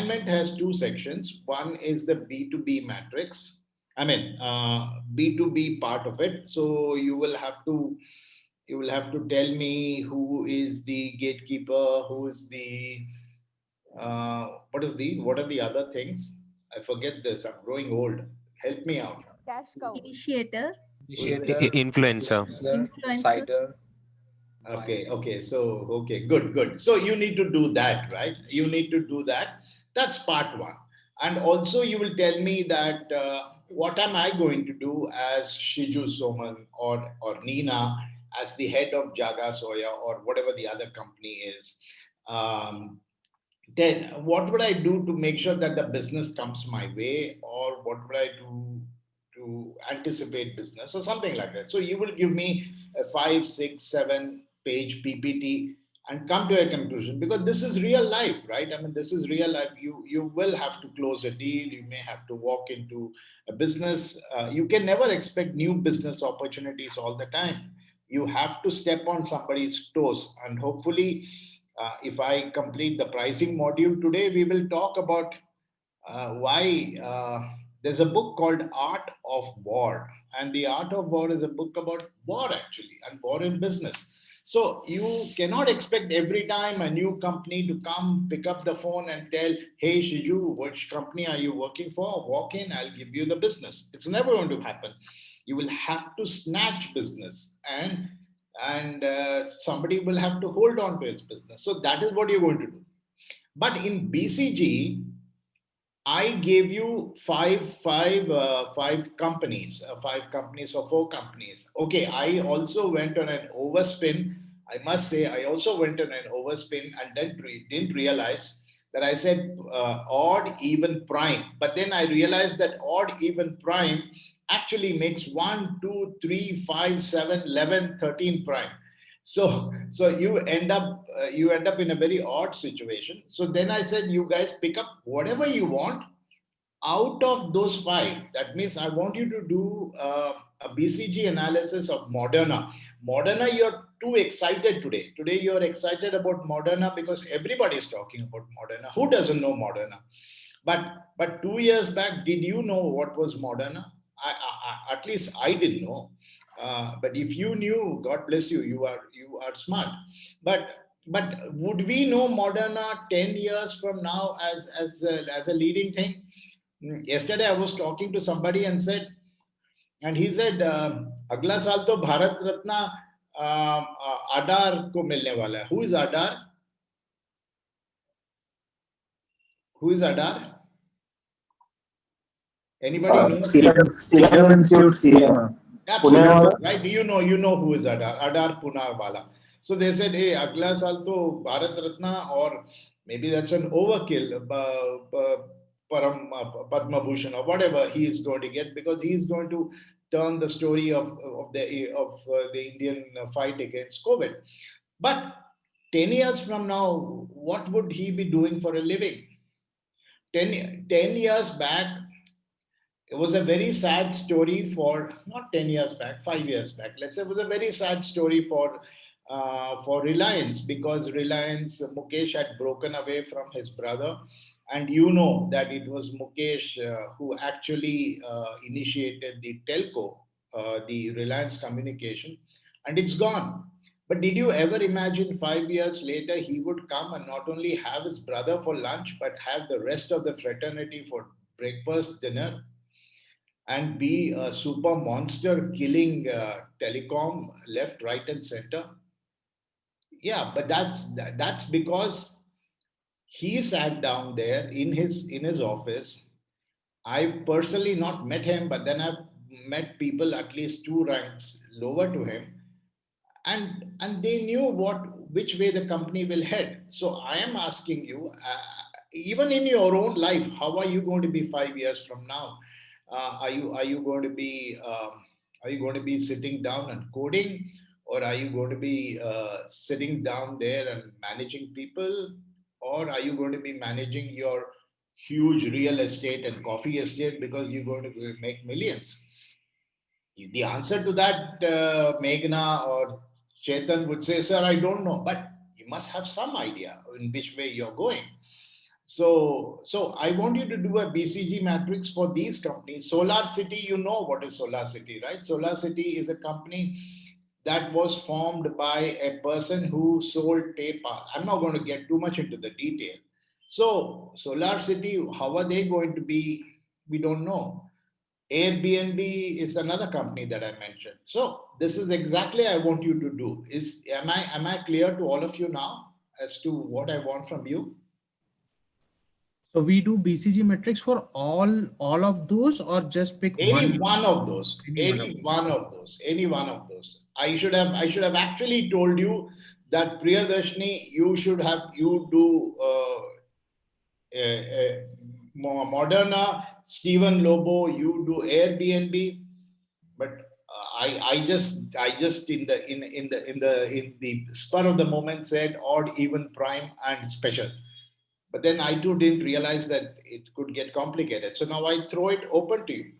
assignment has two sections. One is the B2B matrix. I mean, B2B part of it. So you will have to tell me who is the gatekeeper, who is the what are the other things? I forget this. I'm growing old. Help me out. Cash cow. Initiator, Who's the Initiator, Influencer. influencer, influencer. decider, Okay, buyer. okay. So, okay, good, good. So you need to do that, right? You need to do that. That's part one. And also you will tell me that what am I going to do as Shiju Soman or Nina as the head of Jaga Soya or whatever the other company is. Um, then what would I do to make sure that the business comes my way, or what would I do to anticipate business or something like that? So you will give me a 5, 6, 7 page PPT and come to a conclusion, because this is real life, right? I mean, this is real life. You will have to close a deal. You may have to walk into a business. You can never expect new business opportunities all the time. You have to step on somebody's toes, and hopefully if I complete the pricing module today, we will talk about why there's a book called Art of War. And the Art of War is a book about war, actually, and war in business. So you cannot expect every time a new company to come pick up the phone and tell, hey, Shiju, which company are you working for? Walk in, I'll give you the business. It's never going to happen. You will have to snatch business, and somebody will have to hold on to its business. So that is what you're going to do. But in BCG, I gave you five companies or four companies. Okay, I also went on an overspin. I must say, I also went on an overspin and then didn't realize that I said odd, even, prime. But then I realized that odd, even, prime actually makes 1, 2, 3, 5, 7, 11, 13 prime. So you end up in a very odd situation. So then I said, you guys pick up whatever you want out of those five. That means I want you to do a BCG analysis of Moderna. Moderna, you're too excited today. Today you're excited about Moderna because everybody is talking about Moderna. Who doesn't know Moderna? But 2 years back, did you know what was Moderna? At least I didn't know. But if you knew, God bless you. You are smart. But but would we know Moderna 10 years from now as a leading thing? Yesterday I was talking to somebody and he said, "अगला साल तो भारत रत्न आधार को मिलने वाला है." Who is Adar? Who is Adar? Anybody knows? Serum Institute, CM. Absolutely right. You know who is Adar? Adar Punawala. So they said, "Hey, अगला साल तो Bharat Ratna," or maybe that's an overkill. Padma Bhushan or whatever he is going to get, because he is going to turn the story of the Indian fight against COVID. But 10 years from now, what would he be doing for a living? 10 years back, it was a very sad story for, not 10 years back, 5 years back, let's say, it was a very sad story for Reliance, because Reliance, Mukesh had broken away from his brother. And you know that it was Mukesh who actually initiated the telco, the Reliance Communication, and it's gone. But did you ever imagine 5 years later he would come and not only have his brother for lunch, but have the rest of the fraternity for breakfast, dinner, and be a super monster killing telecom left, right, and center? Yeah, but that's because he sat down there in his office. I've personally not met him, but then I've met people at least two ranks lower to him, and they knew which way the company will head. So I am asking you, even in your own life, how are you going to be 5 years from now? Are you going to be sitting down and coding, or are you going to be sitting down there and managing people, or are you going to be managing your huge real estate and coffee estate because you're going to make millions? The answer to that, Meghna or Chetan would say, "Sir, I don't know," but you must have some idea in which way you're going. So I want you to do a BCG matrix for these companies. Solar City, you know what is Solar City, right? Solar City is a company that was formed by a person who sold tape. I'm not going to get too much into the detail. So Solar City, how are they going to be? We don't know. Airbnb is another company that I mentioned. So this is exactly I want you to do. Am I clear to all of you now as to what I want from you? So we do BCG metrics for all of those, or just pick Any one? one of those, Any one of any one of those, any one of those. I should have actually told you that Priyadarshini, you do Moderna, Stephen Lobo, you do Airbnb, but I just in the spur of the moment said odd, even, prime, and special. But then I too didn't realize that it could get complicated. So now I throw it open to you.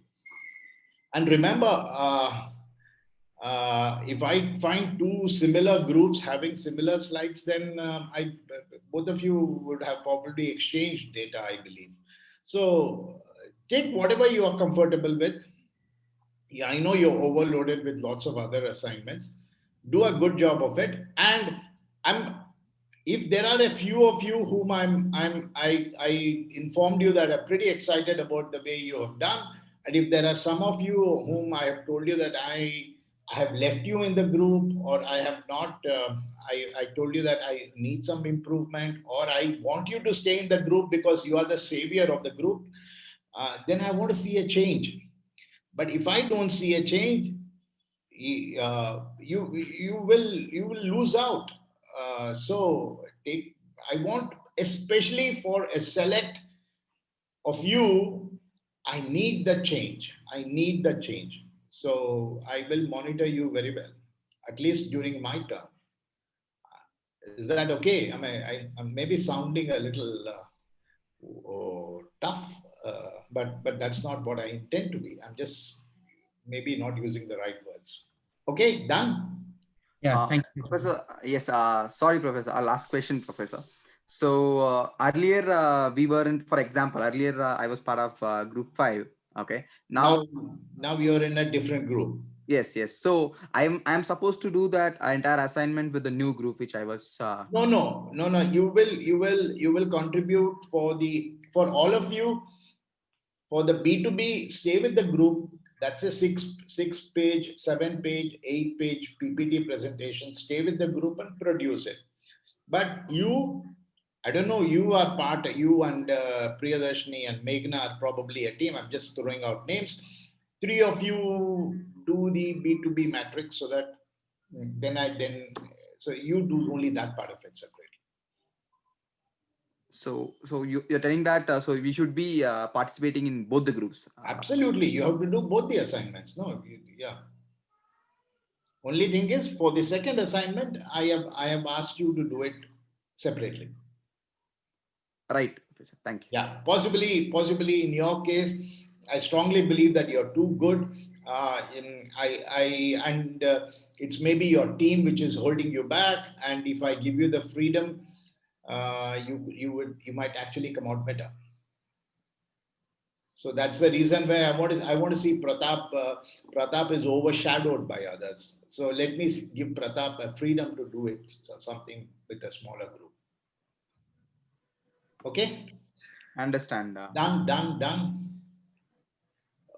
And remember, if I find two similar groups having similar slides, then both of you would have probably exchanged data, I believe. So take whatever you are comfortable with. Yeah, I know you're overloaded with lots of other assignments. Do a good job of it. And I'm if there are a few of you whom I informed you that are pretty excited about the way you have done, and if there are some of you whom I have told you that I have left you in the group, or I have not, I told you that I need some improvement, or I want you to stay in the group because you are the savior of the group, then I want to see a change. But if I don't see a change, you will lose out. So take. I want, especially for a select of you, I need the change. I need the change. So I will monitor you very well, at least during my term. Is that okay? I'm maybe sounding a little tough, but that's not what I intend to be. I'm just maybe not using the right words. Okay, done. Yeah, thank you. Professor, yes, sorry, Professor. Last question, Professor. So earlier we were in, for example, earlier I was part of group 5. Okay. Now, Now you're in a different group. yes, yes. So I'm supposed to do that entire assignment with the new group, which I was. No. You will contribute for all of you for the B2B. Stay with the group. That's a six page, 7 page, 8 page PPT presentation. Stay with the group and produce it. But you, I don't know, you are part, you and Priyadarshini and Meghna are probably a team. I'm just throwing out names. Three of you do the B2B matrix so that so you do only that part of it separately. So you're telling that so we should be participating in both the groups. Absolutely. You have to do both the assignments. No, yeah. Only thing is for the second assignment, I have asked you to do it separately. Right, Professor. Thank you. Yeah, possibly in your case, I strongly believe that you're too good. And it's maybe your team which is holding you back. And if I give you the freedom, you might actually come out better. So that's the reason why I want to see Pratap. Pratap is overshadowed by others. So let me give Pratap a freedom to do it, so something with a smaller group. Okay. Understand. Done.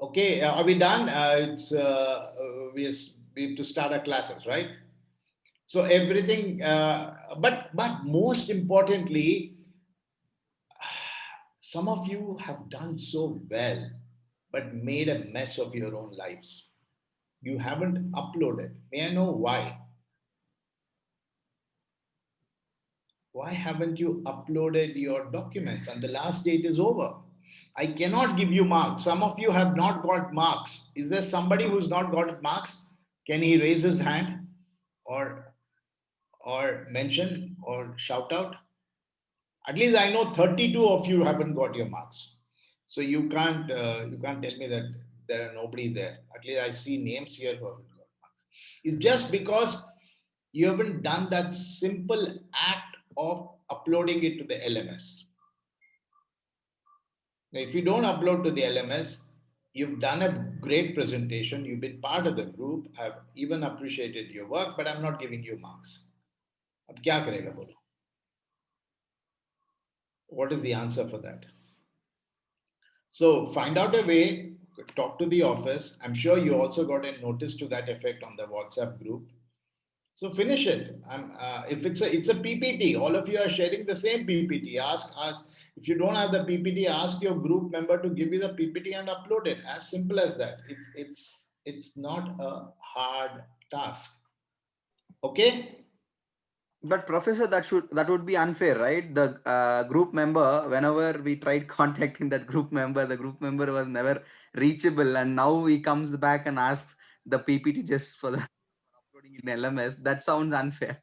Okay, are we done? We have to start our classes, right? So everything, but most importantly, some of you have done so well, but made a mess of your own lives. You haven't uploaded. May I know why? Why haven't you uploaded your documents? And the last date is over. I cannot give you marks. Some of you have not got marks. Is there somebody who's not got marks? Can he raise his hand or mention or shout out? At least I know 32 of you haven't got your marks. So you can't tell me that there are nobody there. At least I see names here who haven't got marks. It's just because you haven't done that simple act of uploading it to the LMS. If you don't upload to the LMS, you've done a great presentation, you've been part of the group, I've even appreciated your work, but I'm not giving you marks. अब क्या करेगा बोलो? What is the answer for that? So find out a way, talk to the office. I'm sure you also got a notice to that effect on the WhatsApp group. So finish it. If it's a PPT, all of you are sharing the same PPT. Ask if you don't have the PPT, ask your group member to give you the PPT and upload it. As simple as that. It's not a hard task. Okay. But Professor, that would be unfair, right? The group member, whenever we tried contacting that group member, the group member was never reachable, and now he comes back and asks the PPT just for the uploading in LMS. That sounds unfair.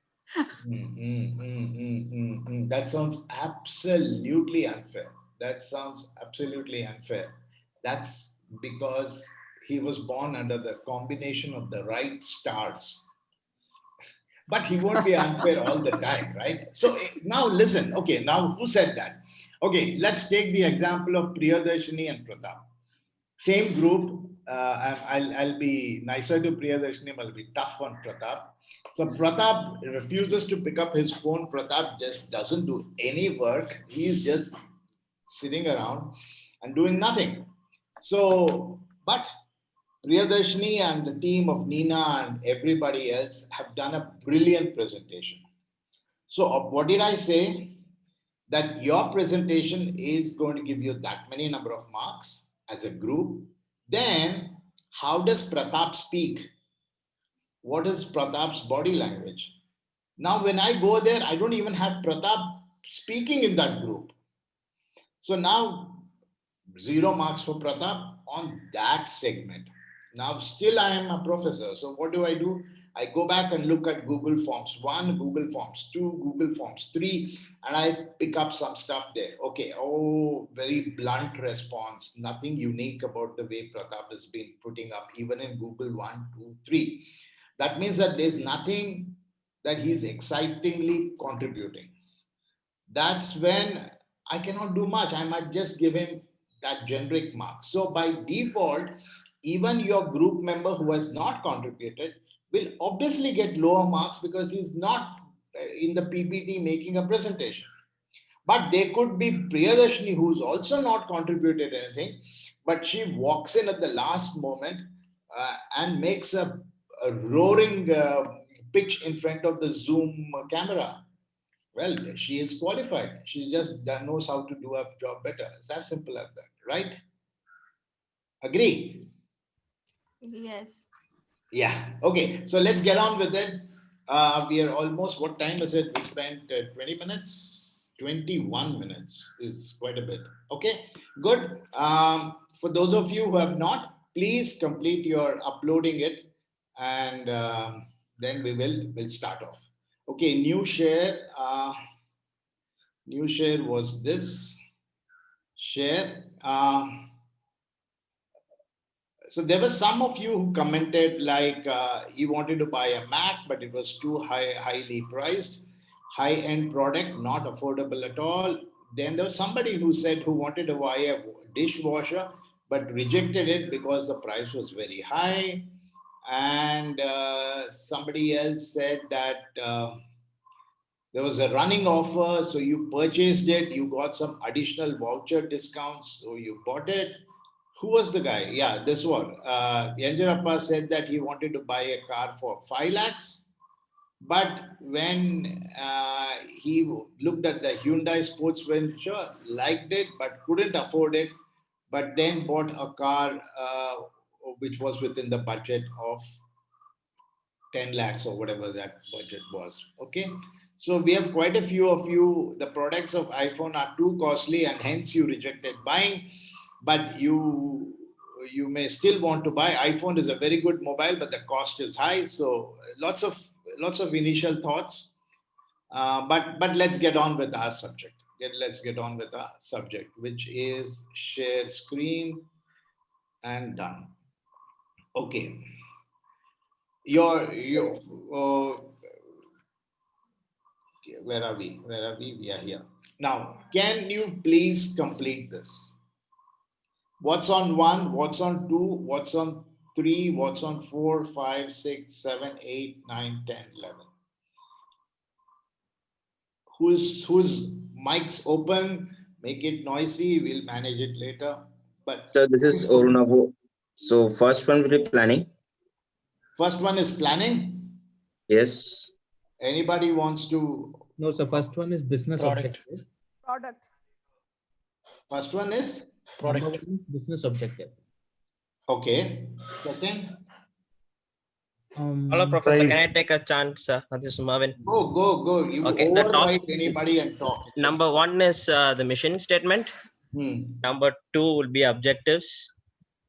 That sounds absolutely unfair. That sounds absolutely unfair. That's because he was born under the combination of the right stars. But he won't be unfair all the time, right? So now listen, okay, now who said that? Okay, let's take the example of Priyadarshini and Pratap. Same group. I'll be nicer to Priyadarshini, I'll be tough on Pratap. So Pratap refuses to pick up his phone. Pratap just doesn't do any work. He's just sitting around and doing nothing. So, but Priyadarshini and the team of Nina and everybody else have done a brilliant presentation. So, what did I say? That your presentation is going to give you that many number of marks as a group. Then, how does Pratap speak? What is Pratap's body language? Now, when I go there, I don't even have Pratap speaking in that group. So now, 0 marks for Pratap on that segment. Now, still I am a professor. So what do? I go back and look at Google Forms 1, Google Forms 2, Google Forms 3, and I pick up some stuff there. Okay, oh, very blunt response. Nothing unique about the way Pratap has been putting up, even in Google 1, 2, 3. That means that there's nothing that he's excitingly contributing. That's when I cannot do much. I might just give him that generic mark. So by default, even your group member who has not contributed will obviously get lower marks because he's not in the PPT making a presentation. But there could be Priyadarshini who's also not contributed anything, but she walks in at the last moment and makes a roaring pitch in front of the Zoom camera. Well, she is qualified. She just knows how to do her job better. It's as simple as that, right? Agree? Yes. Yeah. Okay. So let's get on with it. We are almost, what time is it? We spent 20 minutes. 21 minutes is quite a bit. Okay. Good. For those of you who have not, please complete your uploading it, and then we'll start off. Okay. New share. New share was this share. So there were some of you who commented like you wanted to buy a Mac, but it was too highly priced, high-end product, not affordable at all. Then there was somebody who said who wanted to buy a dishwasher, but rejected it because the price was very high. And somebody else said that there was a running offer, so you purchased it, you got some additional voucher discounts, so you bought it. Who was the guy? Yeah, this one. Yanjarappa said that he wanted to buy a car for 5 lakhs. But when he looked at the Hyundai Sports Venture, liked it, but couldn't afford it, but then bought a car which was within the budget of 10 lakhs or whatever that budget was. Okay. So we have quite a few of you. The products of iPhone are too costly and hence you rejected buying, but you may still want to buy. iPhone is a very good mobile, but the cost is high. So lots of initial thoughts. But let's get on with our subject. Let's get on with our subject, which is share screen and done. Okay. Your where are we? We are here. Now, can you please complete this? What's on 1, what's on 2, what's on 3, what's on 4, 5, 6, 7, 8, 9, 10, 11. Whose mic's open, make it noisy, we'll manage it later. But So this is Orunavu. So first one will be planning. first one is planning. Yes. Anybody wants to? No, so first one is business Product. objective. Product. First one is Number Product. one is business objective. okay. Second, Hello, Professor. Price. Can I take a chance? This is Marvin. go. You Okay, the top override anybody and talk. number 1 is the mission statement. Hmm. Number 2 would be objectives.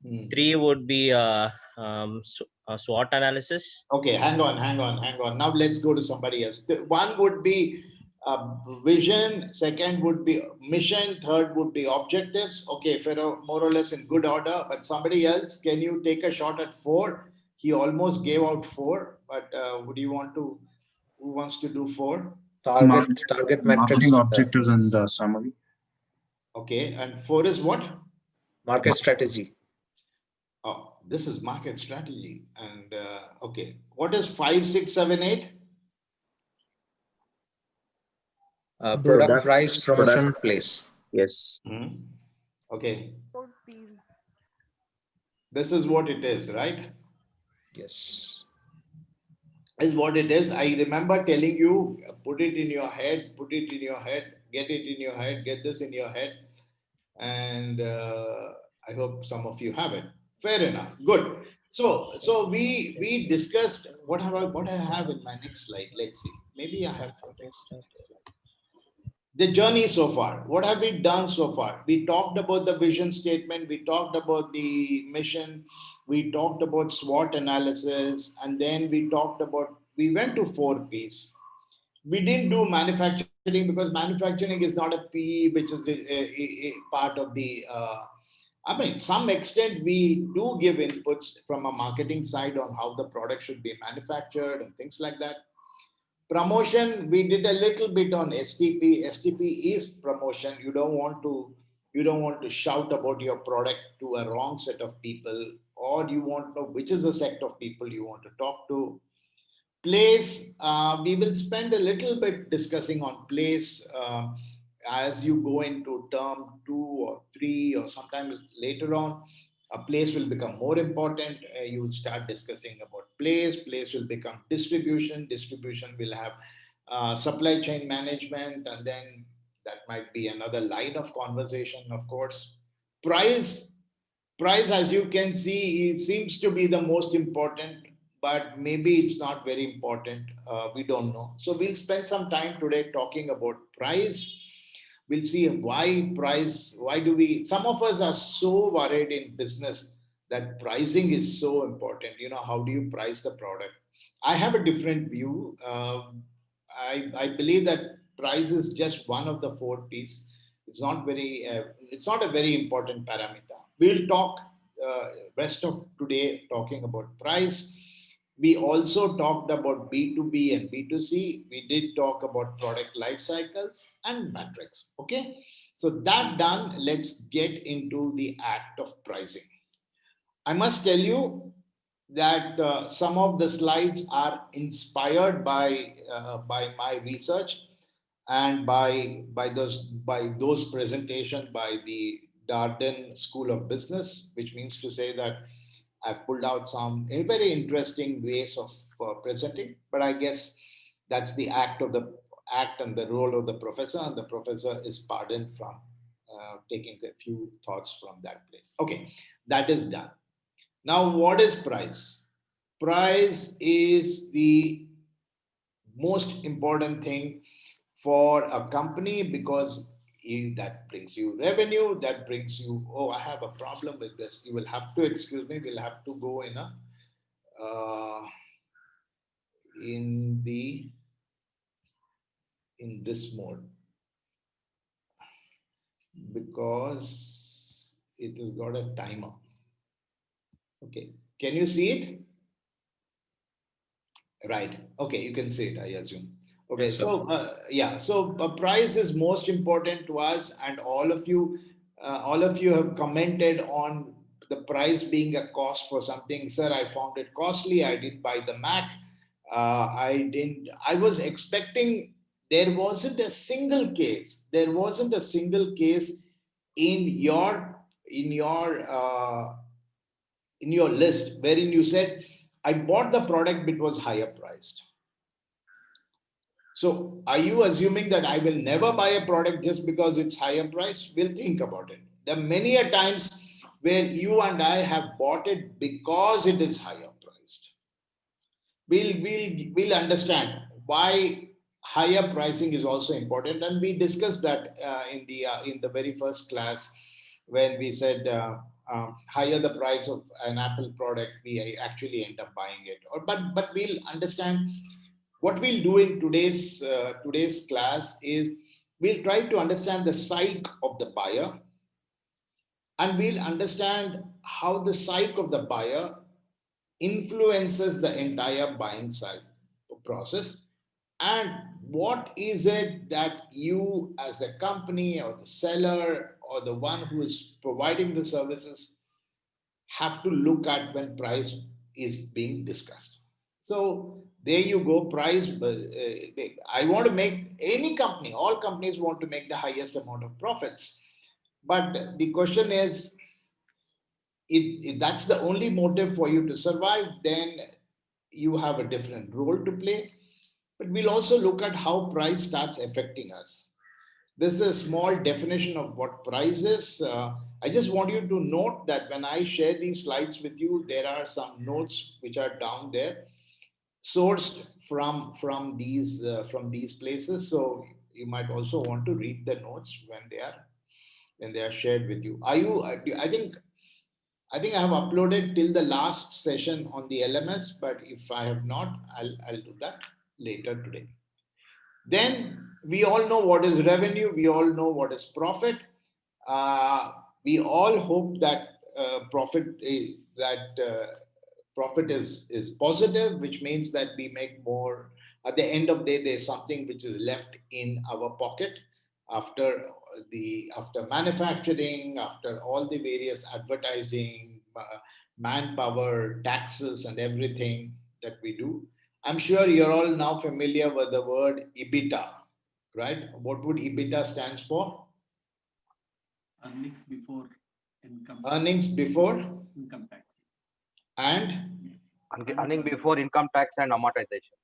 Hmm. 3 would be SWOT analysis. Okay, hang on. Now let's go to somebody else. One would be vision, second would be mission, third would be objectives. Okay, more or less in good order. But somebody else, can you take a shot at 4? He almost gave out 4, but would you want to? Who wants to do 4? Target metrics, Marketing objectives and summary. Okay, and 4 is what? market strategy, Oh, this is market strategy. And okay, what is 5, 6, 7, 8? product price, promotion, place. Yes. Okay, 4 P's. this is what it is, right? Yes. Is what it is. I remember telling you, put it in your head, get it in your head, get this in your head. And I hope some of you have it. Fair enough. Good. So we discussed what I have in my next slide. Let's see. Maybe I have something. The journey so far. What have we done so far? We talked about the vision statement. We talked about the mission. We talked about SWOT analysis. And then we went to 4 P's. We didn't do manufacturing because manufacturing is not a P, which is a part of the, I mean, some extent we do give inputs from a marketing side on how the product should be manufactured and things like that. Promotion, we did a little bit on STP. STP is promotion. You don't want to shout about your product to a wrong set of people, or you want to know which is the set of people you want to talk to. Place, we will spend a little bit discussing on place as you go into term 2 or 3 or sometime later on. A place will become more important. You will start discussing about place. Place will become distribution. Distribution will have supply chain management, and then that might be another line of conversation, of course. Price, as you can see, it seems to be the most important, but maybe it's not very important. We don't know. So we'll spend some time today talking about price. We'll see why price, some of us are so worried in business that pricing is so important. How do you price the product? I have a different view. I believe that price is just one of the 4 P's. It's not a very important parameter. We'll talk rest of today talking about price. We also talked about B2B and B2C. We did talk about product life cycles and metrics. Okay. So that done, let's get into the act of pricing. I must tell you that some of the slides are inspired by my research and by those presentations by the Darden School of Business, which means to say that I've pulled out some very interesting ways of presenting, but I guess that's the act and the role of the professor, and the professor is pardoned from taking a few thoughts from that place. Okay, that is done. Now, what is price? Price is the most important thing for a company because that brings you revenue, that brings you, oh, I have a problem with this. You will have to, excuse me, we'll have to go in this mode because it has got a timer. Okay, can you see it? Right, okay, you can see it, I assume. Okay, Yes, so price is most important to us, and all of you all of you have commented on the price being a cost for something. Sir, I found it costly. I didn't buy the Mac. I was expecting, there wasn't a single case. There wasn't a single case in your list wherein you said, I bought the product but was higher priced. So are you assuming that I will never buy a product just because it's higher price? We'll think about it. There are many a times where you and I have bought it because it is higher priced. We'll understand why higher pricing is also important, and we discussed that in the very first class when we said higher the price of an Apple product, we actually end up buying it. But we'll understand. What we'll do in today's class is we'll try to understand the psyche of the buyer, and we'll understand how the psyche of the buyer influences the entire buying side process, and what is it that you as the company or the seller or the one who is providing the services have to look at when price is being discussed. So there you go, price. I want to make any company, all companies want to make the highest amount of profits. But the question is, if that's the only motive for you to survive, then you have a different role to play. But we'll also look at how price starts affecting us. This is a small definition of what price is. I just want you to note that when I share these slides with you, there are some notes which are down there, sourced from these places. So you might also want to read the notes when they are shared with you. I think I have uploaded till the last session on the LMS, but if I have not, I'll do that later today. Then we all know what is revenue. We all know what is profit. We all hope that profit is positive, which means that we make more. At the end of the day, there's something which is left in our pocket after manufacturing, after all the various advertising, manpower, taxes, and everything that we do. I'm sure you're all now familiar with the word EBITDA, right? What would EBITDA stands for? Earnings before income. Earnings before Income tax. and Earning before income tax and amortization.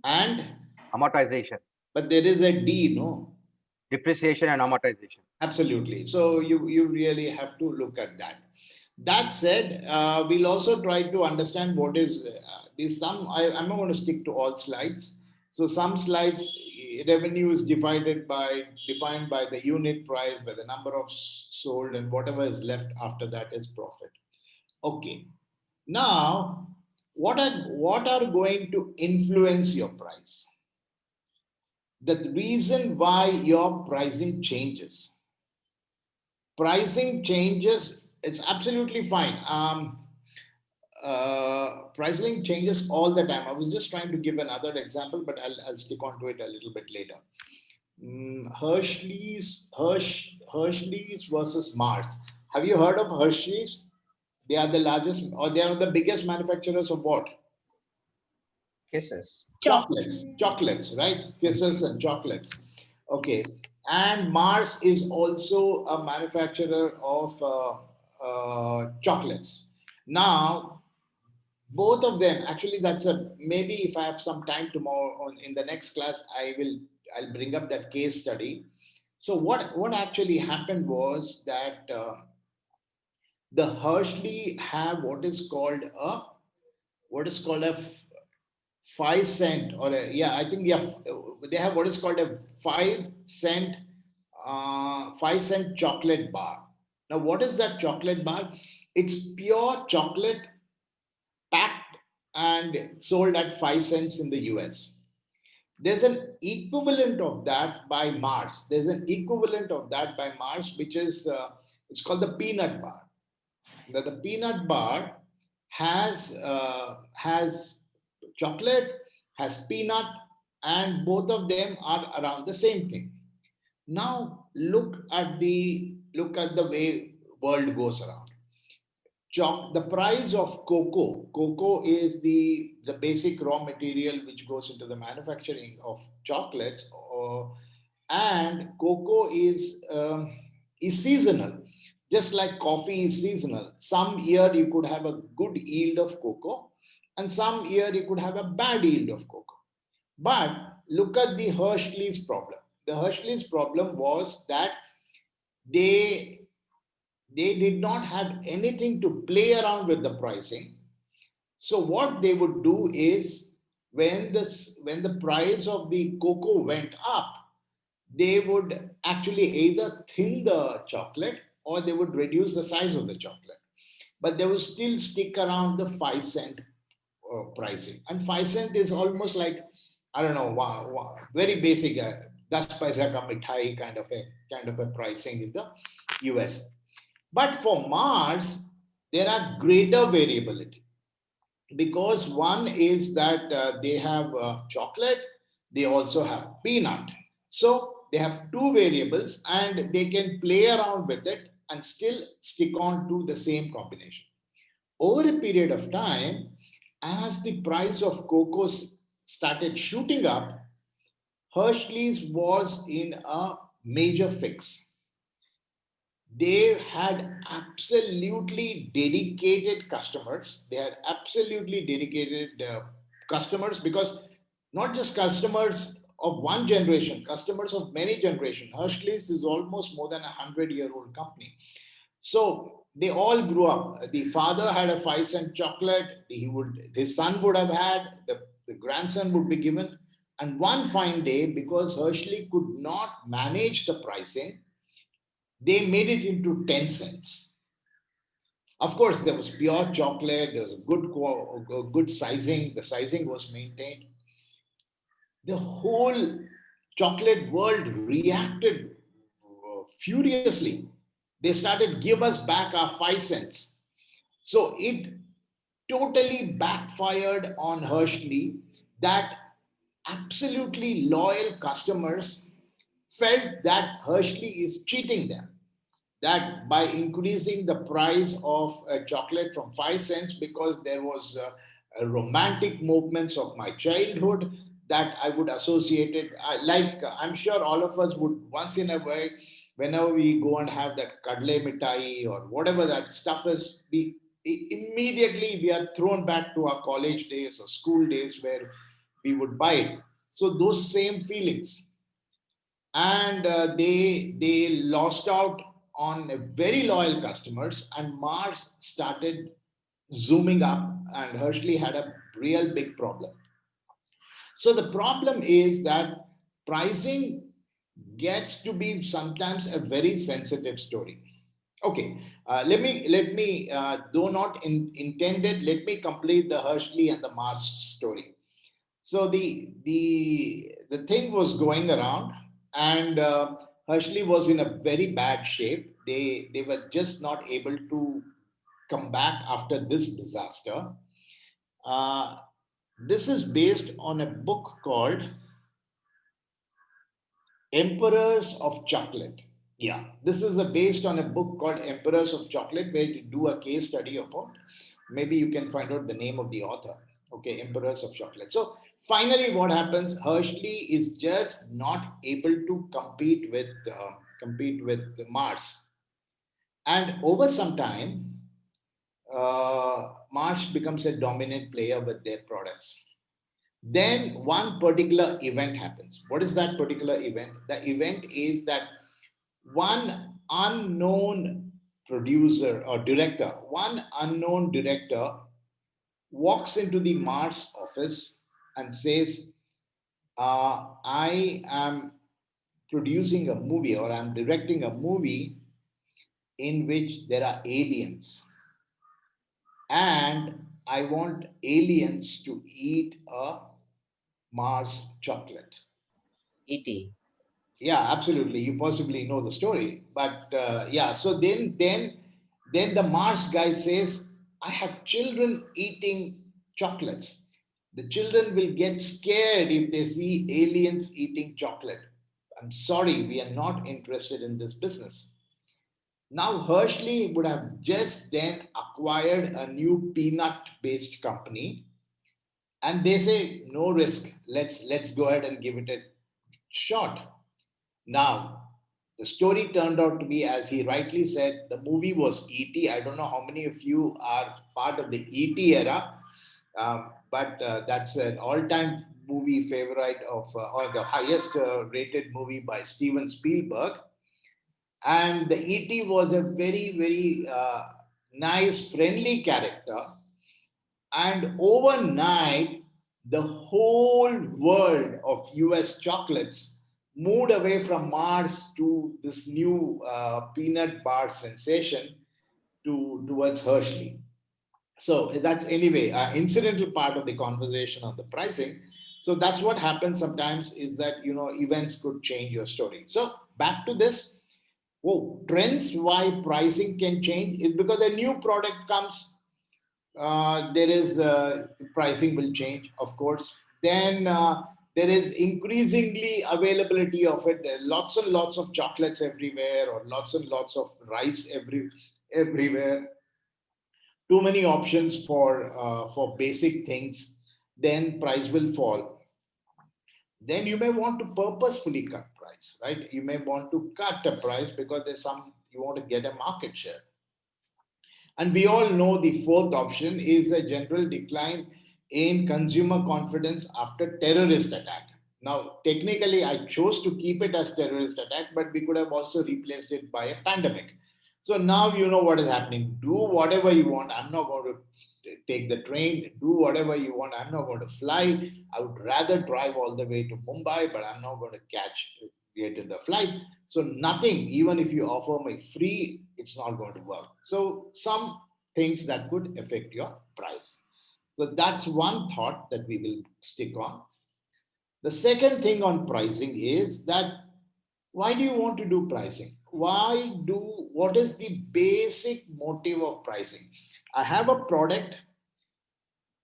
and Amortization. but there is a D, no? Depreciation and amortization. Absolutely. So you really have to look at that. That said, we'll also try to understand what is I'm not going to stick to all slides. So some slides, revenue is defined by the unit price, by the number of sold, and whatever is left after that is profit. Okay. Now, what are going to influence your price? The reason why your pricing changes. Pricing changes, it's absolutely fine. Pricing changes all the time. I was just trying to give another example, but I'll stick on to it a little bit later. Hershey's versus Mars. Have you heard of Hershey's? They are the largest, or they are the biggest manufacturers of what? Kisses. Chocolates, right? Kisses and chocolates. Okay. And Mars is also a manufacturer of chocolates. Now, both of them, actually, maybe if I have some time tomorrow in the next class, I'll bring up that case study. So what actually happened was that the Hershey have what is called a 5 cent they have what is called a 5 cent 5 cent chocolate bar. Now, what is that chocolate bar? It's pure chocolate packed and sold at 5 cents in the US. There's an equivalent of that by Mars. Which is it's called the peanut bar. Now, the peanut bar has chocolate, has peanut, and both of them are around the same thing. Now look at the look at the way world goes around. The price of cocoa is the basic raw material which goes into the manufacturing of chocolates, and cocoa is seasonal, just like coffee is seasonal. Some year you could have a good yield of cocoa, and some year you could have a bad yield of cocoa. But look at the Hershey's problem. The Hershey's problem was that they they did not have anything to play around with the pricing. So what they would do is, when the price of the cocoa went up, they would actually either thin the chocolate or they would reduce the size of the chocolate. But they would still stick around the 5 cent pricing. And 5 cent is almost like, I don't know, very basic, 10 paisa ka mithai kind of a pricing in the US. But for Mars, there are greater variability, because one is that they have chocolate, they also have peanut. So they have two variables and they can play around with it and still stick on to the same combination. Over a period of time, as the price of cocoa started shooting up, Hershey's was in a major fix. They had absolutely dedicated customers. They had absolutely dedicated customers, because not just customers of one generation, customers of many generations. Hershey's is almost more than 100-year-old company. So they all grew up. The father had a 5 cent chocolate. His son would have had, the grandson would be given. And one fine day, because Hershey could not manage the pricing, they made it into 10 cents. Of course, there was pure chocolate, there was good sizing, the sizing was maintained. The whole chocolate world reacted furiously. They started, give us back our 5 cents. So it totally backfired on Hershey, that absolutely loyal customers felt that Hershey is cheating them, that by increasing the price of a chocolate from 5 cents, because there was a romantic movements of my childhood that I would associate it, like I'm sure all of us would once in a while, whenever we go and have that kadle mitai or whatever that stuff is, immediately we are thrown back to our college days or school days where we would buy it. So those same feelings, and they lost out on very loyal customers, and Mars started zooming up, and Hershey had a real big problem. So the problem is that pricing gets to be sometimes a very sensitive story. Okay, let me though not intended, let me complete the Hershey and the Mars story. So the thing was going around, and Hershey was in a very bad shape. They were just not able to come back after this disaster. Uh, this is based on a book called Emperors of Chocolate. Yeah, this is based on a book called Emperors of Chocolate, where you do a case study about. Maybe you can find out the name of the author. Okay, Emperors of Chocolate. So finally, what happens? Hershey is just not able to compete with Mars, and over some time, Mars becomes a dominant player with their products. Then one particular event happens. What is that particular event? The event is that one unknown one unknown director walks into the Mars office and says, I am producing a movie, or I'm directing a movie in which there are aliens. And I want aliens to eat a Mars chocolate. ET. Yeah, absolutely. You possibly know the story, but yeah. So then the Mars guy says, "I have children eating chocolates. The children will get scared if they see aliens eating chocolate. I'm sorry, we are not interested in this business." Now, Hershey would have just then acquired a new peanut-based company, and they say no risk. Let's go ahead and give it a shot. Now, the story turned out to be, as he rightly said, the movie was E.T. I don't know how many of you are part of the E.T. era, but that's an all-time movie favorite of, or the highest rated movie by Steven Spielberg. And the ET was a very, very nice, friendly character. And overnight, the whole world of US chocolates moved away from Mars to this new peanut bar sensation towards Hershey. So that's anyway, incidental part of the conversation on the pricing. So that's what happens sometimes, is that, you know, events could change your story. So back to this. Whoa, trends why pricing can change is because a new product comes, there is pricing will change, of course. Then there is increasingly availability of it. There are lots and lots of chocolates everywhere, or lots and lots of rice everywhere. Too many options for basic things. Then price will fall. Then you may want to purposefully cut price, right? You may want to cut a price because there's some, you want to get a market share. And we all know the fourth option is a general decline in consumer confidence after terrorist attack. Now, technically, I chose to keep it as terrorist attack, but we could have also replaced it by a pandemic. So now you know what is happening. Do whatever you want. I'm not going to take the train. Do whatever you want. I'm not going to fly. I would rather drive all the way to Mumbai, but I'm not going to get in the flight. So nothing, even if you offer me free, it's not going to work. So some things that could affect your price. So that's one thought that we will stick on. The second thing on pricing is that, why do you want to do pricing? What is the basic motive of pricing? I have a product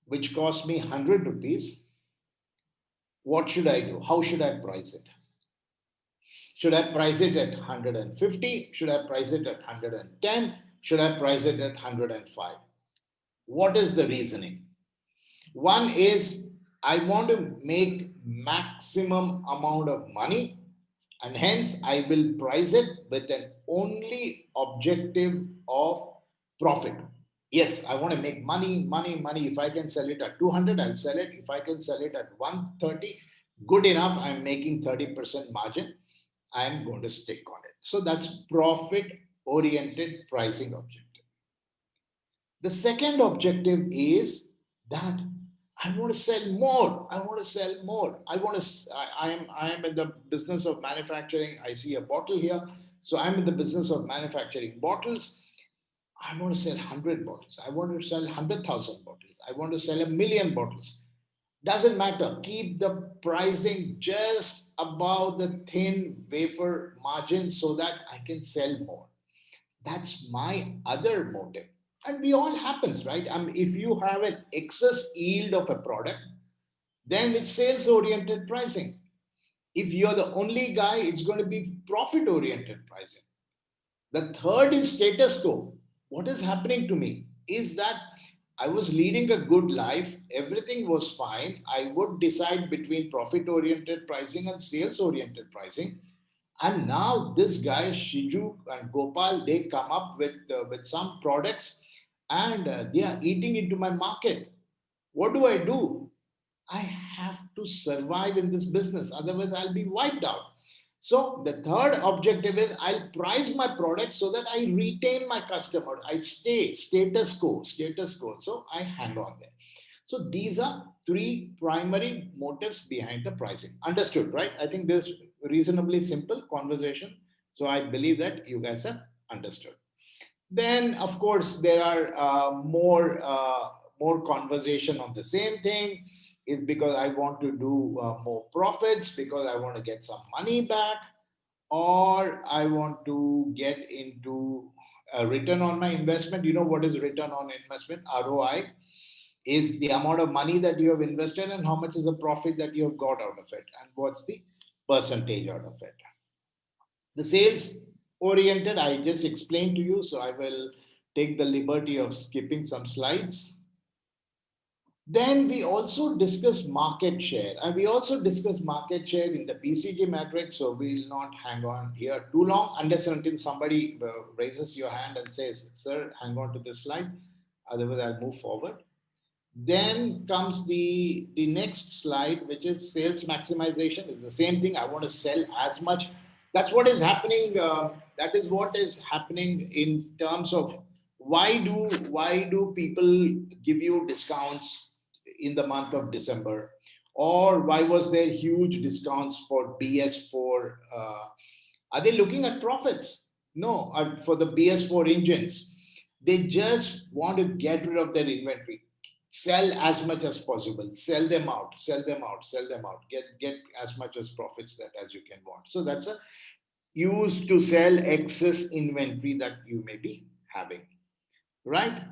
which costs me 100 rupees. What should I do? How should I price it? Should I price it at 150? Should I price it at 110? Should I price it at 105? What is the reasoning? One is, I want to make maximum amount of money, and hence I will price it with an only objective of profit. Yes, I want to make money, money, money. If I can sell it at 200, I'll sell it. If I can sell it at 130, good enough. I'm making 30% margin. I'm going to stick on it. So that's profit oriented pricing objective. The second objective is that I want to sell more. I want to sell more. I am in the business of manufacturing. I see a bottle here. So I'm in the business of manufacturing bottles. I want to sell 100 bottles. I want to sell 100,000 bottles. I want to sell 1,000,000 bottles. Doesn't matter. Keep the pricing just above the thin wafer margin so that I can sell more. That's my other motive. And we all happens, right? If you have an excess yield of a product, then it's sales oriented pricing. If you're the only guy, it's going to be profit oriented pricing. The third is status quo. What is happening to me is that I was leading a good life, everything was fine. I would decide between profit oriented pricing and sales oriented pricing. And now this guy, Shiju and Gopal, they come up with some products, and they are eating into my market. What do? I have to survive in this business, otherwise, I'll be wiped out. So, the third objective is, I'll price my product so that I retain my customer. I stay status quo. So, I hang on there. So, these are three primary motives behind the pricing. Understood, right? I think this is reasonably simple conversation. So, I believe that you guys have understood. Then, of course, there are more conversation on the same thing. Is because I want to do more profits, because I want to get some money back, or I want to get into a return on my investment. You know what is return on investment? ROI is the amount of money that you have invested and how much is the profit that you have got out of it, and what's the percentage out of it. The sales oriented. I just explained to you, so I will take the liberty of skipping some slides. Then we also discuss market share, and we also discuss market share in the BCG matrix. So we'll not hang on here too long unless and until somebody raises your hand and says, "Sir, hang on to this slide." Otherwise, I'll move forward. Then comes the next slide, which is sales maximization. It's the same thing. I want to sell as much. That's what is happening. That is what is happening in terms of why do people give you discounts in the month of December, or why was there huge discounts for BS4? Are they looking at profits? No, for the BS4 engines, they just want to get rid of their inventory, sell as much as possible, sell them out, sell them out, sell them out, get as much as profits that as you can want. So that's a used to sell excess inventory that you may be having, right?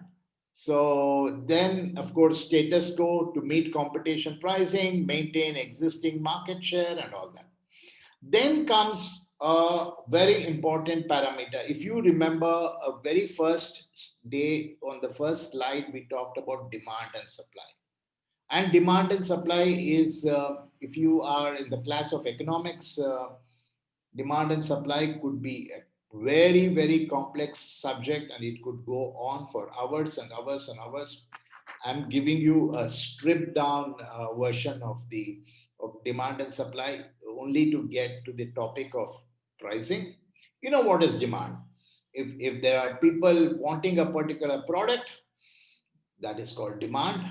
So then, of course, status quo to meet competition pricing, maintain existing market share and all that. Then comes a very important parameter. If you remember a very first day on the first slide, we talked about demand and supply. And demand and supply is, if you are in the class of economics, demand and supply could be a very, very complex subject, and it could go on for hours and hours and hours. I'm giving you a stripped down version of demand and supply only to get to the topic of pricing. You know what is demand? If there are people wanting a particular product, that is called demand.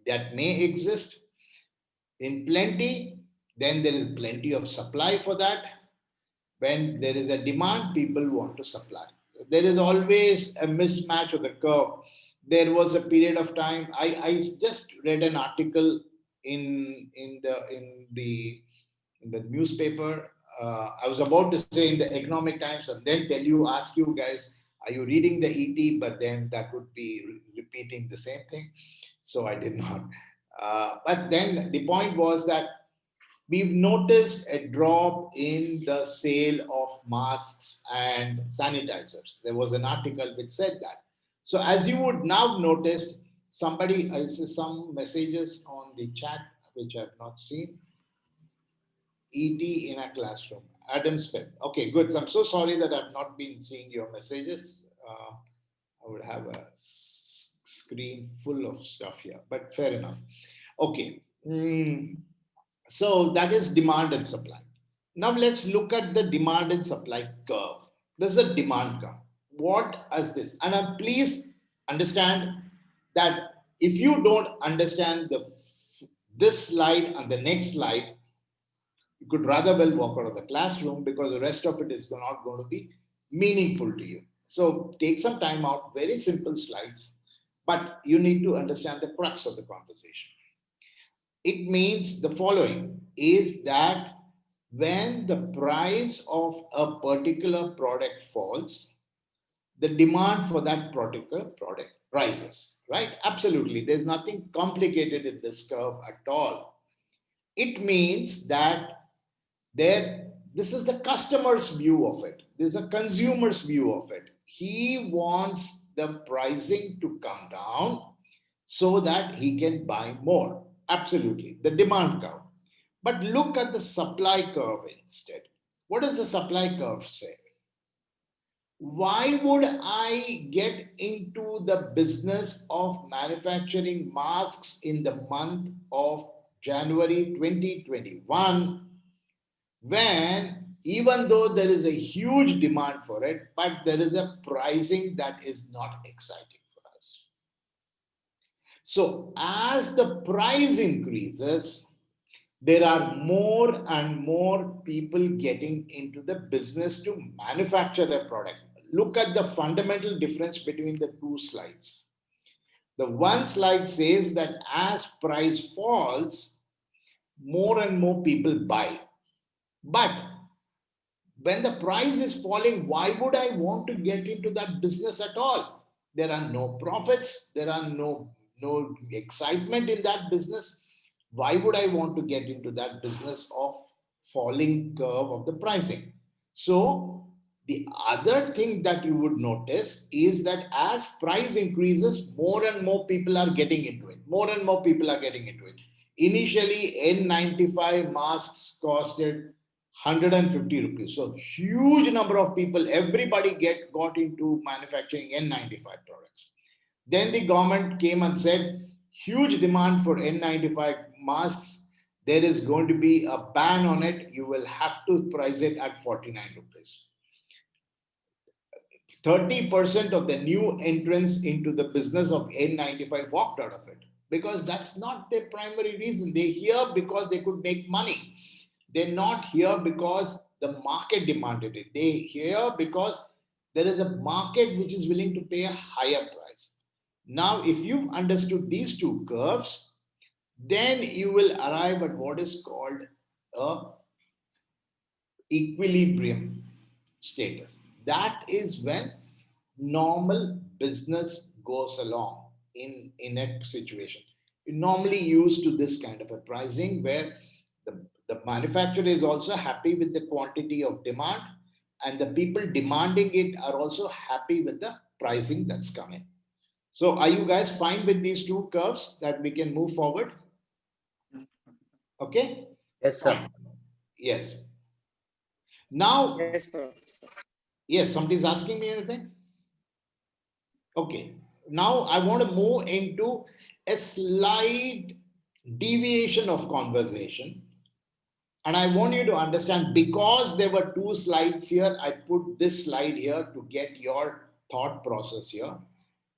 That may exist in plenty, then there is plenty of supply for that. When there is a demand, people want to supply. There is always a mismatch of the curve. There was a period of time, I just read an article in the newspaper. I was about to say in the Economic Times, and then ask you guys, are you reading the ET? But then that would be repeating the same thing. So I did not. But then the point was that we've noticed a drop in the sale of masks and sanitizers. There was an article which said that. So as you would now notice, I see some messages on the chat which I've not seen. ET in a classroom. Adam Smith. Okay, good. So I'm so sorry that I've not been seeing your messages. I would have a screen full of stuff here, but fair enough. Okay. So that is demand and supply. Now let's look at the demand and supply curve. This is a demand curve. What is this? And please understand that if you don't understand this slide and the next slide, you could rather well walk out of the classroom, because the rest of it is not going to be meaningful to you. So take some time out, very simple slides, but you need to understand the crux of the conversation. It means the following is that when the price of a particular product falls, the demand for that particular product rises, right? Absolutely. There's nothing complicated in this curve at all. It means that this is the customer's view of it. This is a consumer's view of it. He wants the pricing to come down so that he can buy more. Absolutely, the demand curve. But look at the supply curve instead. What does the supply curve say? Why would I get into the business of manufacturing masks in the month of January 2021 when, even though there is a huge demand for it, but there is a pricing that is not exciting for us? So as the price increases, there are more and more people getting into the business to manufacture a product. Look at the fundamental difference between the two slides. The one slide says that as price falls, more and more people buy. But when the price is falling, why would I want to get into that business at all? There are no profits. There are no excitement in that business. Why would I want to get into that business of falling curve of the pricing? So The other thing that you would notice is that as price increases, more and more people are getting into it. More and more people are getting into it. Initially, N95 masks costed 150 rupees. So huge number of people, everybody got into manufacturing N95 products. Then the government came and said, huge demand for N95 masks. There is going to be a ban on it. You will have to price it at 49 rupees. 30% of the new entrants into the business of N95 walked out of it because that's not their primary reason. They're here because they could make money. They're not here because the market demanded it. They're here because there is a market which is willing to pay a higher price. Now, if you've understood these two curves, then you will arrive at what is called a equilibrium status. That is when normal business goes along in a situation. It normally used to this kind of a pricing where the manufacturer is also happy with the quantity of demand and the people demanding it are also happy with the pricing that's coming. So are you guys fine with these two curves that we can move forward? Yes, Professor. Okay. Yes, sir. Fine. Yes. Now, yes, somebody's asking me anything? Okay. Now I want to move into a slight deviation of conversation. And I want you to understand, because there were two slides here, I put this slide here to get your thought process here.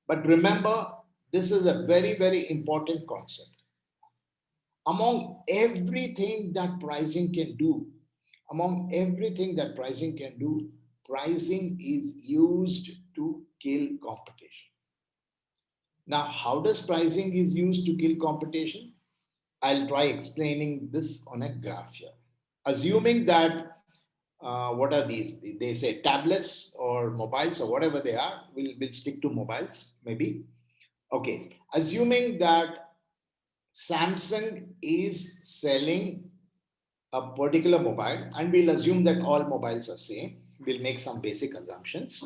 But remember, this is a very, very important concept. Among everything that pricing can do, pricing is used to kill competition. Now, how does pricing is used to kill competition? I'll try explaining this on a graph here. Assuming that, what are these? They say tablets or mobiles or whatever they are. We'll stick to mobiles, maybe. Okay. Assuming that Samsung is selling a particular mobile, and we'll assume that all mobiles are same. We'll make some basic assumptions.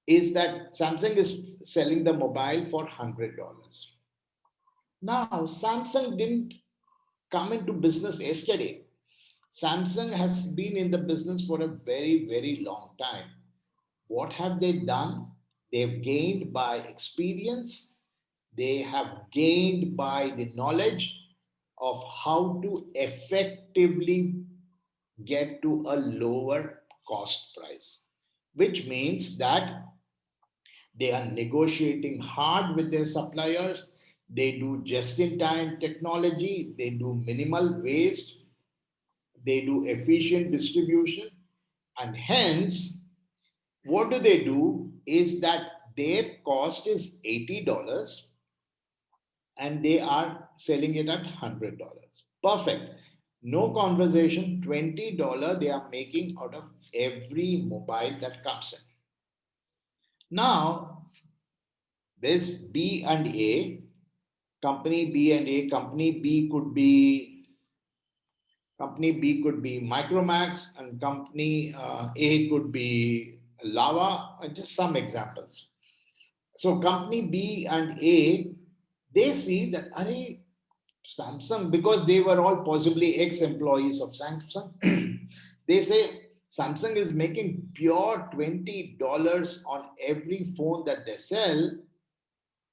Is that Samsung is selling the mobile for $100. Now, Samsung didn't come into business yesterday. Samsung has been in the business for a very, very long time. What have they done? They've gained by experience. They have gained by the knowledge of how to effectively get to a lower cost price, which means that they are negotiating hard with their suppliers. They do just-in-time technology. They do minimal waste. They do efficient distribution. And hence, what do? Is that their cost is $80 and they are selling it at $100. Perfect. No conversation, $20 they are making out of every mobile that comes in. Now, this B and A, company B and A, company B could be Micromax, and company A could be Lava, and just some examples. So company B and A, they see that, array, Samsung, because they were all possibly ex-employees of Samsung, they say Samsung is making pure $20 on every phone that they sell.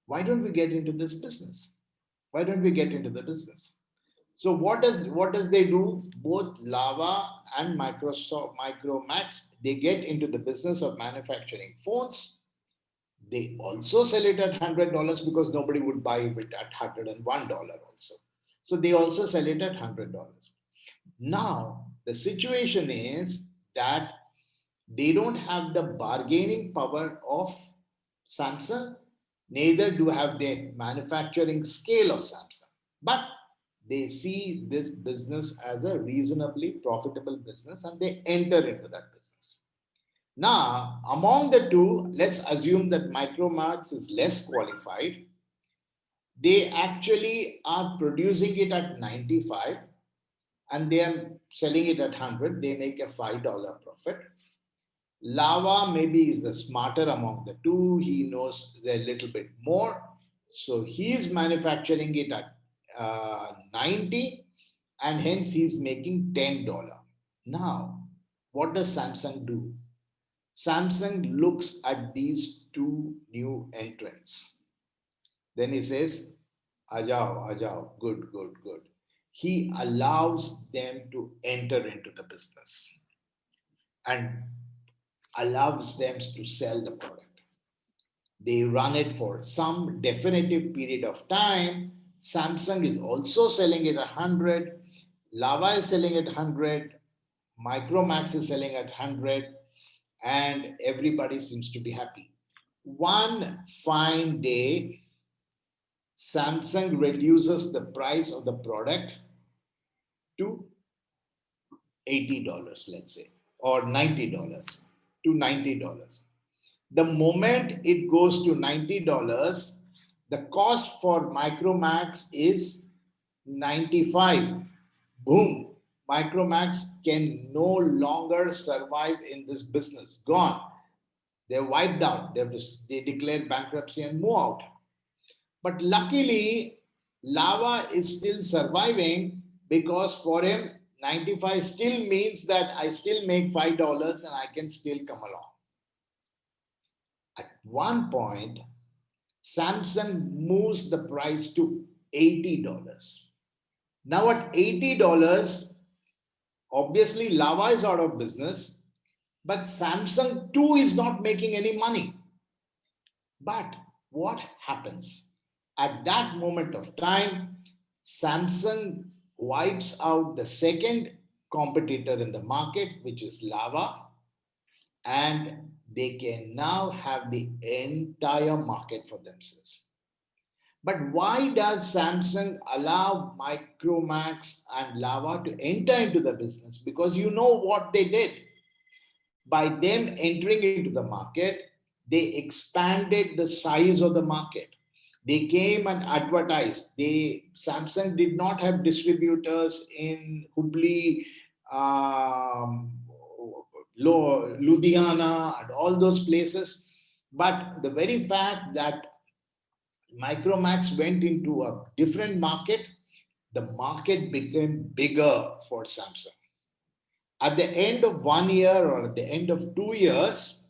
Why don't we get into this business? Why don't we get into the business? So what does they do? Both Lava and Micromax, they get into the business of manufacturing phones. They also sell it at $100 because nobody would buy it at $101 also. So they also sell it at $100. Now, the situation is that they don't have the bargaining power of Samsung, neither do have the manufacturing scale of Samsung. But they see this business as a reasonably profitable business and they enter into that business. Now, among the two, let's assume that Micromax is less qualified. They actually are producing it at 95 and they are selling it at 100. They make a $5 profit. Lava maybe is the smarter among the two. He knows a little bit more. So he is manufacturing it at 90 and hence he's making $10. Now, what does Samsung do? Samsung looks at these two new entrants. Then he says, Ajao, Ajao, good, good, good. He allows them to enter into the business and allows them to sell the product. They run it for some definitive period of time. Samsung is also selling it at 100. Lava is selling at 100. Micromax is selling at 100. And everybody seems to be happy. One fine day, Samsung reduces the price of the product to $80, let's say, or $90 to $90. The moment it goes to $90, the cost for Micromax is 95. Boom. Micromax can no longer survive in this business. Gone. They're wiped out. They declare bankruptcy and move out. But luckily, Lava is still surviving because for him, 95 still means that I still make $5 and I can still come along. At one point, Samsung moves the price to $80. Now at $80, obviously Lava is out of business, but Samsung too is not making any money. But what happens? At that moment of time, Samsung wipes out the second competitor in the market, which is Lava, and they can now have the entire market for themselves. But why does Samsung allow Micromax and Lava to enter into the business? Because you know what they did. By them entering into the market, they expanded the size of the market. They came and advertised. Samsung did not have distributors in Hubli, Ludhiana, and all those places. But the very fact that Micromax went into a different market, the market became bigger for Samsung. At the end of 1 year or at the end of 2 years,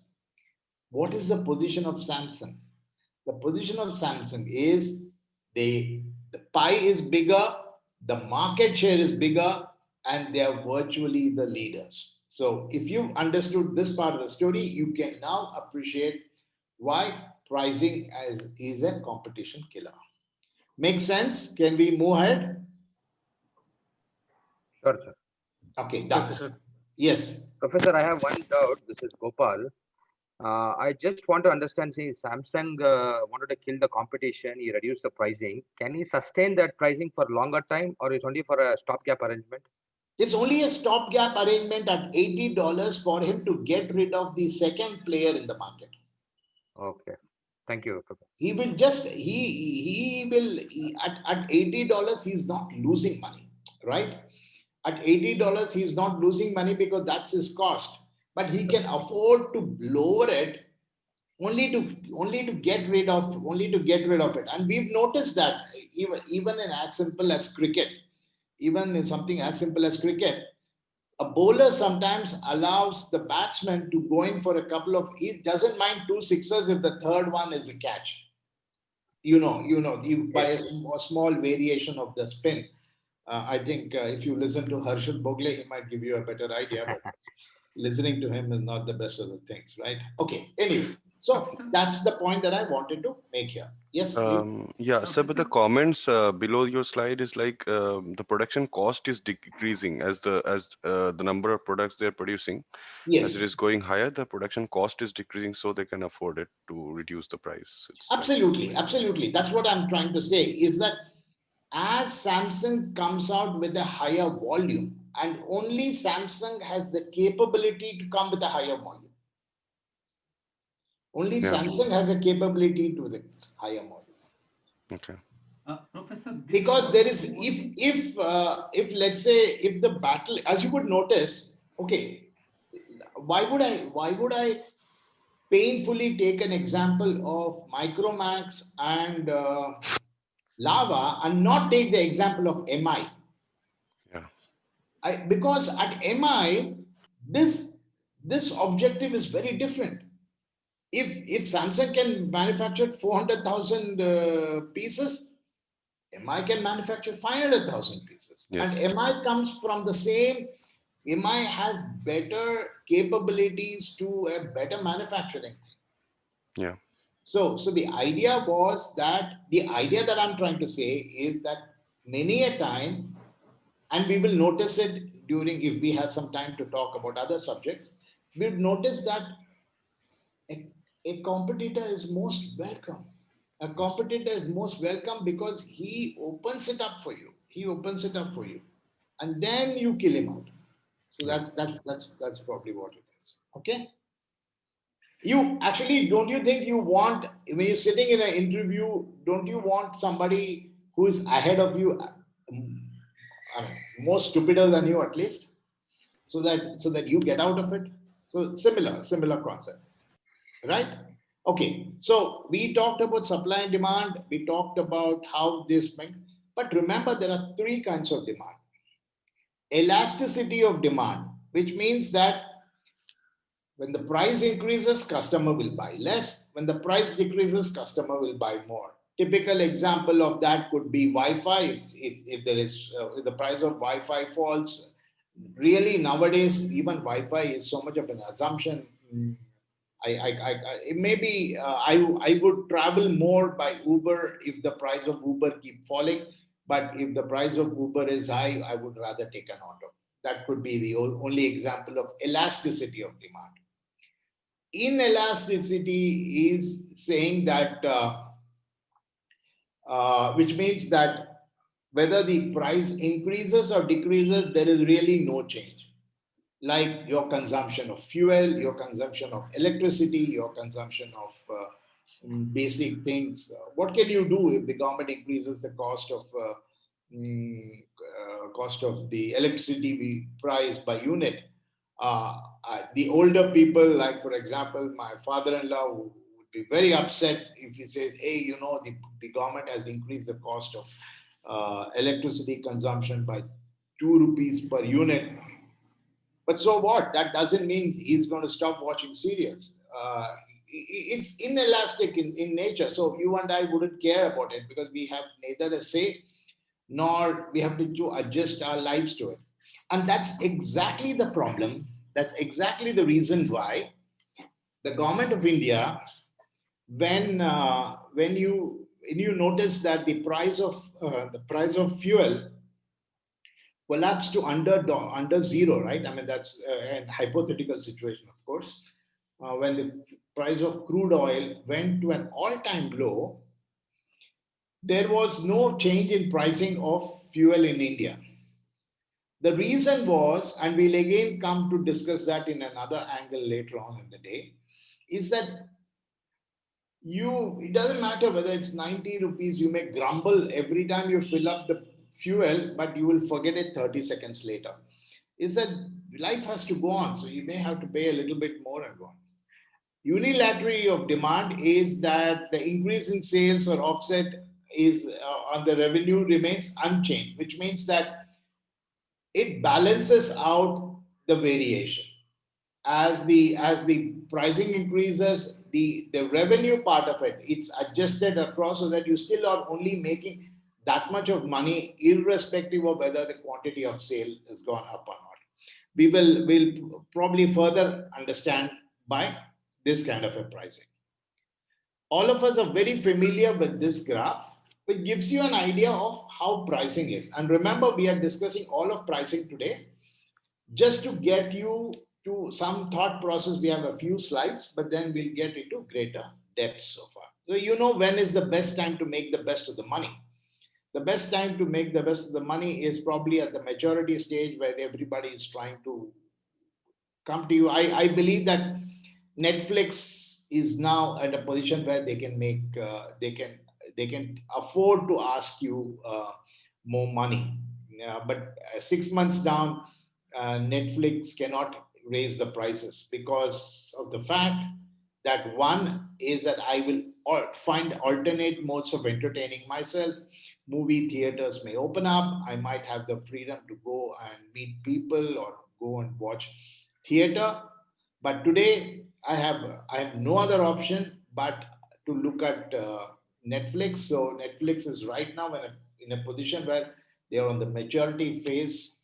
what is the position of Samsung? The position of Samsung is the pie is bigger, the market share is bigger, and they are virtually the leaders. So if you've understood this part of the story, you can now appreciate why pricing is a competition killer. Make sense? Can we move ahead? Sure, sir. Okay, done. Professor. Yes. Professor, I have one doubt. This is Gopal. I just want to understand, see, Samsung wanted to kill the competition. He reduced the pricing. Can he sustain that pricing for longer time, or is only for a stopgap arrangement? It's only a stopgap arrangement at $80 for him to get rid of the second player in the market. Okay. Thank you, Professor. He will just, at $80, he's not losing money, right? At $80, he's not losing money because that's his cost. But he can afford to lower it only to get rid of it. And we've noticed that even in as simple as cricket, even in something as simple as cricket, a bowler sometimes allows the batsman to go in for a couple of, he doesn't mind 2 sixers if the third one is a catch. By a small variation of the spin. I think if you listen to Harshad Bogle, he might give you a better idea, but listening to him is not the best of the things, right? Okay, anyway, so that's the point that I wanted to make here. Yes, please. Yeah, sir, but the comments below your slide is like the production cost is decreasing as the number of products they're producing. Yes. As it is going higher, the production cost is decreasing, so they can afford it to reduce the price. Absolutely, absolutely. That's what I'm trying to say, is that as Samsung comes out with a higher volume, and only Samsung has the capability to come with a higher volume. Only Samsung has a capability to the higher volume. Okay. Professor, because there is, if let's say, if the battle, as you could notice, okay, why would I painfully take an example of Micromax and Lava and not take the example of MI? Yeah. Because at MI, this objective is very different. If Samsung can manufacture 400,000 pieces, MI can manufacture 500,000 pieces. Yes. And MI comes from the same, MI has better capabilities to a better manufacturing thing. Yeah. So the idea that I'm trying to say is that many a time, and we will notice it during, if we have some time to talk about other subjects, we'll notice that a competitor is most welcome. A competitor is most welcome because he opens it up for you. He opens it up for you, and then you kill him out. So that's probably what it is. Okay. You actually, don't you think you want, when you're sitting in an interview, don't you want somebody who is ahead of you, I mean, more stupider than you at least, so that you get out of it? So similar concept, right? Okay, so we talked about supply and demand. We talked about how this meant, but remember there are three kinds of demand. Elasticity of demand, which means that when the price increases, customer will buy less. When the price decreases, customer will buy more. Typical example of that could be Wi-Fi. If there is, if the price of Wi-Fi falls, really nowadays, even Wi-Fi is so much of an assumption. It may be, I would travel more by Uber if the price of Uber keep falling. But if the price of Uber is high, I would rather take an auto. That could be the only example of elasticity of demand. Inelasticity is saying that, which means that whether the price increases or decreases, there is really no change. Like your consumption of fuel, your consumption of electricity, your consumption of basic things. What can you do if the government increases the cost of the electricity price by unit? The older people, like for example, my father-in-law would be very upset if he says, hey, the government has increased the cost of electricity consumption by 2 rupees per unit. But so what? That doesn't mean he's going to stop watching serials. It's inelastic in nature. So you and I wouldn't care about it because we have neither a say nor we have to adjust our lives to it. And that's exactly the problem. That's exactly the reason why the government of India, when you notice that the price of fuel collapsed to under zero, right? I mean, that's a hypothetical situation, of course. When the price of crude oil went to an all-time low, there was no change in pricing of fuel in India. The reason was, and we'll again come to discuss that in another angle later on in the day, is that it doesn't matter whether it's 90 rupees, you may grumble every time you fill up the fuel, but you will forget it 30 seconds later. Is that life has to go on, so you may have to pay a little bit more and go on. Unilaterally of demand is that the increase in sales or offset is on the revenue remains unchanged, which means that it balances out the variation. As the pricing increases, the revenue part of it's adjusted across so that you still are only making that much of money, irrespective of whether the quantity of sale has gone up or not. We'll probably further understand by this kind of a pricing. All of us are very familiar with this graph, which gives you an idea of how pricing is. And remember, we are discussing all of pricing today. Just to get you to some thought process, we have a few slides, but then we'll get into greater depth so far. So when is the best time to make the best of the money? The best time to make the best of the money is probably at the maturity stage where everybody is trying to come to you. I believe that Netflix is now at a position where they can make, they can afford to ask you more money. But 6 months down, Netflix cannot raise the prices because of the fact that one is that I will find alternate modes of entertaining myself. Movie theaters may open up. I might have the freedom to go and meet people or go and watch theater. But today I have no other option but to look at Netflix. So Netflix is right now in a position where they are on the maturity phase.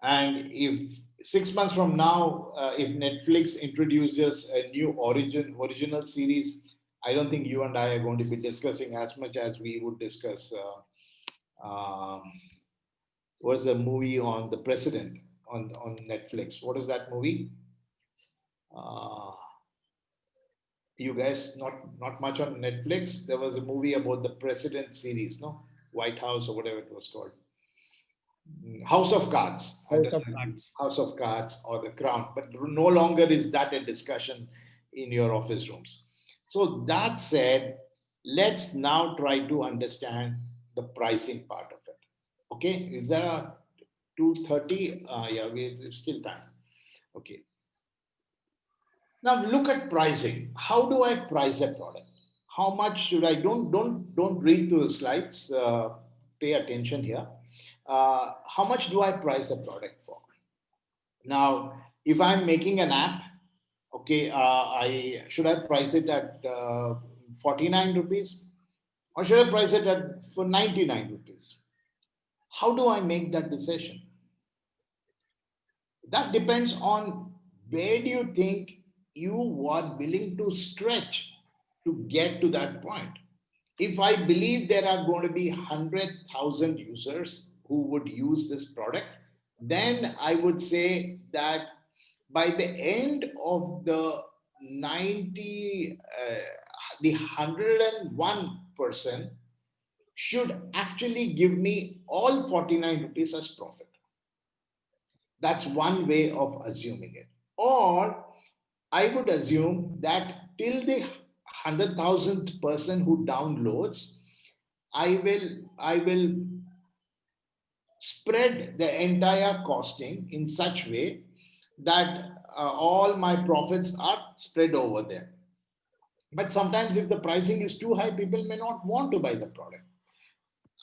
And if 6 months from now, if Netflix introduces a new original series, I don't think you and I are going to be discussing as much as we would discuss. What's the movie on the president on Netflix? What is that movie? You guys not much on Netflix. There was a movie about the president series, no, White House or whatever it was called. House of Cards. House of Cards. House of Cards or The Crown, but no longer is that a discussion in your office rooms. So that said, let's now try to understand the pricing part of it. Okay, is there a 2:30? Yeah, we've still time. Okay. Now look at pricing. How do I price a product? How much should I? Don't read through the slides. Pay attention here. How much do I price a product for? Now, if I'm making an app, okay, should I price it at 49 rupees or should I price it for 99 rupees? How do I make that decision? That depends on where do you think you are willing to stretch to get to that point. If I believe there are going to be 100,000 users who would use this product, then I would say that by the end of the 101% should actually give me all 49 rupees as profit. That's one way of assuming it. Or I would assume that till the 100,000th person who downloads, I will spread the entire costing in such way that all my profits are spread over there. But sometimes if the pricing is too high, people may not want to buy the product.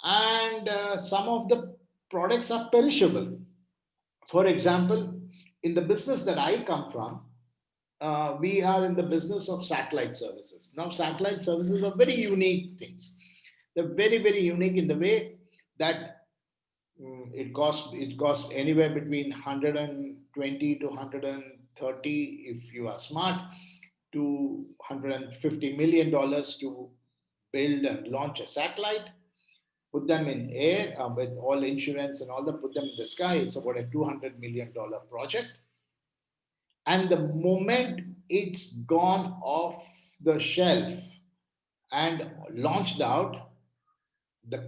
And some of the products are perishable. For example, in the business that I come from, we are in the business of satellite services. Now, satellite services are very unique things. They're very, very unique in the way that it costs anywhere between 120 to 130 if you are smart to $150 million to build and launch a satellite, put them in air with all insurance and all that, put them in the sky. It's about a $200 million project. And the moment it's gone off the shelf and launched out, the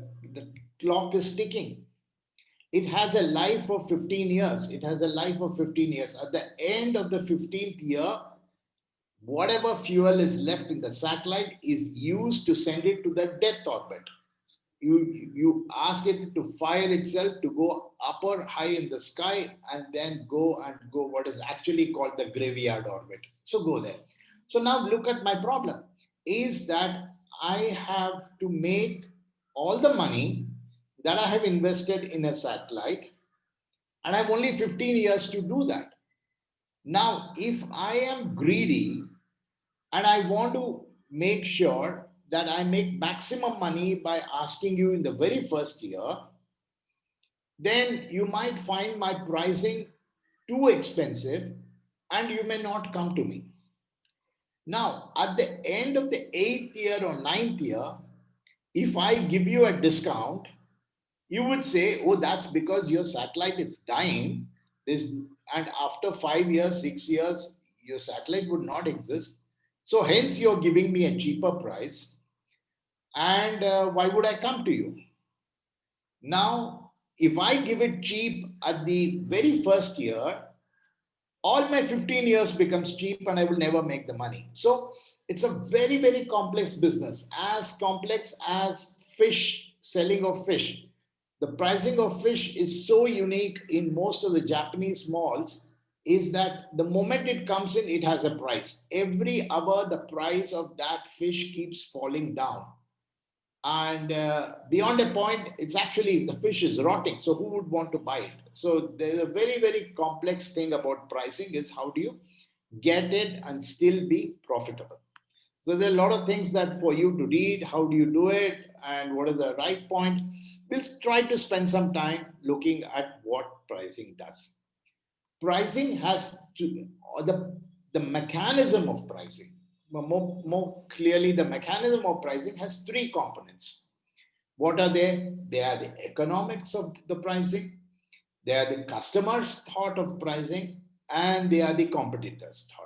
clock is ticking. It has a life of 15 years. It has a life of 15 years. At the end of the 15th year, whatever fuel is left in the satellite is used to send it to the death orbit. You ask it to fire itself to go up or high in the sky and then go what is actually called the graveyard orbit. So go there. So now look at my problem is that I have to make all the money that I have invested in a satellite and I have only 15 years to do that. Now, if I am greedy and I want to make sure that I make maximum money by asking you in the very first year, then you might find my pricing too expensive and you may not come to me. Now, at the end of the 8th year or 9th year, if I give you a discount, you would say, oh, that's because your satellite is dying. And after 5 years, 6 years, your satellite would not exist. So hence you're giving me a cheaper price. And why would I come to you? Now, if I give it cheap at the very first year, all my 15 years becomes cheap and I will never make the money. So it's a very, very complex business, as complex as fish, selling of fish. The pricing of fish is so unique in most of the Japanese malls is that the moment it comes in, it has a price. Every hour, the price of that fish keeps falling down. And beyond a point, it's actually the fish is rotting. So who would want to buy it? So there's a very, very complex thing about pricing is how do you get it and still be profitable? So there are a lot of things that for you to read, how do you do it, and what is the right point? We'll try to spend some time looking at what pricing does. Pricing has to, or the mechanism of pricing, more clearly, the mechanism of pricing has three components. What are they? They are the economics of the pricing, they are the customer's thought of pricing, and they are the competitor's thought.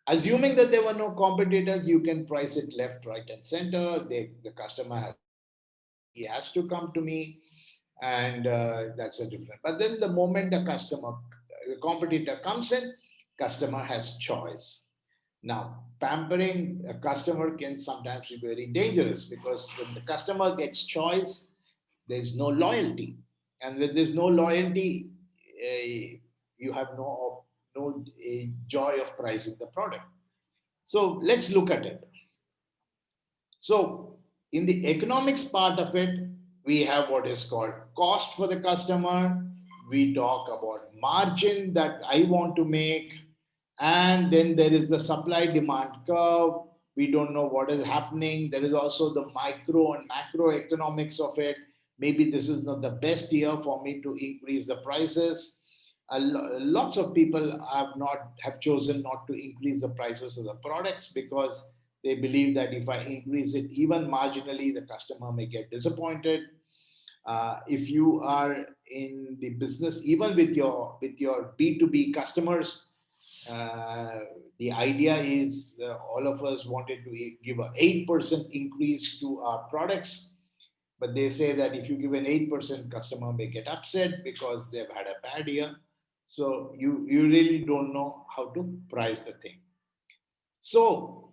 Assuming that there were no competitors, you can price it left, right, and center. The customer has, he has to come to me, and that's a different. But then the moment the competitor comes in, customer has choice. Now, pampering a customer can sometimes be very dangerous because when the customer gets choice, there's no loyalty, and when there's no loyalty, you have no joy of pricing the product. So let's look at it. So in the economics part of it, we have what is called cost for the customer. We talk about margin that I want to make. And then there is the supply demand curve. We don't know what is happening. There is also the micro and macro economics of it. Maybe this is not the best year for me to increase the prices. Lots of people have chosen not to increase the prices of the products because they believe that if I increase it even marginally, the customer may get disappointed. If you are in the business, even with your B2B customers, the idea is all of us wanted to give an 8% increase to our products. But they say that if you give an 8%, customer may get upset because they've had a bad year. So you really don't know how to price the thing. So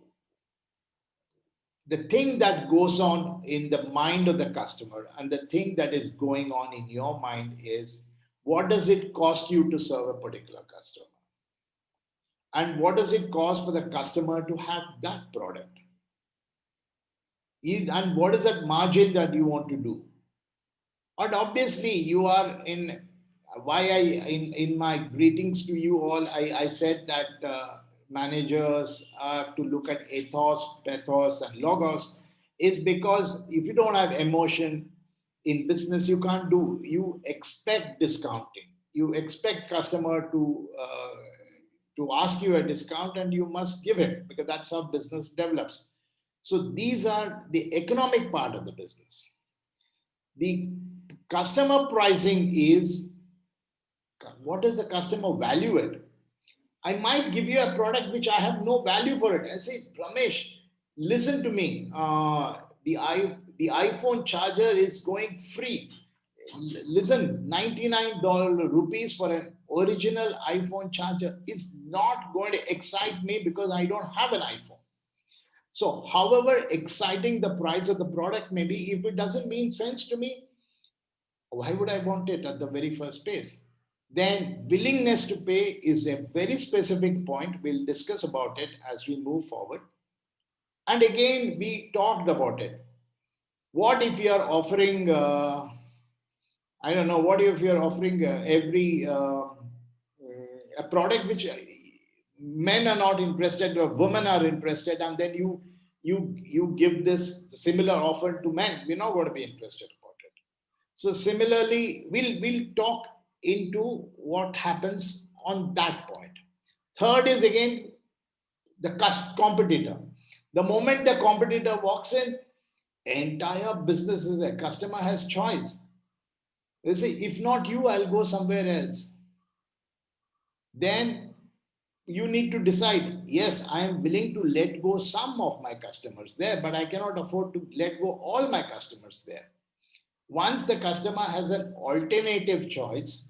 the thing that goes on in the mind of the customer and the thing that is going on in your mind is, what does it cost you to serve a particular customer? And what does it cost for the customer to have that product? And what is that margin that you want to do? And obviously you are in, in my greetings to you all, I said that managers have to look at ethos, pathos, and logos, is because if you don't have emotion in business, you can't do, you expect discounting. You expect customer to ask you a discount and you must give it because that's how business develops. So these are the economic part of the business. The customer pricing is, what does the customer value it? I might give you a product which I have no value for it. I say, Ramesh, listen to me. The iPhone charger is going free. Listen, $99 rupees for an original iPhone charger is not going to excite me because I don't have an iPhone. So however exciting the price of the product may be, if it doesn't mean sense to me, why would I want it at the very first place? Then willingness to pay is a very specific point. We'll discuss about it as we move forward. And again, we talked about it. What if you are offering, I don't know, what if you're offering a product which men are not interested or women are interested, and then you give this similar offer to men, we're not going to be interested about it. So similarly, we'll talk into what happens on that point. Third is again the competitor. The moment the competitor walks in, entire business is the customer has choice. They say, if not you, I'll go somewhere else. Then you need to decide, yes, I am willing to let go some of my customers there, but I cannot afford to let go all my customers there. Once the customer has an alternative choice,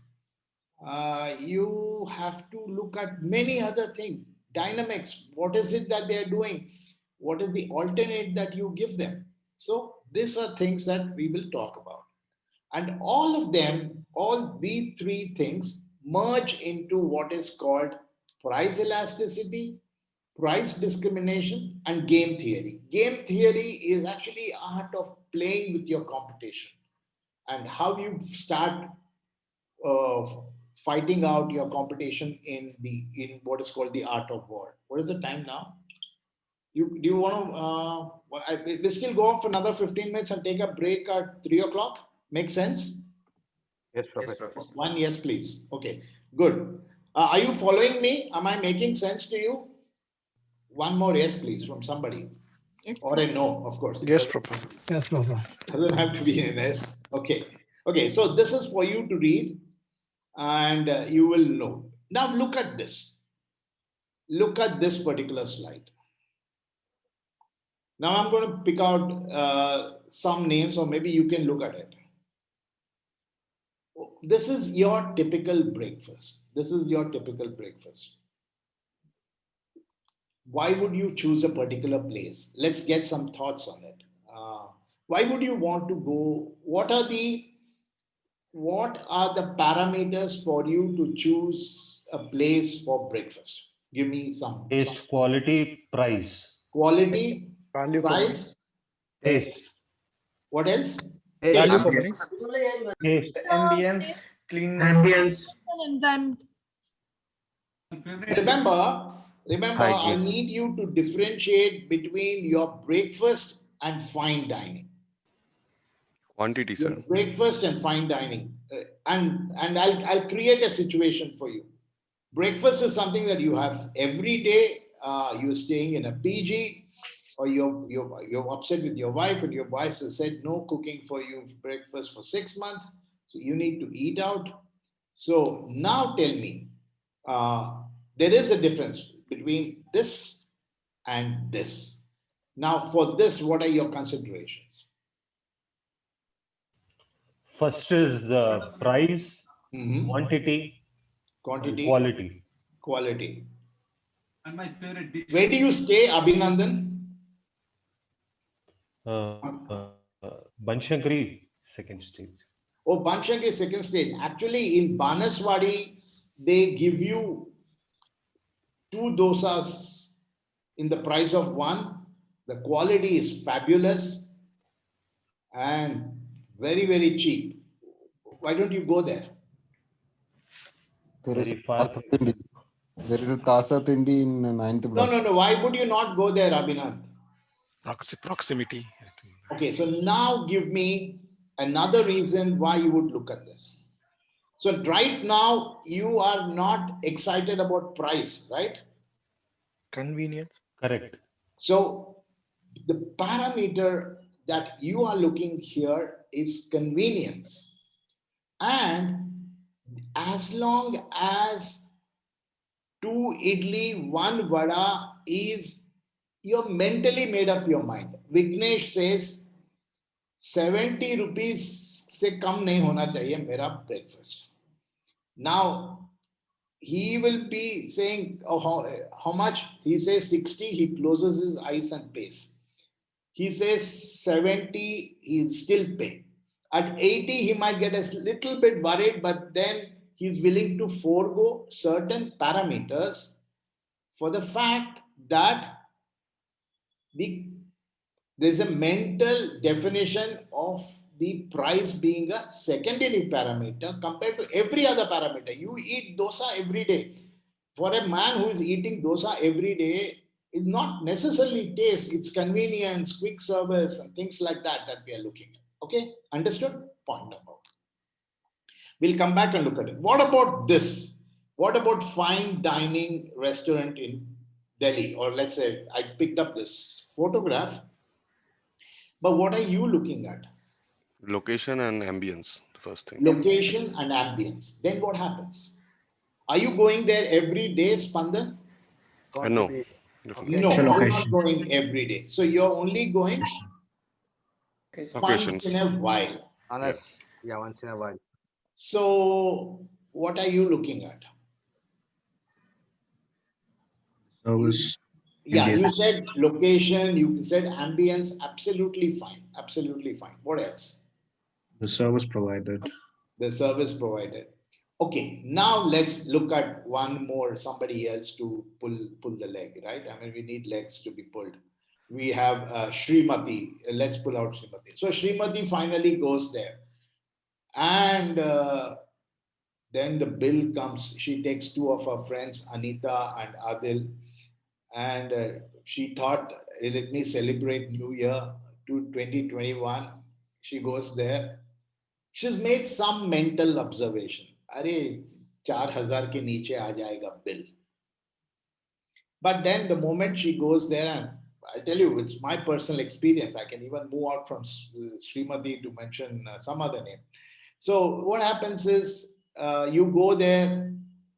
you have to look at many other things, dynamics. What is it that they are doing? What is the alternate that you give them? So these are things that we will talk about. And all of them, all these three things merge into what is called price elasticity, price discrimination, and game theory. Game theory is actually art of playing with your competition and how you start uh, fighting out your competition in what is called the art of war. What is the time now? Do you want to? We still go on for another 15 minutes and take a break at 3 o'clock. Make sense? Yes, Yes, Professor. Professor. One yes, please. Okay, good. Are you following me? Am I making sense to you? One more yes, please, from somebody. Yes, Or a no, of course. It Yes, doesn't- Professor. Yes, Professor. doesn't have to be an S. Okay. Okay. So this is for you to read and you will know. Now look at this. Look at this particular slide. Now I'm going to pick out some names or maybe you can look at it. This is your typical breakfast. This is your typical breakfast. Why would you choose a particular place? Let's get some thoughts on it. Why would you want to go? What are the parameters for you to choose a place for breakfast? Give me some Taste, quality, price. quality, Value for money. price. Taste. What else? Value Taste. for money. Taste. The ambience, cleanness. environment. Remember, I Hygiene. need you to differentiate between your breakfast and fine dining. Quantity, Your sir. breakfast and fine dining. And I'll create a situation for you. Breakfast is something that you have every day. You're staying in a PG, or you're upset with your wife, and your wife has said no cooking for you breakfast for 6 months. So you need to eat out. So now tell me, there is a difference between this and this. Now, for this, what are your considerations? First is the price, Mhm. quantity, and Quantity, quality. quality. And my favorite dish. Where do you stay, Abhinandan? Banshankari, second stage. Oh, Banshankari second stage. Actually, in Banaswadi, they give you 2 dosas in the price of 1. The quality is fabulous and very, very cheap. Why don't you go there? There is Very a far. Tasa Tindi. There is a Tasa Tindi in ninth No, block. no. Why would you not go there, Abhinand? Proximity. I think. Okay, so now give me another reason why you would look at this. So right now, you are not excited about price, right? Convenient. Correct. So the parameter that you are looking here is convenience. And as long as 2 idli, 1 vada is, you're mentally made up your mind. Vignesh says 70 rupees से कम नहीं होना चाहिए मेरा breakfast. Now he will be saying, oh, how much? He says 60, he closes his eyes and pays. He says 70, he'll still pay. At 80, he might get a little bit worried, but then he's willing to forego certain parameters for the fact that there's a mental definition of the price being a secondary parameter compared to every other parameter. You eat dosa every day. For a man who is eating dosa every day, it's not necessarily taste, it's convenience, quick service, and things like that we are looking at. Okay, understood? Point number one. We'll come back and look at it. What about this? What about fine dining restaurant in Delhi? Or let's say I picked up this photograph, but what are you looking at? Location and ambience, the first thing. Location and ambience. Then what happens? Are you going there every day, Spandan? No. Definitely. No, So you're not location. going every day. So you're only going once Locations. in a while. Unless, yeah, once in a while. So what are you looking at? Service. Yeah, you ambience. said location, you said ambience, absolutely fine. Absolutely fine. What else? The service provided. The service provided. Okay, now let's look at one more, somebody else to pull the leg, right? I mean, we need legs to be pulled. We have Srimati. Let's pull out Srimati. So Srimati finally goes there, and then the bill comes. She takes two of her friends, Anita and Adil, and she thought, let me celebrate New Year to 2021. She goes there. She's made some mental observation. अरे 4,000 के नीचे आ जाएगा bill. But then the moment she goes there, and I tell you, it's my personal experience. I can even move out from Srimati to mention some other name. So what happens is you go there.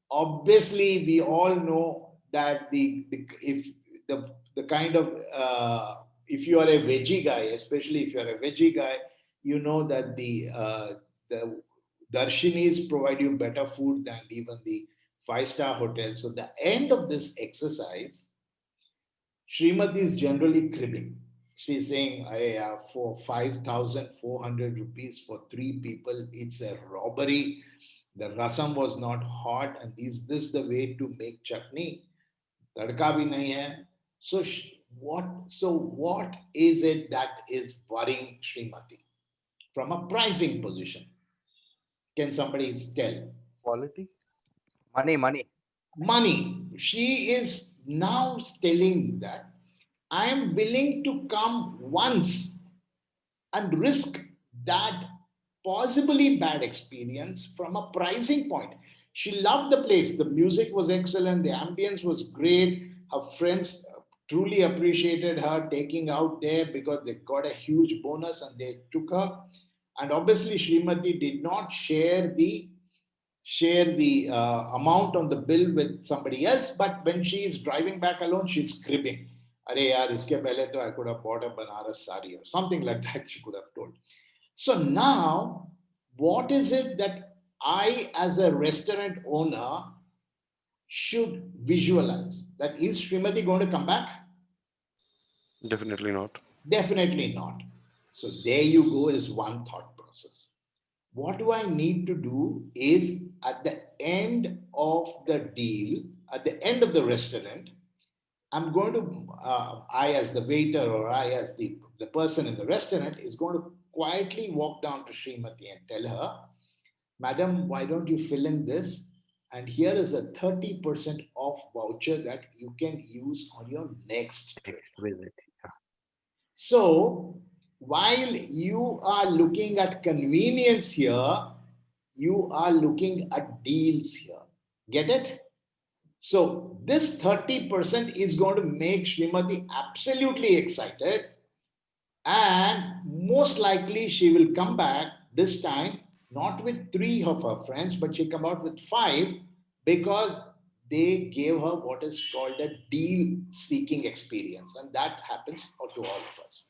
Obviously, we all know that the kind of if you are a veggie guy, especially if you are a veggie guy, you know that the darshinis provide you better food than even the five-star hotel. So the end of this exercise, Srimati is generally cribbing. She's saying, for 5,400 rupees for 3 people, it's a robbery. The rasam was not hot, and is this the way to make chutney? Tadka bhi nahi hai. So what is it that is worrying Srimati from a pricing position? Can somebody tell? Quality. Money. Money. She is now telling that I am willing to come once and risk that possibly bad experience from a pricing point. She loved the place. The music was excellent. The ambience was great. Her friends truly appreciated her taking out there because they got a huge bonus and they took her. And obviously, Srimati did not share the amount on the bill with somebody else, but when she is driving back alone, she's cribbing. Arey yaar, iske pehle to I could have bought a Banaras sari or something like that, she could have told. So now, what is it that I, as a restaurant owner, should visualize? That is Srimati going to come back? Definitely not. Definitely not. So there you go, is one thought process. What do I need to do is at the end of the deal, at the end of the restaurant, I'm going to, I as the waiter or I as the person in the restaurant is going to quietly walk down to Srimati and tell her, Madam, why don't you fill in this? And here is a 30% off voucher that you can use on your next trip. Visit. Yeah. So while you are looking at convenience here, you are looking at deals here. Get it? So this 30% is going to make Srimati absolutely excited, and most likely she will come back this time not with 3 of her friends, but she'll come out with 5 because they gave her what is called a deal seeking experience, and that happens to all of us.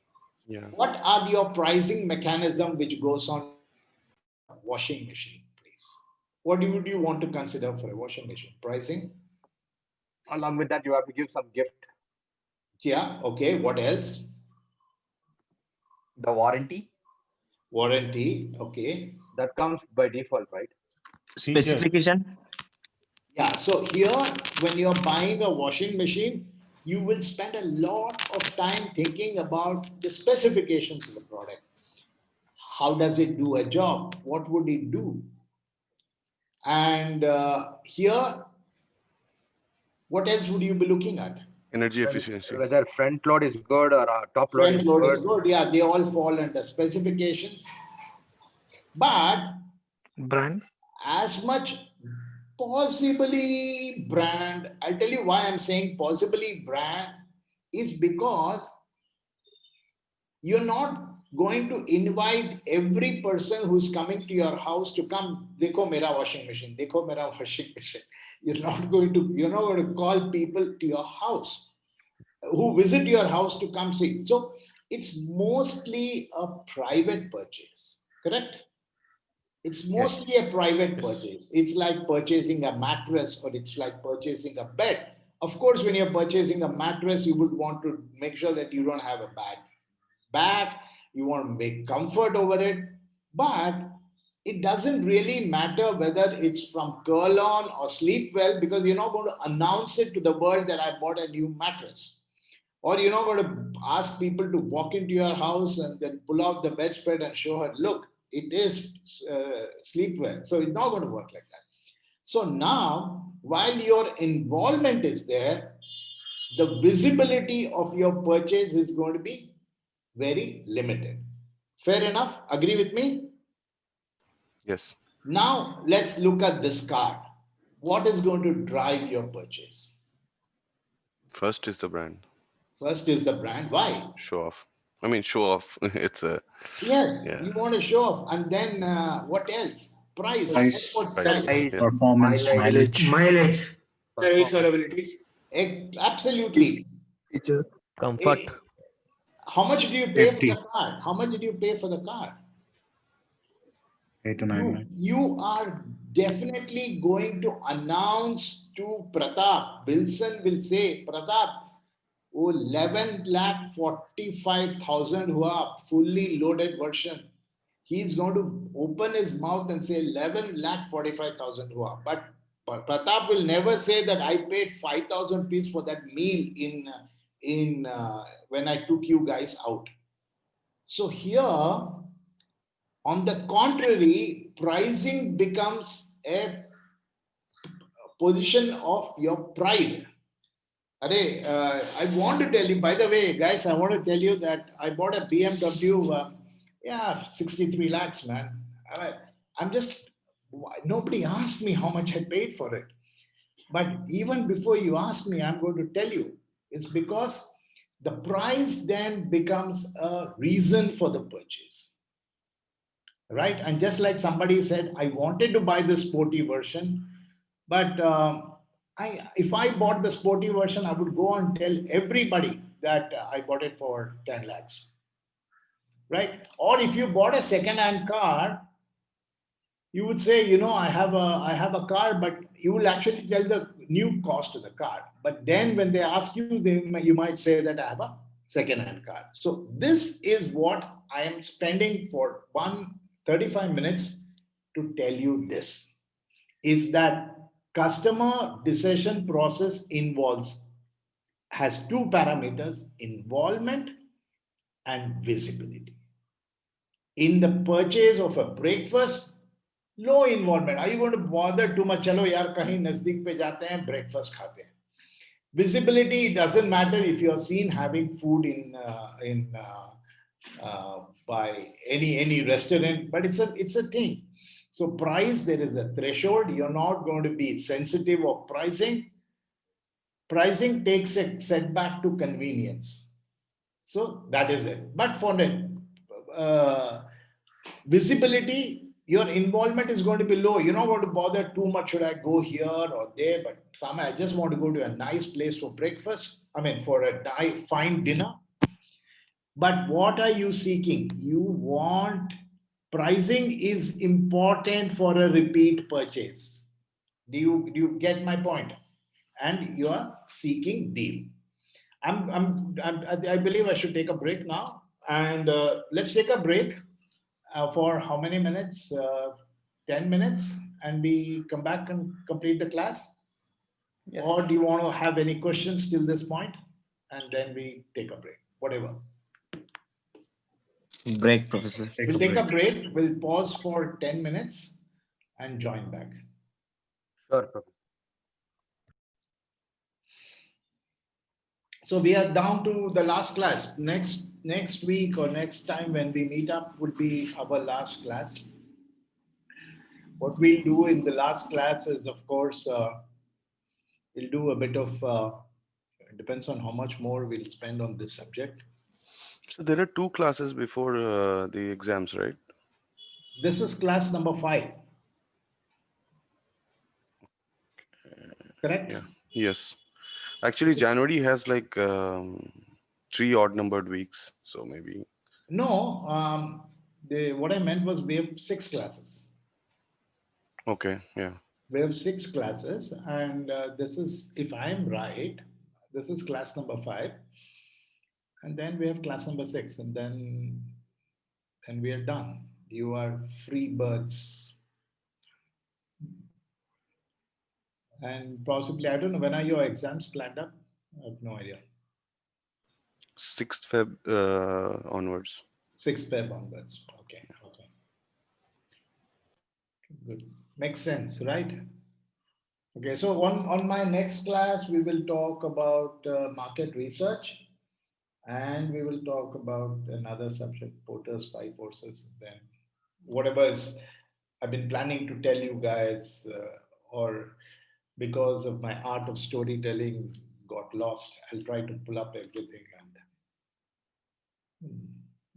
Yeah. What are your pricing mechanism which goes on washing machine, please? What would you want to consider for a washing machine? Pricing? Along with that, you have to give some gift. Yeah, okay. What else? The warranty. Warranty, okay. That comes by default, right? Specification. Yeah, so here, when you're buying a washing machine, you will spend a lot of time thinking about the specifications of the product. How does it do a job? What would it do? And here, what else would you be looking at? Energy efficiency. Whether front load is good or top load Front is load good. is good. Yeah, they all fall under specifications. But Brand. as much possibly brand, I'll tell you why I'm saying possibly brand is because you're not going to invite every person who's coming to your house to come, dekho mera washing machine, dekho mera washing machine. You're not going to call people to your house who visit your house to come see. So it's mostly a private purchase, correct? It's mostly a private purchase. It's like purchasing a mattress or it's like purchasing a bed. Of course, when you're purchasing a mattress, you would want to make sure that you don't have a bad back. You want to make comfort over it. But it doesn't really matter whether it's from Kurlon or Sleep Well, because you're not going to announce it to the world that I bought a new mattress. Or you're not going to ask people to walk into your house and then pull out the bedspread and show her, look, it is Sleep Well. So it's not going to work like that. So now, while your involvement is there, the visibility of your purchase is going to be very limited. Fair enough? Agree with me? Yes. Now, let's look at this card. What is going to drive your purchase? First is the brand. First is the brand. Why? Show off. I mean, show off. It's a, Yes, yeah. you want to show off. And then what else? Price. Price. What Price. sells? Yeah. Performance, mileage. Service availability. Absolutely. Feature. Comfort. How much do you pay Safety. for the card? How much did you pay for the card? 8 to 9 lakhs. You are definitely going to announce to Pratap. Wilson will say, Pratap, oh, 11,45,000 hua, fully loaded version. He's going to open his mouth and say 11,45,000 hua. But Pratap will never say that I paid 5,000 rupees for that meal in when I took you guys out. So here, on the contrary, pricing becomes a position of your pride. I want to tell you, by the way, guys, I want to tell you that I bought a BMW, 63 lakhs, man. I'm just, nobody asked me how much I paid for it. But even before you ask me, I'm going to tell you, it's because the price then becomes a reason for the purchase. Right? And just like somebody said, I wanted to buy the sporty version, but if I bought the sporty version, I would go and tell everybody that I bought it for 10 lakhs. Right? Or if you bought a second-hand car, you would say, I have a car, but you will actually tell the new cost of the car. But then when they ask you, you might say that I have a second-hand car. So this is what I am spending for 35 minutes to tell you this, is that customer decision process has two parameters, involvement and visibility. In the purchase of a breakfast, low involvement. Are you going to bother too much? Chalo yaar, kahin nazdik pe jate hain, breakfast khate hain. Visibility, it doesn't matter if you're seen having food by any restaurant, but it's a thing. So price, there is a threshold. You're not going to be sensitive of pricing. Pricing takes a setback to convenience. So that is it. But for the visibility, your involvement is going to be low. You're not going to bother too much. Should I go here or there? But I just want to go to a nice place for breakfast. For a fine dinner. But what are you seeking? You want pricing is important for a repeat purchase. Do you get my point? And you are seeking deal. I believe I should take a break now. And let's take a break for how many minutes? 10 minutes, and we come back and complete the class? Yes. Or do you want to have any questions till this point? And then we take a break, whatever. Break, Professor. We'll take a break. We'll pause for 10 minutes and join back. Sure, Professor. So we are down to the last class. Next week or next time when we meet up would be our last class. What we'll do in the last class is, of course, we'll do a bit of, it depends on how much more we'll spend on this subject. So there are 2 classes before the exams, right? This is class number 5. Correct? Yeah. Yes. Actually, January has like 3 odd numbered weeks. So maybe. No, what I meant was we have 6 classes. Okay. Yeah. We have 6 classes, and this is, if I'm right, this is class number 5. And then we have class number 6, and then we are done. You are free birds. And possibly, I don't know, when are your exams planned up? I have no idea. 6th Feb onwards. 6th Feb onwards. Okay. Okay. Good. Makes sense, right? Okay. So on my next class, we will talk about market research, and we will talk about another subject, Porter's 5 forces. Then whatever is I've been planning to tell you guys, or because of my art of storytelling got lost, I'll try to pull up everything and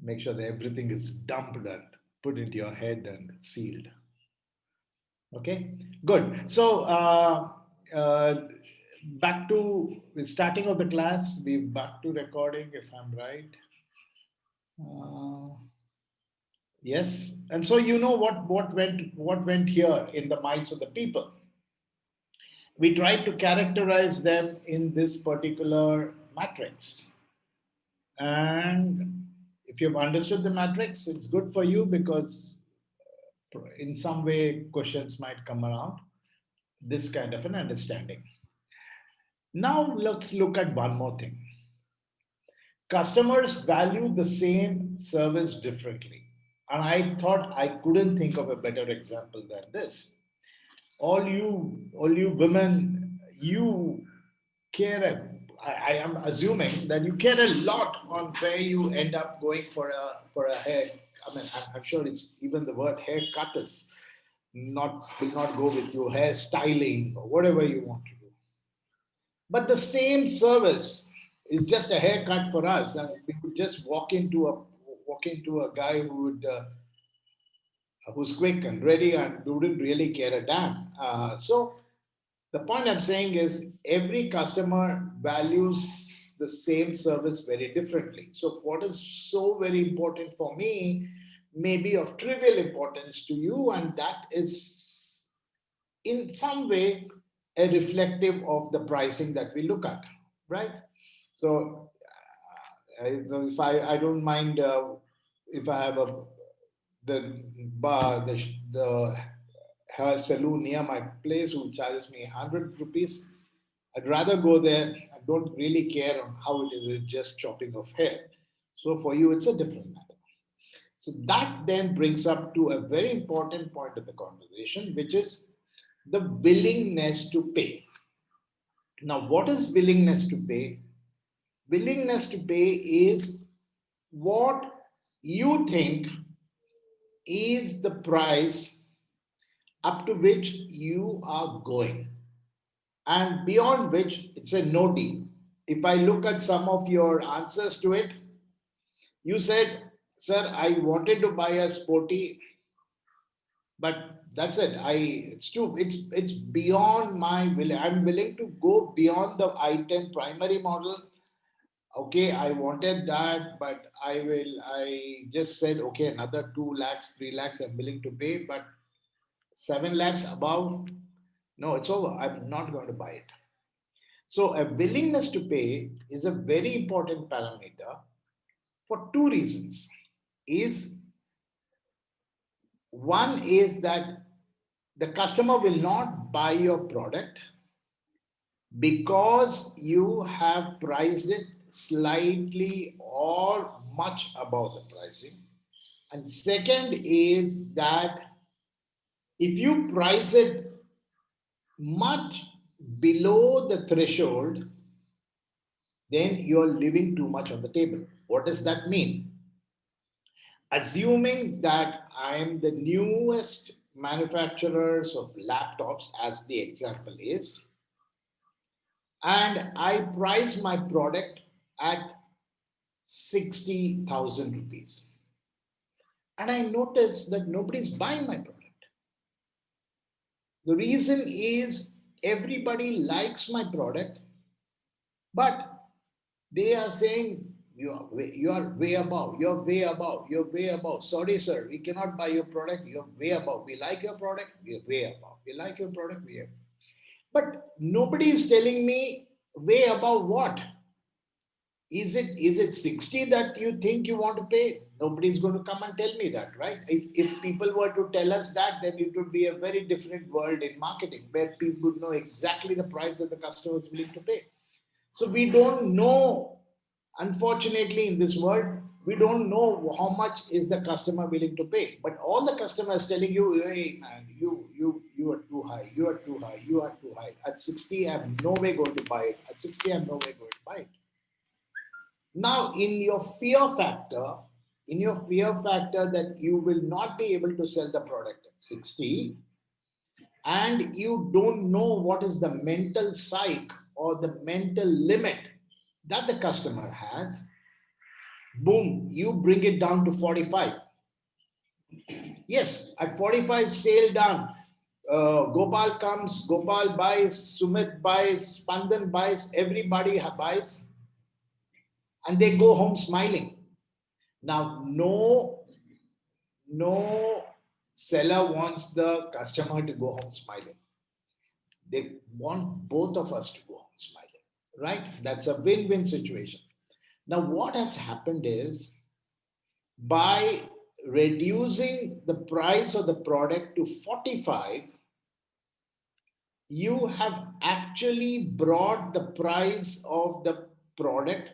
make sure that everything is dumped and put into your head and sealed. Okay, good. So back to the starting of the class, we back to recording if I'm right. Yes, and so you know what went here in the minds of the people. We tried to characterize them in this particular matrix. And if you've understood the matrix, it's good for you because in some way questions might come around this kind of an understanding. Now let's look at one more thing. Customers value the same service differently. And I thought I couldn't think of a better example than this. All you women, you care, I am assuming that you care a lot on where you end up going for a hair. I mean, I'm sure it's even the word haircut is will not go with you, hair styling or whatever you want to do. But the same service is just a haircut for us, and we could just walk into a guy who would who's quick and ready and wouldn't really care a damn. So the point I'm saying is every customer values the same service very differently. So what is so very important for me may be of trivial importance to you, and that is in some way a reflective of the pricing that we look at, right? So if I don't mind if I have the bar, the hair salon near my place who charges me 100 rupees, I'd rather go there. I don't really care on how it is, it's just chopping of hair. So for you, it's a different matter. So that then brings up to a very important point of the conversation, which is the willingness to pay. Now, what is willingness to pay? Willingness to pay is what you think is the price up to which you are going, and beyond which it's a no deal. If I look at some of your answers to it, you said, sir, I wanted to buy a sporty, but that's it. It's beyond my will. I'm willing to go beyond the i10 primary model. Okay, I wanted that, but I just said, okay, another 2 lakhs, 3 lakhs, I'm willing to pay, but 7 lakhs above, no, it's over. I'm not going to buy it. So a willingness to pay is a very important parameter for two reasons. One is that the customer will not buy your product because you have priced it slightly or much above the pricing. And second is that if you price it much below the threshold, then you're leaving too much on the table. What does that mean? Assuming that I am the newest manufacturers of laptops, as the example is, and I price my product at 60,000 rupees. And I notice that nobody's buying my product. The reason is everybody likes my product, but they are saying, you are way above, you're way above, you're way above. Sorry, sir, we cannot buy your product, you're way above. We like your product, we're way above. We like your product, we're. But nobody is telling me way above what? Is it 60 that you think you want to pay? Nobody's going to come and tell me that, right? If people were to tell us that, then it would be a very different world in marketing, where people would know exactly the price that the customer is willing to pay. So we don't know, unfortunately, in this world, we don't know how much is the customer willing to pay. But all the customers telling you, hey man, you are too high, you are too high, you are too high. At 60, I'm no way going to buy it. At 60, I'm no way going to buy it. Now, in your fear factor that you will not be able to sell the product at 60, and you don't know what is the mental psyche or the mental limit that the customer has, boom, you bring it down to 45. Yes, at 45, sale done. Gopal comes, Gopal buys, Sumit buys, Spandan buys, everybody buys, and they go home smiling. Now, no seller wants the customer to go home smiling. They want both of us to go home smiling, right? That's a win-win situation. Now, what has happened is, by reducing the price of the product to 45, you have actually brought the price of the product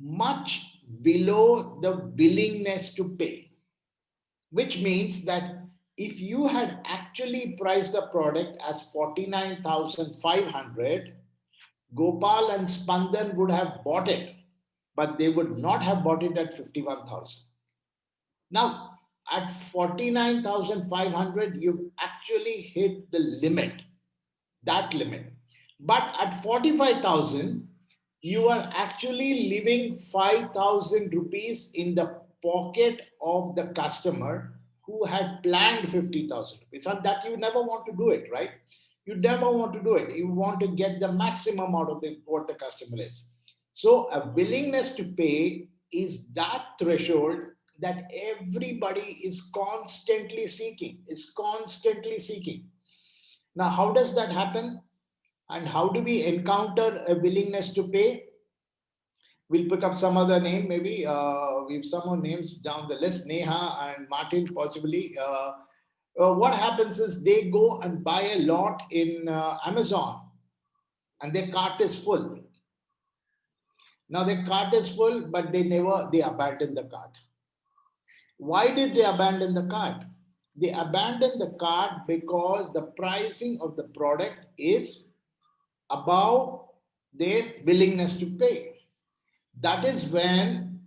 much below the willingness to pay, which means that if you had actually priced the product as 49,500, Gopal and Spandan would have bought it, but they would not have bought it at 51,000. Now, at 49,500, you've actually hit the limit, that limit. But at 45,000, you are actually leaving 5,000 rupees in the pocket of the customer who had planned 50,000 rupees. And that you never want to do it, right? You never want to do it. You want to get the maximum out of what the customer is. So a willingness to pay is that threshold that everybody is constantly seeking, Now, how does that happen? And how do we encounter a willingness to pay? We'll pick up some other name, maybe. We have some more names down the list, Neha and Martin, possibly. What happens is they go and buy a lot in Amazon, and their cart is full. Now their cart is full, but they abandon the cart. Why did they abandon the cart? They abandoned the cart because the pricing of the product is above their willingness to pay. That is when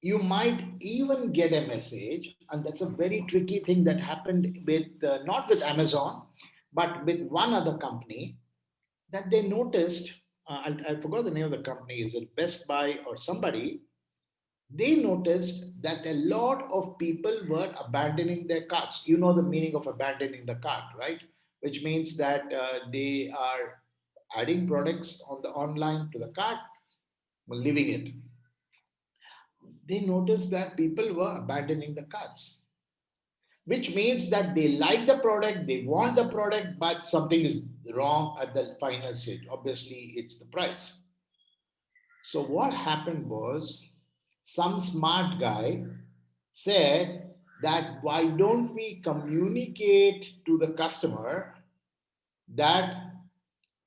you might even get a message, and that's a very tricky thing that happened with, not with Amazon, but with one other company, that they noticed, I forgot the name of the company, is it Best Buy or somebody? They noticed that a lot of people were abandoning their carts. You know the meaning of abandoning the cart, right? Which means that they are adding products on the online to the cart, leaving it. They noticed that people were abandoning the carts, which means that they like the product, they want the product, but something is wrong at the final stage. Obviously, it's the price. So what happened was, some smart guy said that why don't we communicate to the customer that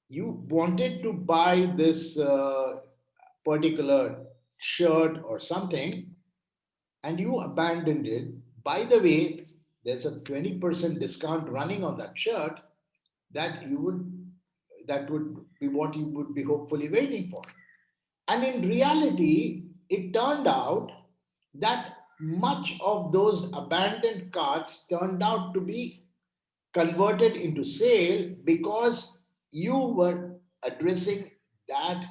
you wanted to buy this particular shirt or something and you abandoned it. By the way, there's a 20% discount running on that shirt that would be what you would be hopefully waiting for. And in reality, it turned out that much of those abandoned carts turned out to be converted into sale because you were addressing that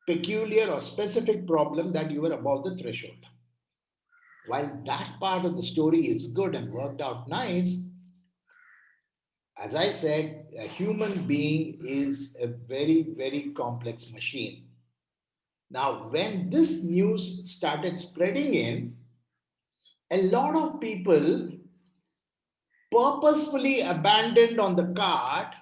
peculiar or specific problem that you were above the threshold. While that part of the story is good and worked out nice, as I said, a human being is a very, very complex machine. Now, when this news started spreading in, a lot of people purposefully abandoned on the cart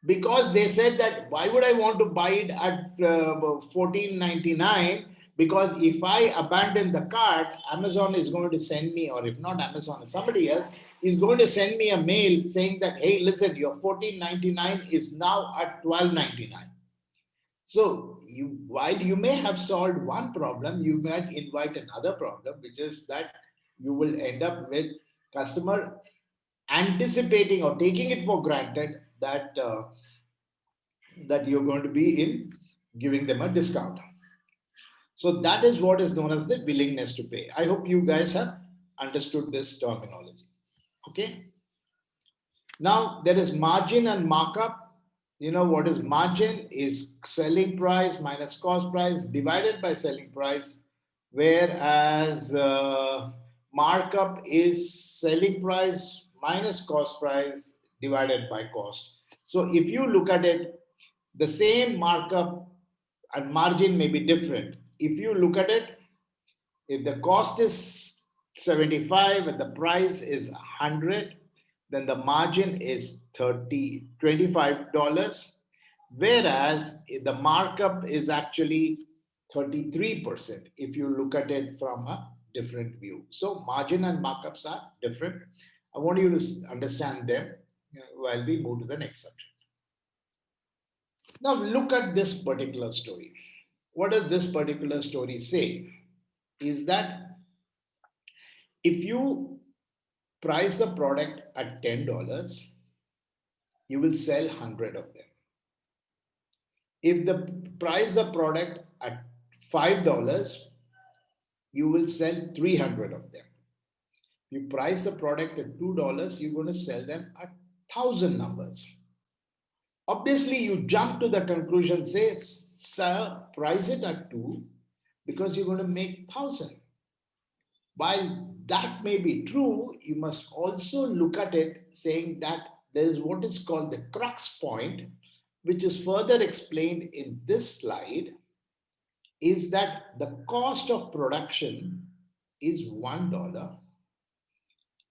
because they said that why would I want to buy it at $14.99 Because if I abandon the cart, Amazon is going to send me, or if not Amazon, somebody else is going to send me a mail saying that, hey, listen, your $14.99 is now at $12.99. So while you may have solved one problem, you might invite another problem, which is that you will end up with customer anticipating or taking it for granted that that you're going to be in giving them a discount. So that is what is known as the willingness to pay. I hope you guys have understood this terminology. Okay. Now there is margin and markup. You know what is margin is selling price minus cost price divided by selling price, whereas markup is selling price minus cost price divided by cost. So if you look at it, the same markup and margin may be different. If you look at it, if the cost is 75 and the price is 100, then the margin is $25, whereas the markup is actually 33% if you look at it from a different view. So margin and markups are different. I want you to understand them while we move to the next subject. Now look at this particular story. What does this particular story say? Is that if you price the product at $10, you will sell 100 of them. If the price the product at $5, you will sell 300 of them. You price the product at $2, you're going to sell them at 1,000 numbers. Obviously, you jump to the conclusion, say, sir, price it at 2 because you're going to make 1,000. While that may be true, you must also look at it saying that there is what is called the crux point, which is further explained in this slide, is that the cost of production is $1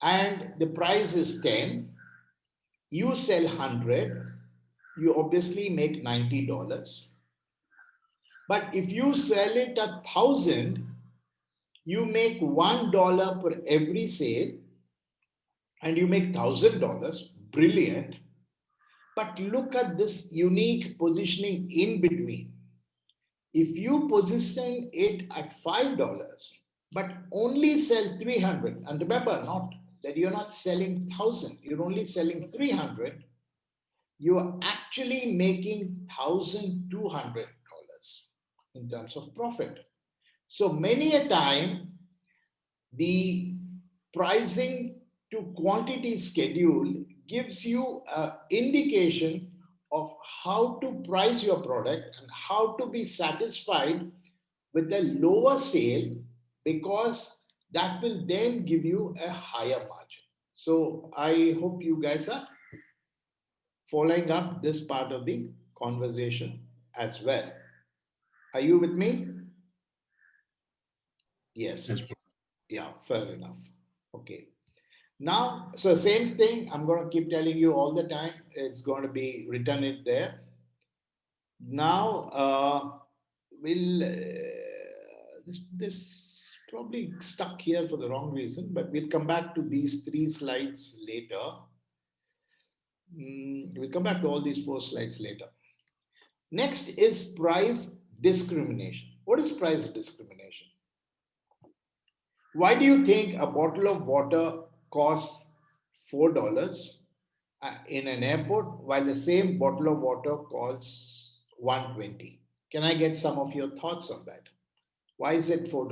and the price is 10. You sell 100, you obviously make $90. But if you sell it at 1,000, you make $1 per every sale and you make $1,000. Brilliant. But look at this unique positioning in between. If you position it at $5, but only sell 300, and remember not that you're not selling 1,000, you're only selling 300, you are actually making $1,200 in terms of profit. So many a time, the pricing to quantity schedule gives you an indication of how to price your product and how to be satisfied with the lower sale, because that will then give you a higher margin. So I hope you guys are following up this part of the conversation as well. Are you with me? Yes. Yeah, fair enough. Okay. Now, so same thing, I'm going to keep telling you all the time. It's going to be written in there. Now, this probably stuck here for the wrong reason, but we'll come back to these 3 slides later. We'll come back to all these 4 slides later. Next is price discrimination. What is price discrimination? Why do you think a bottle of water costs $4 in an airport while the same bottle of water costs $120? Can I get some of your thoughts on that? Why is it $4?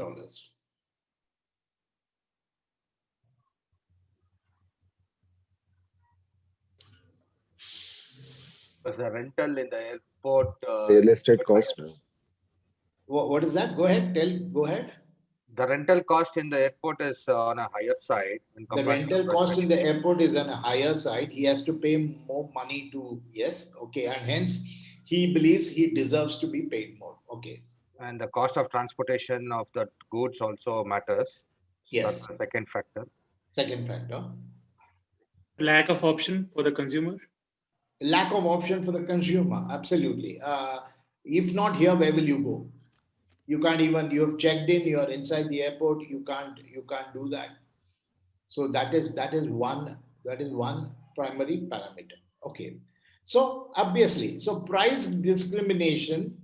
Because the rental in the airport. Real estate cost. What is that? Go ahead. Go ahead. The rental cost in the airport is on a higher side. The rental cost in the airport is on a higher side. He has to pay more money to, yes, okay, and hence he believes he deserves to be paid more. Okay. And the cost of transportation of the goods also matters. Yes. That's the second factor. Second factor. Lack of option for the consumer. Lack of option for the consumer. Absolutely. If not here, where will you go? You can't even, you have checked in, you're inside the airport, you can't do that. So that is one primary parameter. Okay. So obviously, so price discrimination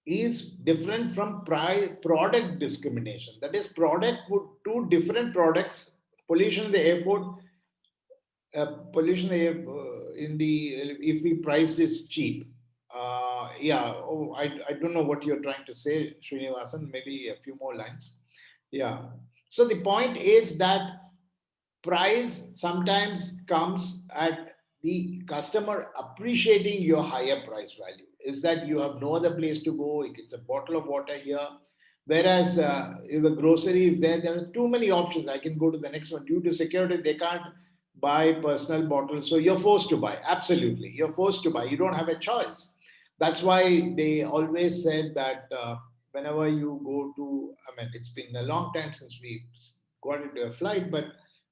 is different from product discrimination. That is, product would two different products, pollution in the airport, pollution in the, if we priced is cheap. Yeah, oh, I don't know what you're trying to say, Srinivasan, maybe a few more lines. Yeah. So the point is that price sometimes comes at the customer appreciating your higher price value. Is that you have no other place to go, it's a bottle of water here. Whereas if the grocery is there are too many options. I can go to the next one. Due to security, they can't buy personal bottles. So you're forced to buy. Absolutely. You're forced to buy. You don't have a choice. That's why they always said that whenever you go to, I mean, it's been a long time since we got into a flight, but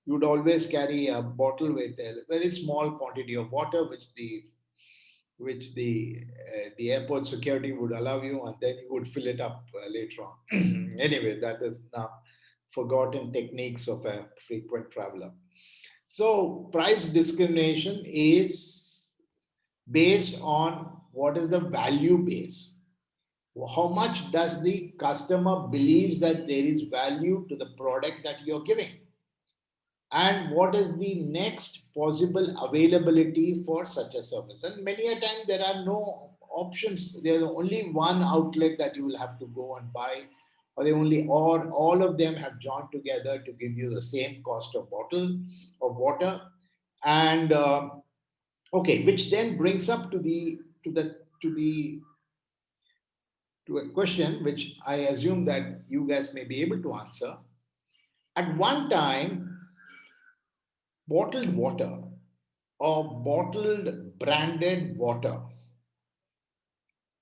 you would always carry a bottle with a very small quantity of water, which the airport security would allow you, and then you would fill it up later on. Anyway, that is now forgotten techniques of a frequent traveler. So price discrimination is based on what is the value base. How much does the customer believes that there is value to the product that you're giving? And what is the next possible availability for such a service? And many a time there are no options. There's only one outlet that you will have to go and buy, or all of them have joined together to give you the same cost of bottle of water. And okay, which then brings up to a question which I assume that you guys may be able to answer. At one time, bottled water or bottled branded water,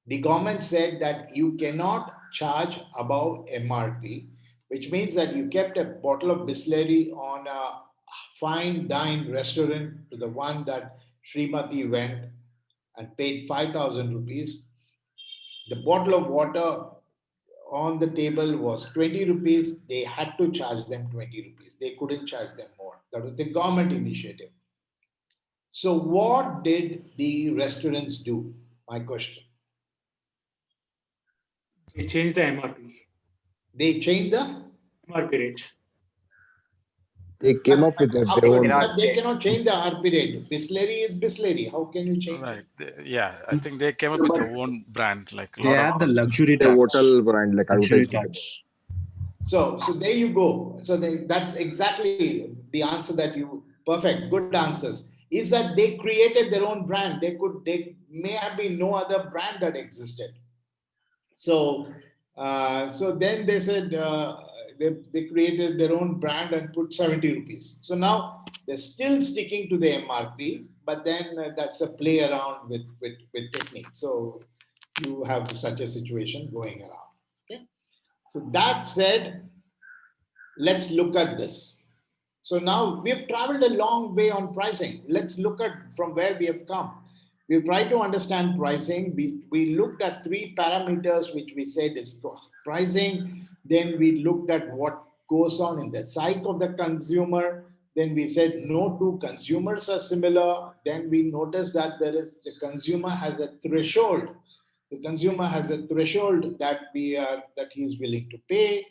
the government said that you cannot charge above MRP, which means that you kept a bottle of Bisleri on a fine dine restaurant to the one that Srimati went and paid 5,000 rupees. The bottle of water on the table was 20 rupees. They had to charge them 20 rupees. They couldn't charge them more. That was the government initiative. So what did the restaurants do? My question. They changed the MRP. They changed the MRP rate. They came up with their own. But they cannot change the RP rate. Bisleri is Bisleri. How can you change it? Yeah, I think they came up with their own brand, like a They lot have of the luxury The tax. hotel brand, like Luxury advertisement. tax. So there you go. So that's exactly the answer that you, perfect, good answers, is that they created their own brand. They may have been no other brand that existed. So then they said they created their own brand and put 70 rupees. So now they're still sticking to the MRP, but then that's a play around with technique. So you have such a situation going around. Okay. So that said, let's look at this. So now we've traveled a long way on pricing. Let's look at from where we have come. We've tried to understand pricing. We looked at three parameters, which we said is pricing. Then we looked at what goes on in the psyche of the consumer. Then we said no two consumers are similar. Then we noticed that the consumer has a threshold. The consumer has a threshold that he is willing to pay.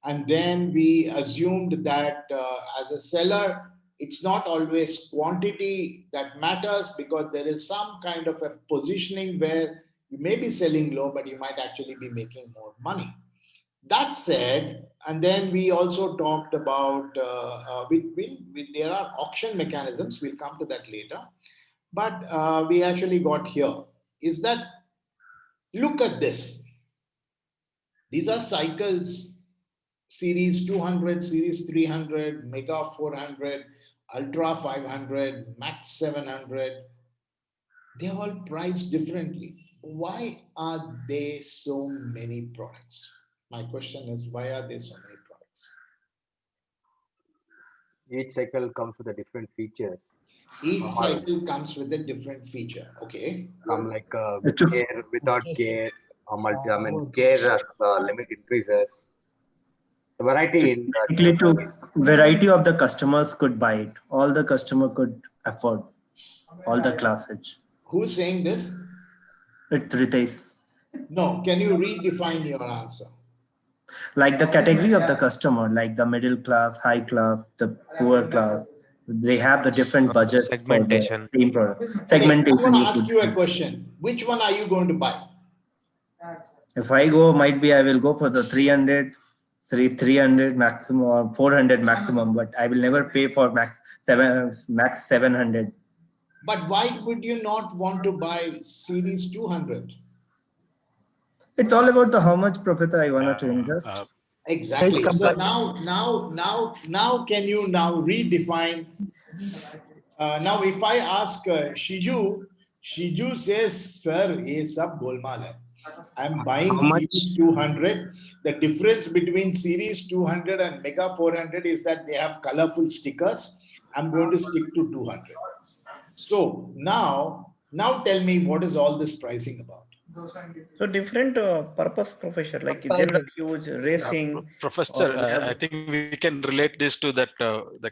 And then we assumed that as a seller, it's not always quantity that matters, because there is some kind of a positioning where you may be selling low, but you might actually be making more money. That said, and then we also talked about, there are auction mechanisms, we'll come to that later, but we actually got here, is that, look at this. These are cycles, series 200, series 300, mega 400, ultra 500, max 700. They're all priced differently. Why are there so many products? My question is, why are there so many products? Each cycle comes with a different features. Each cycle comes with a different feature. Okay. Like gear, without gear, care limit increases. The variety in that. Basically, to variety of the customers could buy it. All the customer could afford all the classes. Who's saying this? It's Ritesh. No, can you redefine your answer? Like the category of the customer, like the middle class, high class, the poor class, they have the different budgets Segmentation. for the same product. Okay, Segmentation. I'm going to ask you a question. Which one are you going to buy? If I go, might be I will go for the 300 maximum or 400 maximum, but I will never pay for max 700. But why would you not want to buy series 200? It's all about the how much profit I want to invest. Exactly. So now can you now redefine? Now if I ask Shiju says, sir, ye sab golmaal hai. I'm buying series 200. The difference between series 200 and mega 400 is that they have colorful stickers. I'm going to stick to 200. So now tell me, what is all this pricing about? So different purpose, Professor, like general use, racing. Professor, I think we can relate this to that the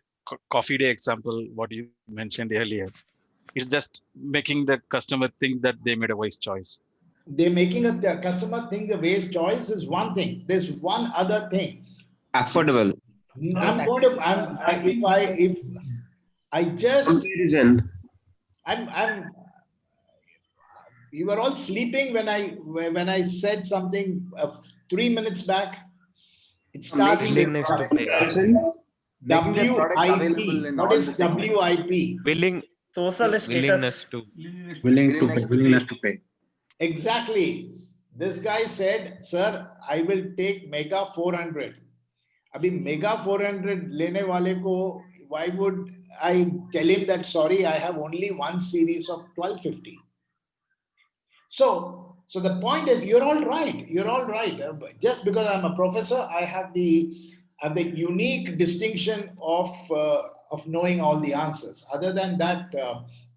coffee day example, what you mentioned earlier. It's just making the customer think that they made a wise choice. They're making the customer think the wise choice is one thing. There's one other thing. Affordable. You were all sleeping when I said something 3 minutes back. It starts with Willingness to pay. WIP. What is WIP? Social Willingness status. Willingness to pay. Exactly. This guy said, sir, I will take mega 400. Abhi mega 400 lene wale ko, why would I tell him that, sorry, I have only one series of 1250? So the point is, you're all right. You're all right. Just because I'm a professor, I have the unique distinction of knowing all the answers. Other than that,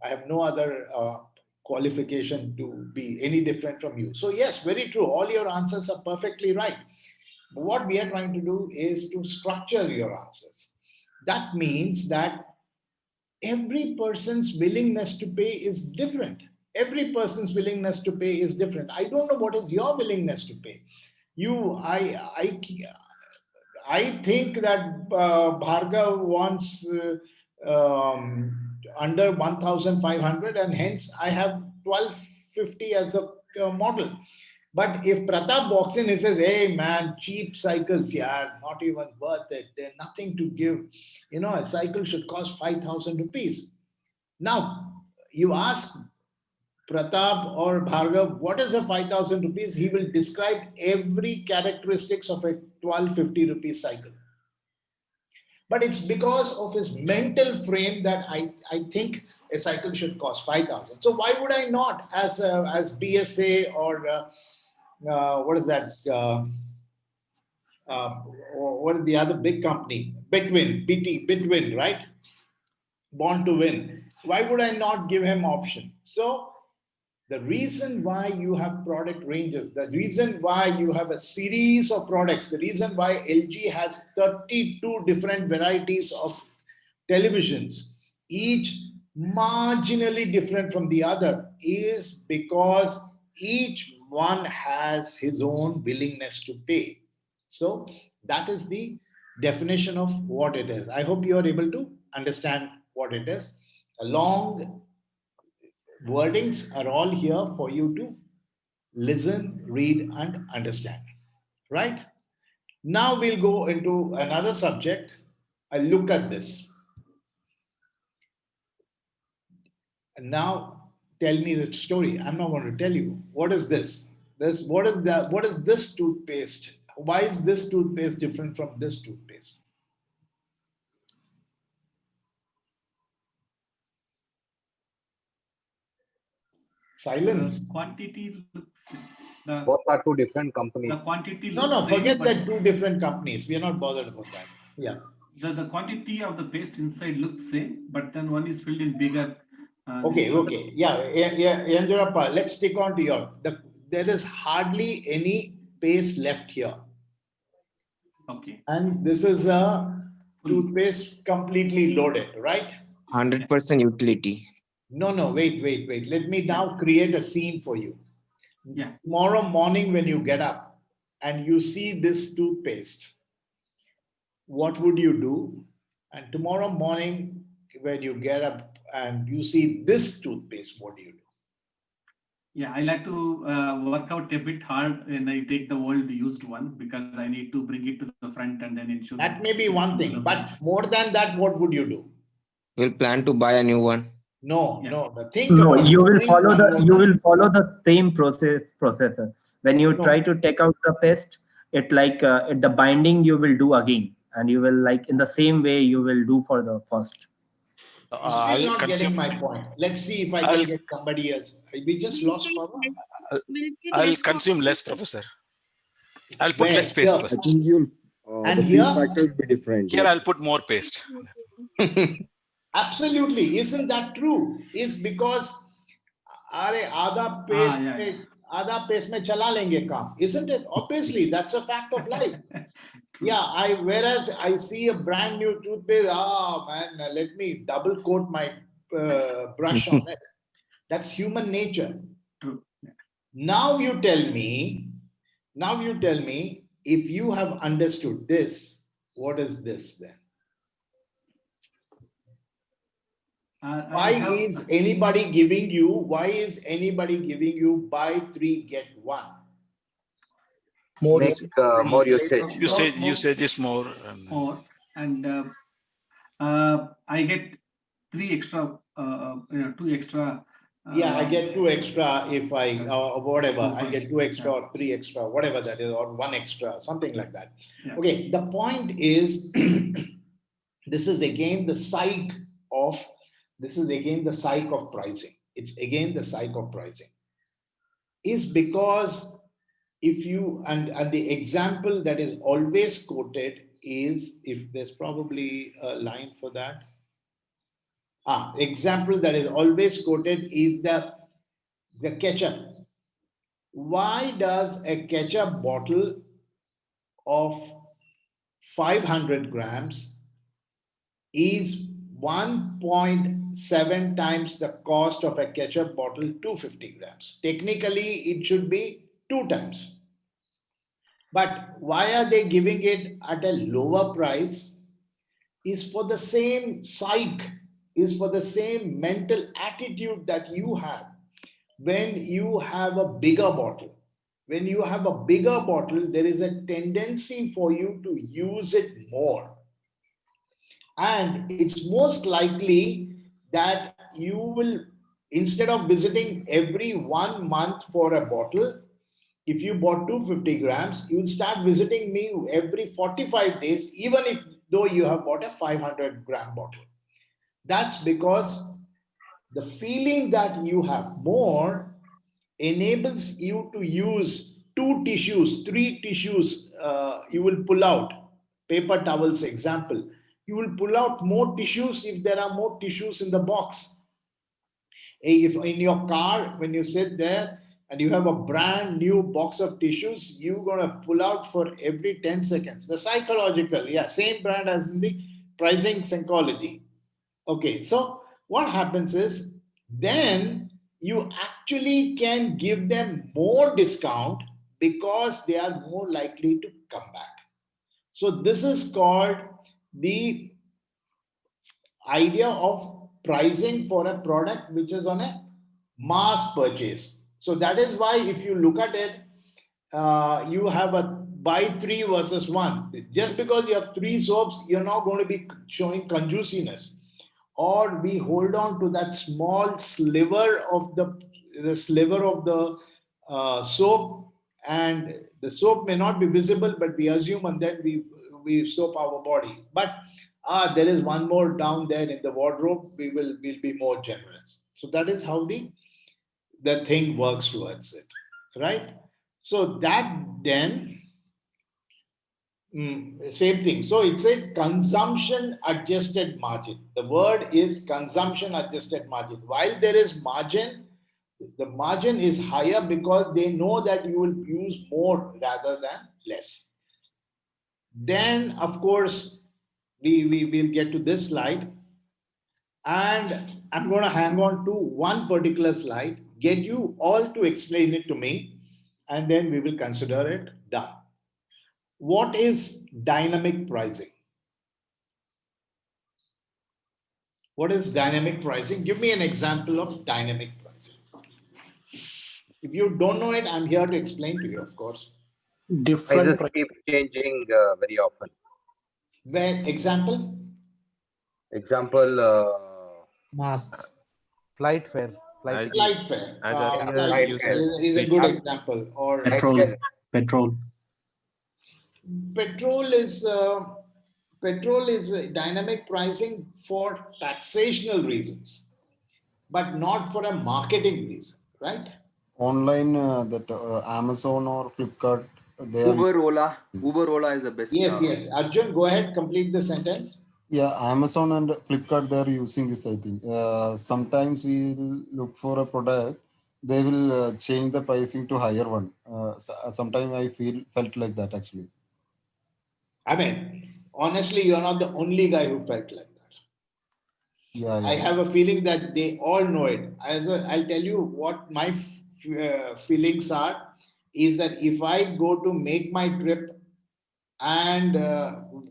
I have no other qualification to be any different from you. So yes, very true. All your answers are perfectly right. But what we are trying to do is to structure your answers. That means that every person's willingness to pay is different. Every person's willingness to pay is different. I don't know what is your willingness to pay. I think that Bhargav wants under 1,500, and hence I have 1,250 as a model. But if Pratap walks in, he says, hey man, cheap cycles, yeah, not even worth it. They're nothing to give. You know, a cycle should cost 5,000 rupees. Now, you ask Pratap or Bhargav, what is a 5,000 rupees? He will describe every characteristics of a 1,250 rupees cycle. But it's because of his mental frame that I think a cycle should cost 5,000. So why would I not, as BSA or what is that? What is the other big company? Bitwin, right? Born to Win. Why would I not give him option? So the reason why you have product ranges, the reason why you have a series of products, the reason why LG has 32 different varieties of televisions, each marginally different from the other, is because each one has his own willingness to pay. So that is the definition of what it is. I hope you are able to understand what it is. Long wordings are all here for you to listen, read, and understand. Right? Now we'll go into another subject. Look at this. And now tell me the story. I'm not going to tell you. What is this? What is this toothpaste? Why is this toothpaste different from this toothpaste? Silence. Quantity looks. Both are two different companies. The quantity. No, forget that two different companies. We are not bothered about that. Yeah. The quantity of the paste inside looks same, but then one is filled in bigger. Okay. Yeah. Yanjurappa, let's stick on to there is hardly any paste left here. Okay. And this is a toothpaste completely loaded, right? 100% utility. No, wait. Let me now create a scene for you. Yeah. Tomorrow morning when you get up and you see this toothpaste, what would you do? And tomorrow morning when you get up and you see this toothpaste, what do you do? Yeah, I like to work out a bit hard and I take the old used one because I need to bring it to the front and then ensure that may be one thing, but more than that, what would you do? You'll plan to buy a new one. No. The thing No, about you will doing follow the same processor. When you try to take out the paste, the binding you will do again, and you will like in the same way you will do for the first. Still not getting my point. Let's see if I can get somebody else. We just lost power. I'll consume less, Professor. I'll put Where? less paste Here. first. I think you'll And the here? feel factor will be different. Here I'll put more paste. Absolutely. Isn't that true? It's because आधा paste में चला लेंगे काम. Isn't it? Obviously, that's a fact of life. Yeah, whereas I see a brand new toothpaste, man, let me double coat my brush on it. That's human nature. True. Now you tell me, if you have understood this, what is this then? Why is anybody giving you buy 3 get 1? More usage. Usage is more. And I get 3 extra, 2 extra. I get 2 extra if I whatever. I get 2 extra or 3 extra, whatever that is, or 1 extra, something like that. Yeah. Okay, the point is, this is again the psyche of pricing. It's again the psyche of pricing. Is because if you and the example that is always quoted is, if there's probably a line for that. Example that is always quoted is the ketchup. Why does a ketchup bottle of 500 grams is 1.7 times the cost of a ketchup bottle 250 grams? Technically, it should be 2 times. But why are they giving it at a lower price? Is for the same psyche, is for the same mental attitude that you have when you have a bigger bottle. When you have a bigger bottle, there is a tendency for you to use it more. And it's most likely that you will, instead of visiting every 1 month for a bottle, if you bought 250 grams, you will start visiting me every 45 days, even though you have bought a 500 gram bottle. That's because the feeling that you have more enables you to use 2 tissues, 3 tissues. You will pull out paper towels example. You will pull out more tissues if there are more tissues in the box. If in your car, when you sit there and you have a brand new box of tissues, you're going to pull out for every 10 seconds. The psychological, same brand as in the pricing psychology. Okay, so what happens is then you actually can give them more discount because they are more likely to come back. So this is called the idea of pricing for a product which is on a mass purchase. So that is why if you look at it, you have a buy 3 versus 1. Just because you have 3 soaps, you're not going to be showing conjuiciness. Or we hold on to that small sliver of the soap, and the soap may not be visible, but we assume, and then we soap our body. But there is one more down there in the wardrobe. We'll be more generous. So that is how the thing works towards it, right? So that then. Same thing. So it's a consumption adjusted margin. The word is consumption adjusted margin. While there is margin, The margin is higher because they know that you will use more rather than less. Then, of course, we will get to this slide. And I'm going to hang on to one particular slide, get you all to explain it to me, and then we will consider it done. What is dynamic pricing? What is dynamic pricing? Give me an example of dynamic pricing. If you don't know it, I'm here to explain to you, of course. Prices keep changing very often. Where example? Example. Masks. Flight fare. Flight fare. As Flight fare is a good example. Or Petrol. Petrol is dynamic pricing for taxational reasons, but not for a marketing reason, right? Online, Amazon or Flipkart, they Uber, Ola is the best. Yes. Arjun, go ahead, complete the sentence. Yeah, Amazon and Flipkart, they're using this, I think. Sometimes we look for a product, they will change the pricing to higher one. Sometimes I felt like that actually. I mean, honestly, you're not the only guy who felt like that. Yeah. I have a feeling that they all know it. I'll tell you what my feelings are, is that if I go to make my trip and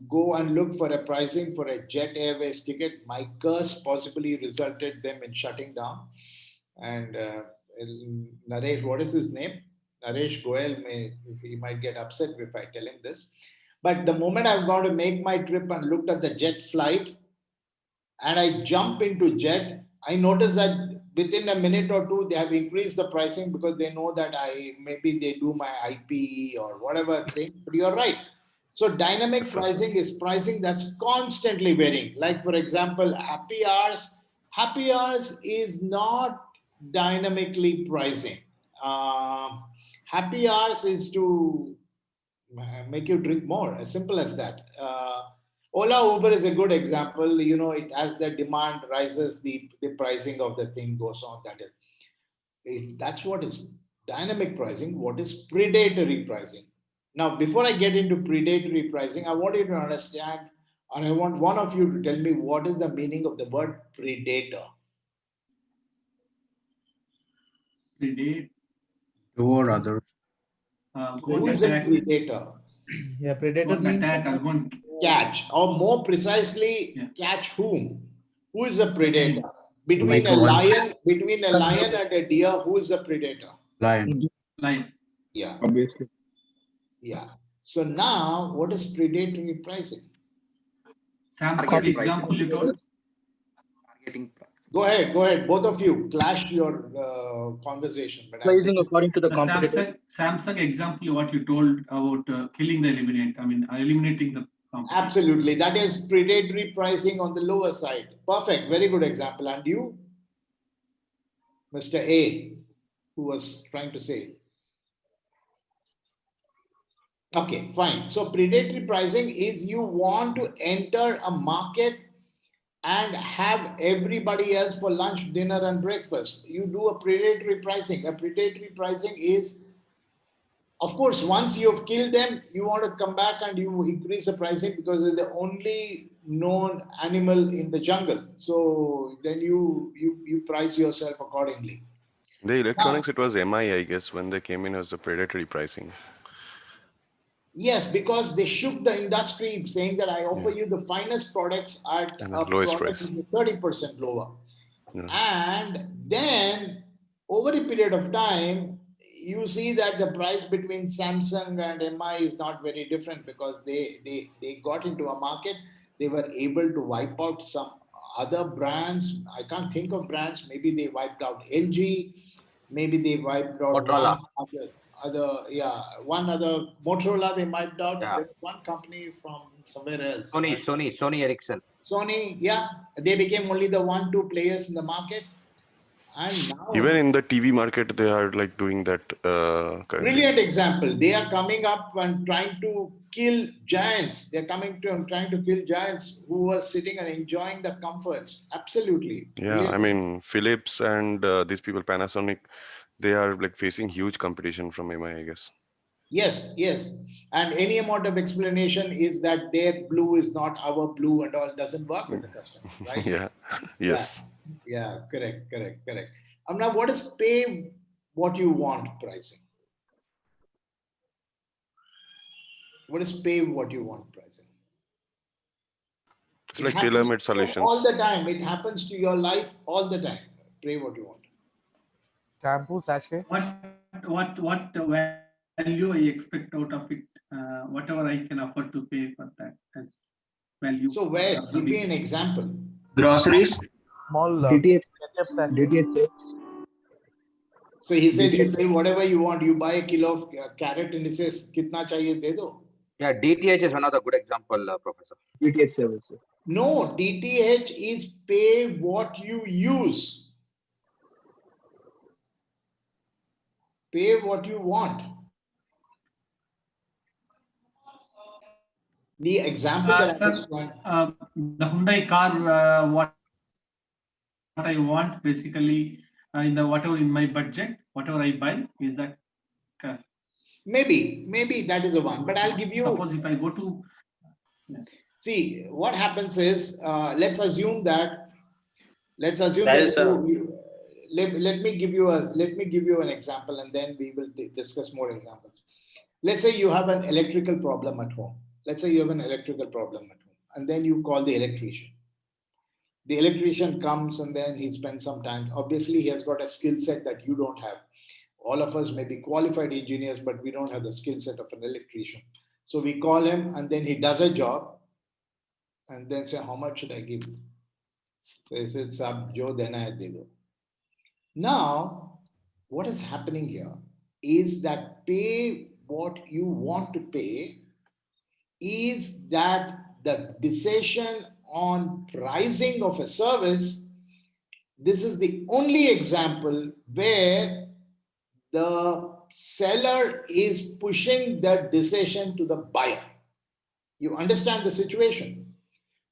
go and look for a pricing for a Jet Airways ticket, my curse possibly resulted them in shutting down. And Naresh, what is his name? Naresh Goel, he might get upset if I tell him this. But the moment I've gone to make my trip and looked at the jet flight and I jump into jet, I notice that within a minute or two, they have increased the pricing because they know that maybe they do my IP or whatever thing. But you're right. So dynamic pricing is pricing that's constantly varying. Like, for example, happy hours is not dynamically pricing. Happy hours is to make you drink more, as simple as that. Ola, Uber is a good example. You know, it as the demand rises, the pricing of the thing goes on. That is, if that's what is dynamic pricing. What is predatory pricing? Now, before I get into predatory pricing, I want you to understand, and I want one of you to tell me what is the meaning of the word predator. Predate. Or other. Who is a predator? Yeah, predator means catch, or more precisely, catch whom? Who is the predator? Between a lion and a deer, who is the predator? Lion. Yeah. Obviously. Yeah. So now, what is predatory pricing? Samsung example you told. Go ahead. Both of you clash your conversation. But Pricing according to the competitor. Samsung example, what you told about killing the eliminate. I mean, eliminating the competitor. Absolutely. That is predatory pricing on the lower side. Perfect. Very good example. And you, Mr. A, who was trying to say? Okay, fine. So predatory pricing is you want to enter a market and have everybody else for lunch, dinner, and breakfast. You do a predatory pricing. A predatory pricing is, of course, once you've killed them, you want to come back and you increase the pricing because it's the only known animal in the jungle. So then you price yourself accordingly. The electronics, it was MI, I guess, when they came in as the predatory pricing. Yes, because they shook the industry saying that I offer you the finest products at a lowest product price. 30% lower. Yeah. And then over a period of time, you see that the price between Samsung and MI is not very different because they got into a market. They were able to wipe out some other brands. I can't think of brands. Maybe they wiped out LG. Maybe they wiped out Motorola. one other Motorola they wiped out. Yeah. One company from somewhere else. Sony Ericsson. Sony, yeah. They became only the 1-2 players in the market. And now, even in the TV market, they are like doing that currently. Brilliant example. They are coming up and trying to kill giants. They're coming to and trying to kill giants who are sitting and enjoying the comforts. Absolutely. Yeah, I mean, Philips and these people, Panasonic, they are like facing huge competition from MI, I guess. Yes, yes. And any amount of explanation is that their blue is not our blue and all doesn't work with the customer, right? Yeah, yes. Yeah, correct, correct, correct. Now, what is pay what you want pricing? What is pay what you want pricing? It's It like happens tailor-made to you all solutions. the time. It happens to your life all the time. Pay what you want. Shampoo sachet. What value I expect out of it? Whatever I can afford to pay for that as value. So where? or Give me service. an example. Groceries. Small DTH. ketchup sachet. DTH. So he says you DTH. pay whatever you want. You buy a kilo of carrot and he says, "Kitna chahiye de do." Yeah, DTH is another good example, Professor. DTH service. No, DTH is pay what you use. Pay what you want. The example that I Sir, just want. the Hyundai car, what I want basically in the whatever in my budget, whatever I buy is that. Maybe that is the one. But I'll give you. Suppose if I go to. See, what happens is, let's assume that let me give you an example, and then we will discuss more examples. Let's say you have an electrical problem at home. And then you call the electrician. The electrician comes and then he spends some time. Obviously, he has got a skill set that you don't have. All of us may be qualified engineers, but we don't have the skill set of an electrician. So we call him and then he does a job and then say, how much should I give you? So he said, Sab, jo dena hai de do. Now, what is happening here is that pay what you want to pay is that the decision on pricing of a service. This is the only example where the seller is pushing the decision to the buyer. You understand the situation.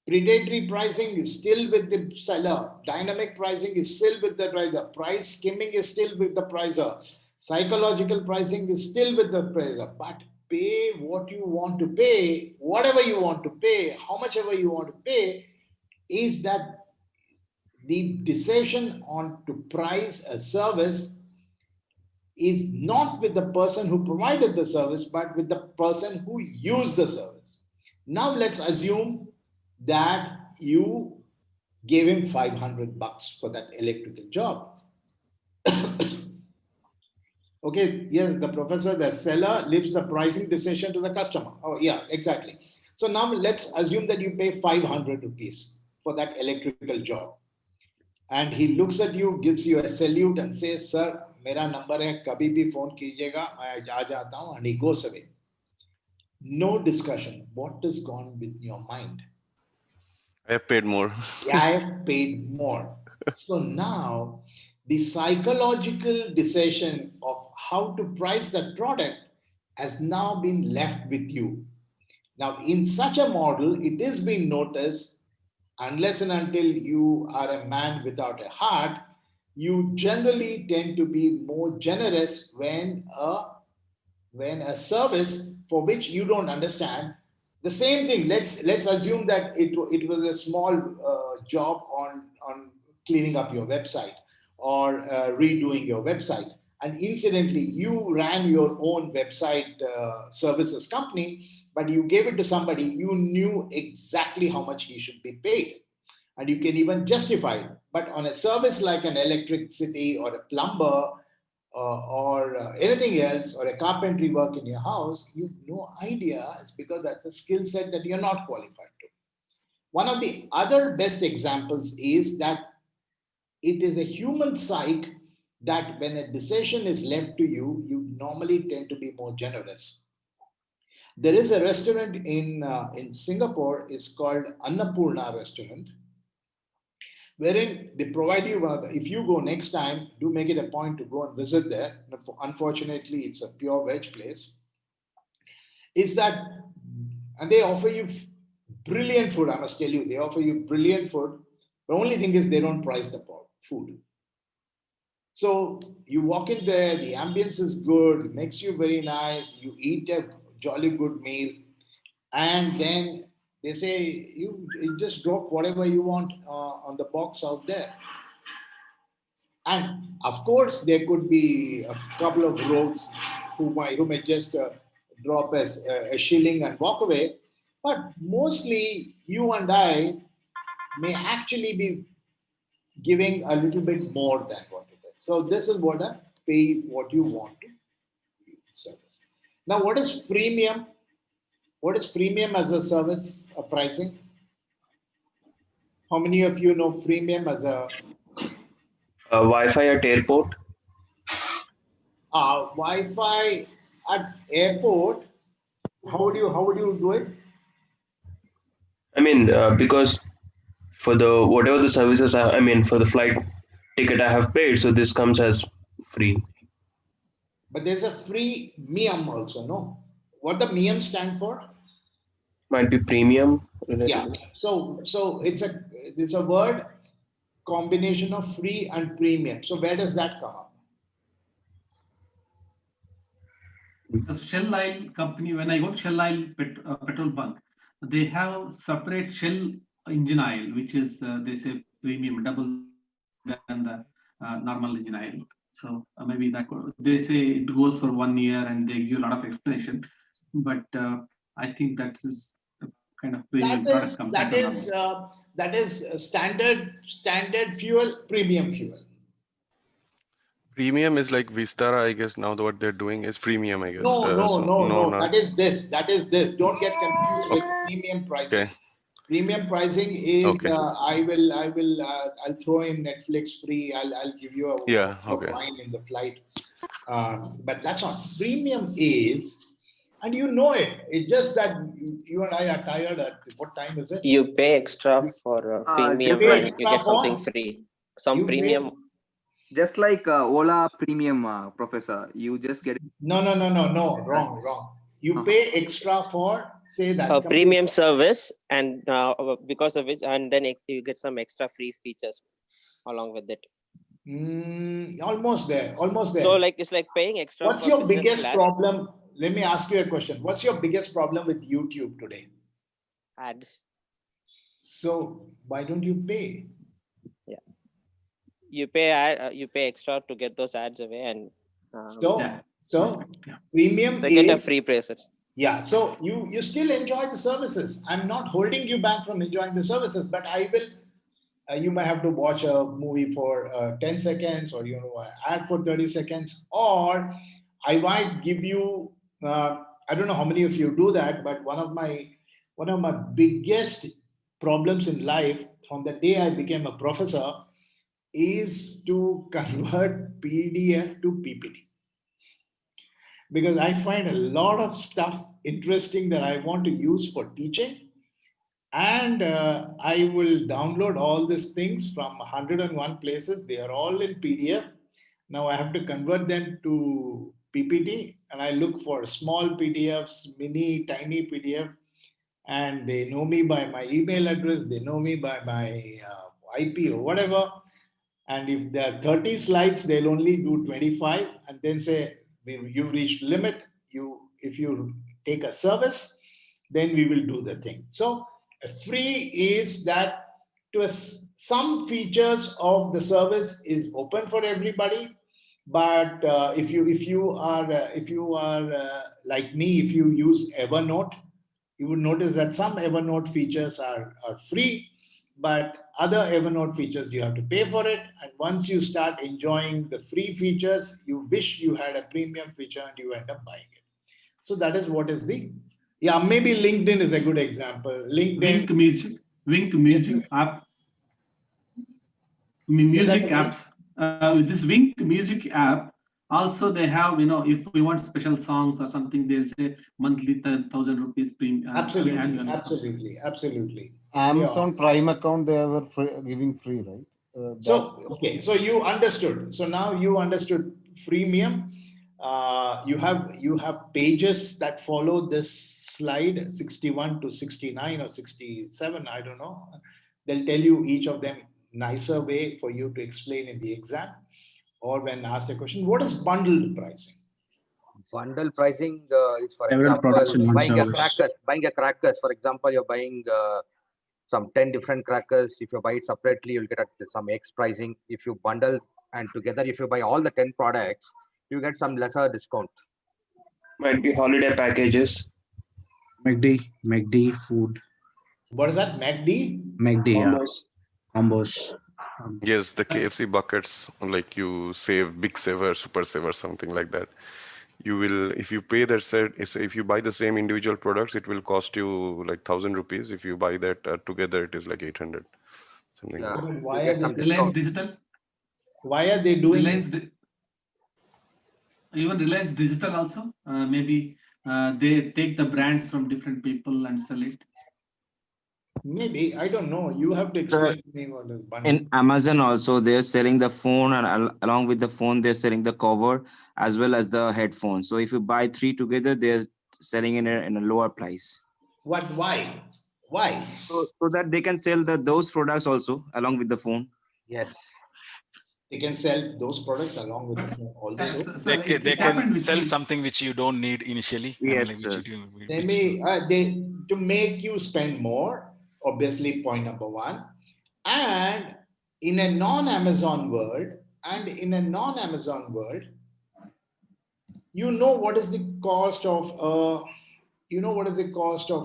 Predatory pricing is still with the seller. Dynamic pricing is still with the pricer. Price skimming is still with the pricer. Psychological pricing is still with the pricer. But pay what you want to pay, whatever you want to pay, how much ever you want to pay, is that the decision on to price a service is not with the person who provided the service, but with the person who used the service. Now let's assume that you gave him $500 for that electrical job. Okay, yes, the professor, the seller leaves the pricing decision to the customer. Oh, yeah, exactly. So now let's assume that you pay 500 rupees for that electrical job. And he looks at you, gives you a salute and says, sir, mera number hai, kabhi bhi phone kijiyega, main aa jata hu, and he goes away. No discussion. What has gone with your mind? I have paid more. Yeah, I have paid more. So now the psychological decision of how to price that product has now been left with you. Now, in such a model, it is being noticed, unless and until you are a man without a heart, you generally tend to be more generous when a service for which you don't understand. The same thing. Let's assume that it was a small job on cleaning up your website or redoing your website, and incidentally you ran your own website services company, but you gave it to somebody. You knew exactly how much he should be paid, and you can even justify it. But on a service like an electricity or a plumber or anything else, or a carpentry work in your house, you have no idea. It's because that's a skill set that you're not qualified to. One of the other best examples is that it is a human psyche that when a decision is left to you, you normally tend to be more generous. There is a restaurant in Singapore. It's called Annapurna Restaurant, wherein they provide you one of the, if you go next time, do make it a point to go and visit there. Unfortunately, it's a pure veg place. Is that and they offer you brilliant food. I must tell you, they offer you brilliant food. The only thing is they don't price the food. So you walk in there, the ambience is good, it makes you very nice, you eat a jolly good meal, and then they say you just drop whatever you want on the box out there. And of course, there could be a couple of rogues who may just drop a shilling and walk away. But mostly, you and I may actually be giving a little bit more than what it is. So this is what a pay what you want to service. Now, what is freemium? What is freemium as a service pricing? How many of you know freemium as a Wi-Fi at airport? Wi-Fi at airport? How would you do it? I mean, because for the whatever the services I mean for the flight ticket I have paid, so this comes as free. But there's a free mium also, no? What the mium stand for? Might be premium. Yeah. So it's a word combination of free and premium. So where does that come up? The Shell Oil company, when I go to Shell Oil petrol bunk, they have separate Shell engine oil, which is they say premium, double than the normal engine oil. So maybe that they say it goes for 1 year and they give a lot of explanation. But I think that is the kind of premium product compared to normal. That is standard fuel, premium fuel. Premium is like Vistara, I guess. Now what they're doing is premium, I guess. No. That is this. Don't get confused with premium pricing. Okay. Premium pricing is Okay. I'll throw in Netflix free. I'll give you a wine in the flight. But that's not premium is, and you know it. It's just that you and I are tired. At what time is it? You pay extra for premium and you get something free. Some premium. Just like Ola Premium, Professor, you just get. No. Wrong. You pay extra for, say that. A premium service, and because of which, and then you get some extra free features along with it. Almost there. So like it's like paying extra. What's your biggest problem? Let me ask you a question. What's your biggest problem with YouTube today? Ads. So why don't you pay? Yeah. You pay extra to get those ads away, and so premium they get a free price. Yeah, so you still enjoy the services. I'm not holding you back from enjoying the services, but I will. You may have to watch a movie for 10 seconds, or ad for 30 seconds, or I might give you. I don't know how many of you do that, but one of my biggest problems in life from the day I became a professor is to convert PDF to PPT. Because I find a lot of stuff interesting that I want to use for teaching. And I will download all these things from 101 places. They are all in PDF. Now I have to convert them to PPT, and I look for small PDFs, tiny PDF, and they know me by my email address. They know me by my IP or whatever. And if there are 30 slides, they'll only do 25 and then say, you've reached limit. If you take a service, then we will do the thing. So free is that some features of the service is open for everybody. But if you are like me, if you use Evernote, you would notice that some Evernote features are free, but other Evernote features you have to pay for it. And once you start enjoying the free features, you wish you had a premium feature and you end up buying it. So that is what is maybe LinkedIn is a good example. LinkedIn. Wink Music app. Music apps. With this Wink Music app, also they have, if we want special songs or something, they'll say monthly 1,000 rupees premium. Absolutely. Amazon Prime account, they were giving free, right? So you understood. So now you understood freemium. You have pages that follow this slide 61 to 69 or 67, I don't know. They'll tell you each of them nicer way for you to explain in the exam or when asked a question. What is bundled pricing? Bundle pricing is, for Several example, products in one buying a service. crackers. Buying a crackers, for example, you're buying some 10 different crackers. If you buy it separately, you'll get at some X pricing. If you bundle and together, if you buy all the 10 products, you get some lesser discount. Might be holiday packages. McD food. What is that? McD? McD, yeah. Combos. Combos. Yes, the KFC buckets, like you save, big saver, super saver, something like that. You will, if you pay that set, if you buy the same individual products, it will cost you like 1,000 rupees. If you buy that together, it is like 800, something like that. Why are they Reliance Digital? Why are they doing even Reliance Digital also? Maybe they take the brands from different people and sell it. Maybe, I don't know. You have to explain to me what is bundle. In Amazon also, they're selling the phone, and along with the phone, they're selling the cover as well as the headphones. So if you buy 3 together, they're selling in a lower price. What? Why? Why? So that they can sell those products also along with the phone. Yes. They can sell those products along with the phone also. They can sell something which you don't need initially. Yes, which sir. They may to make you spend more, obviously point number one. And in a non-Amazon world, you know what is the cost of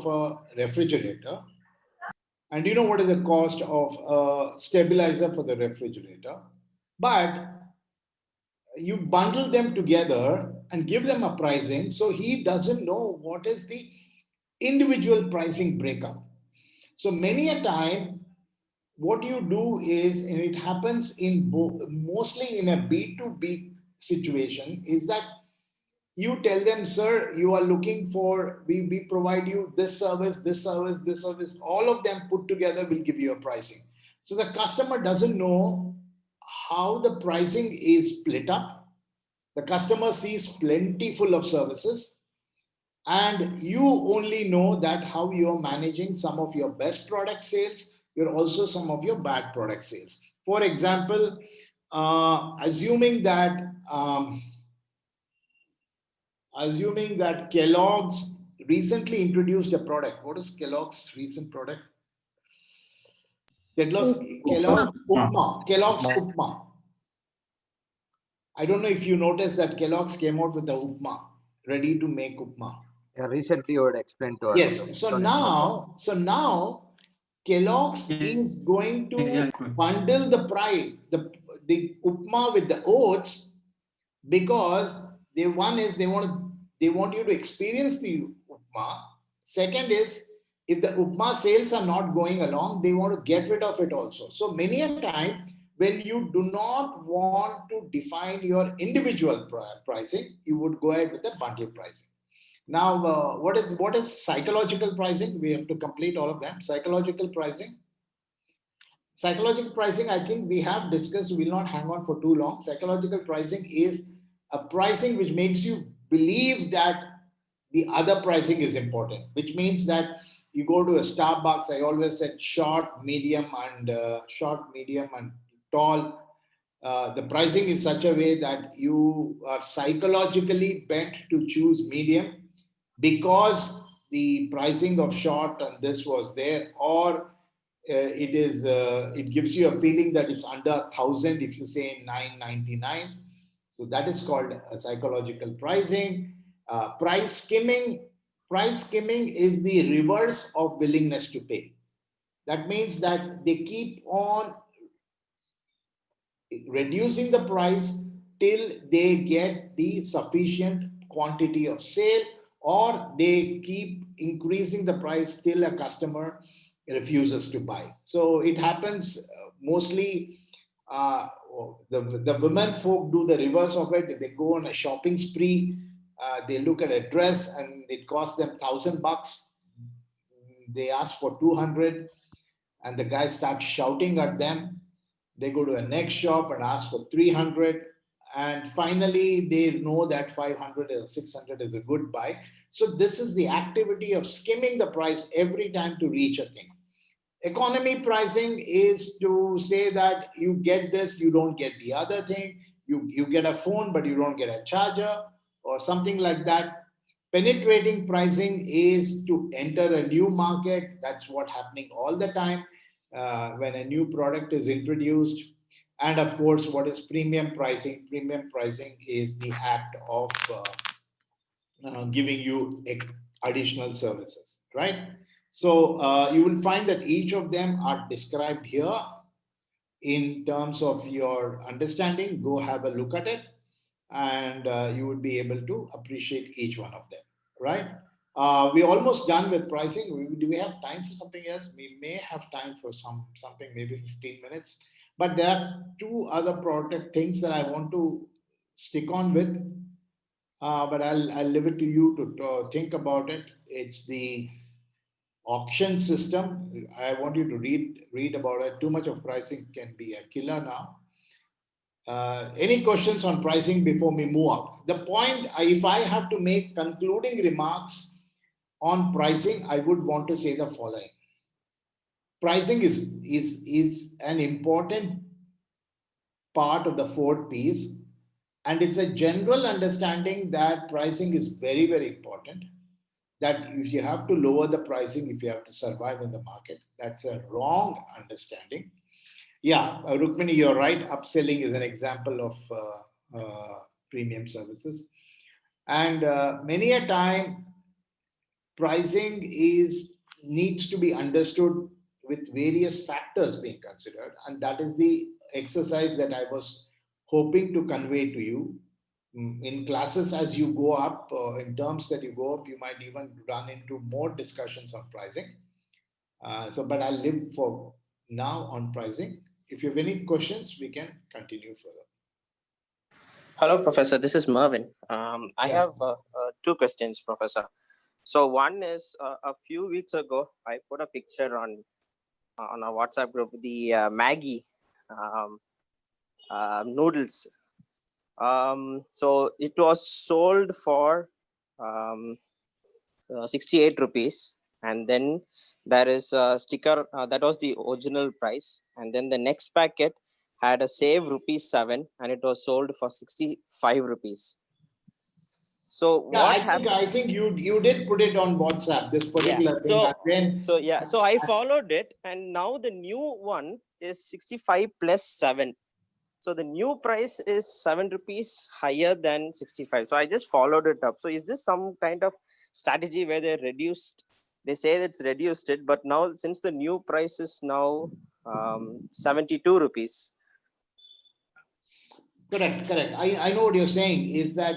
a refrigerator, and you know what is the cost of a stabilizer for the refrigerator, but you bundle them together and give them a pricing, so he doesn't know what is the individual pricing breakup. So many a time, what you do is, and it happens in mostly in a B2B situation, is that you tell them, sir, you are looking for, we provide you this service, this service, this service, all of them put together will give you a pricing. So the customer doesn't know how the pricing is split up. The customer sees plenty full of services, and you only know that how you're managing some of your best product sales, you're also some of your bad product sales. For example, assuming that Kellogg's recently introduced a product. What is Kellogg's recent product? Kellogg's Upma. I don't know if you noticed that Kellogg's came out with the Upma, ready to make Upma. Yeah, recently you had explained to us. Yes. So now Kellogg's is going to bundle the price, the Upma with the oats, because one is they want you to experience the Upma. Second is, if the Upma sales are not going along, they want to get rid of it also. So many a time, when you do not want to define your individual pricing, you would go ahead with the bundle pricing. Now, what is psychological pricing? We have to complete all of them. Psychological pricing. Psychological pricing, I think we have discussed, we will not hang on for too long. Psychological pricing is a pricing which makes you believe that the other pricing is important, which means that you go to a Starbucks, I always said short, medium, and tall. The pricing is such a way that you are psychologically bent to choose medium because the pricing of short and this was there, or it gives you a feeling that it's under 1,000 if you say 999. So that is called a psychological pricing. Price skimming. Price skimming is the reverse of willingness to pay. That means that they keep on reducing the price till they get the sufficient quantity of sale, or they keep increasing the price till a customer refuses to buy. So it happens mostly, the women folk do the reverse of it. They go on a shopping spree. They look at a dress and it costs them $1,000. They ask for 200 and the guy starts shouting at them. They go to a next shop and ask for 300. And finally, they know that 500 or 600 is a good buy. So this is the activity of skimming the price every time to reach a thing. Economy pricing is to say that you get this, you don't get the other thing. You get a phone, but you don't get a charger or something like that. Penetrating pricing is to enter a new market. That's what's happening all the time when a new product is introduced. And of course, what is premium pricing? Premium pricing is the act of giving you additional services, right? So you will find that each of them are described here in terms of your understanding. Go have a look at it, and you would be able to appreciate each one of them, right? We're almost done with pricing. Do we have time for something else? We may have time for something, maybe 15 minutes. But there are two other product things that I want to stick on with. But I'll leave it to you to think about it. It's the auction system. I want you to read about it. Too much of pricing can be a killer now. Any questions on pricing before we move on? The point, if I have to make concluding remarks on pricing, I would want to say the following. Pricing is an important part of the 4 Ps, and it's a general understanding that pricing is very, very important. That if you have to lower the pricing, if you have to survive in the market, that's a wrong understanding. Yeah, Rukmini, you're right. Upselling is an example of premium services. And many a time, pricing needs to be understood with various factors being considered. And that is the exercise that I was hoping to convey to you. In classes, as you go up, in terms that you go up, you might even run into more discussions on pricing. But I'll leave for now on pricing. If you have any questions, we can continue further. Hello, Professor. This is Mervin. I have 2 questions, Professor. So one is a few weeks ago, I put a picture on a WhatsApp group, the Maggie noodles. So it was sold for 68 rupees. And then there is a sticker that was the original price. And then the next packet had a save ₹7 and it was sold for 65 rupees. So yeah, what I think you did put it on WhatsApp, this particular thing. So I followed it, and now the new one is 65 plus 7. So the new price is 7 rupees higher than 65. So I just followed it up. So is this some kind of strategy where they reduced? They say it's reduced it, but now since the new price is now 72 rupees. Correct. I know what you're saying is that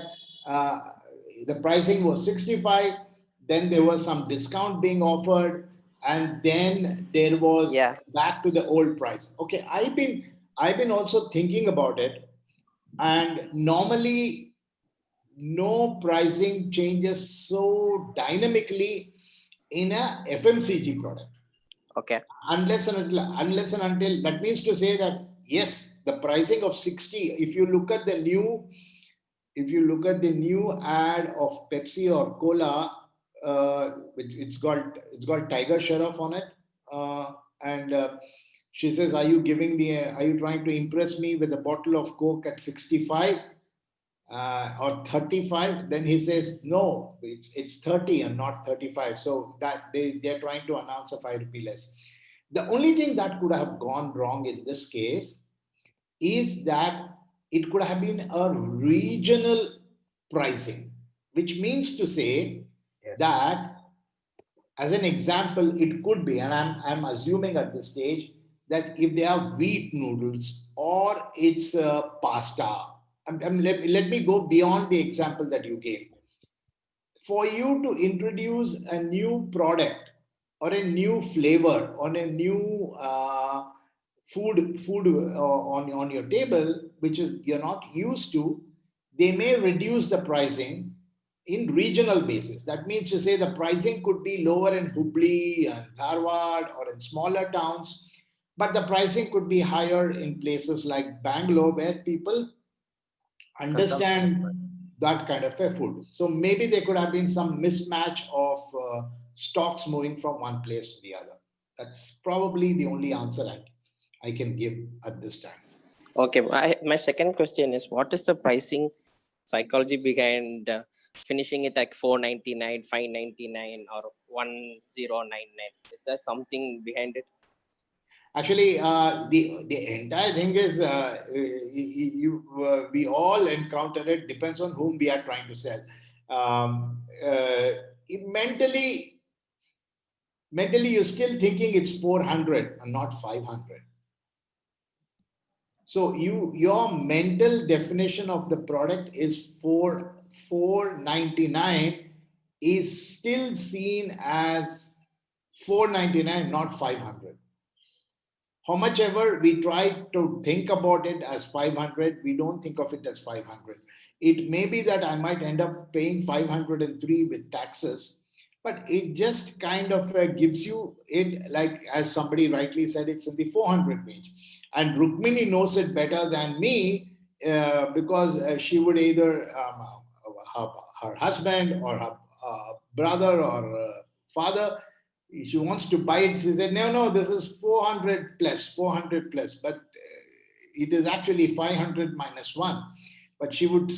the pricing was 65, then there was some discount being offered, and then there was back to the old price. Okay, I've been also thinking about it, and normally no pricing changes so dynamically in a FMCG product. Okay. Unless and until that means to say that yes, the pricing of 60. If you look at the new ad of Pepsi or Cola, it's got Tiger Sheriff on it, and she says, "Are you trying to impress me with a bottle of Coke at 65 or 35?" Then he says, "No, it's 30 and not 35." So that they're trying to announce a 5 rupee less. The only thing that could have gone wrong in this case is that it could have been a regional pricing, which means to say that, as an example, it could be, and I'm assuming at this stage that if they are wheat noodles or it's pasta, let me go beyond the example that you gave. For you to introduce a new product or a new flavor on a new food on your table, which is you're not used to, they may reduce the pricing in regional basis. That means to say the pricing could be lower in Hubli and Dharwad or in smaller towns, but the pricing could be higher in places like Bangalore, where people understand that kind of a food. So maybe there could have been some mismatch of stocks moving from one place to the other. That's probably the only answer I can give at this time. Okay, my second question is, what is the pricing psychology behind finishing it like 499, 599, or 1099? Is there something behind it? Actually, the entire thing is we all encounter it. Depends on whom we are trying to sell. Mentally, you're still thinking it's 400 and not 500. So your mental definition of the product is 499 is still seen as 499, not 500. How much ever we try to think about it as 500, we don't think of it as 500. It may be that I might end up paying 503 with taxes, but it just kind of gives you it, like as somebody rightly said, it's in the 400 range. And Rukmini knows it better than me because she would either her husband or her brother or father, she wants to buy it. She said, no, this is 400 plus, but it is actually 500 minus 1. But she would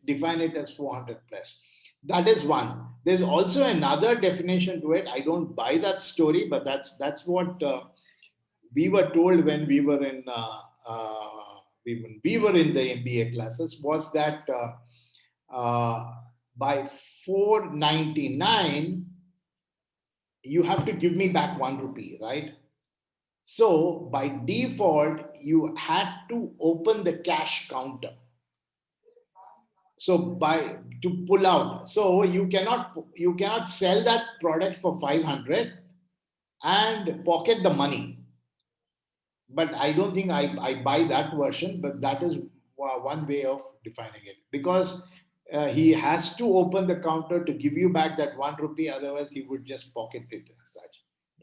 define it as 400 plus. That is one. There's also another definition to it. I don't buy that story, but that's what we were told when we were in the MBA classes, was that by 499 you have to give me back 1 rupee, right? So by default, you had to open the cash counter. So to pull out, so you cannot sell that product for 500 and pocket the money. But I don't think I buy that version, but that is one way of defining it, because he has to open the counter to give you back that 1 rupee, otherwise he would just pocket it as such.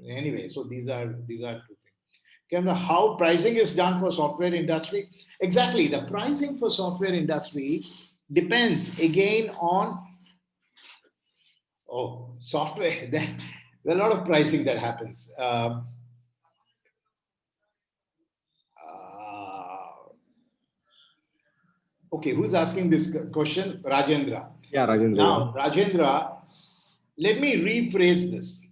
Anyway, so these are two things. How pricing is done for software industry? Exactly, the pricing for software industry depends again on software. There are a lot of pricing that happens. Okay, who's asking this question? Rajendra. Yeah, Rajendra. Now, Rajendra, let me rephrase this.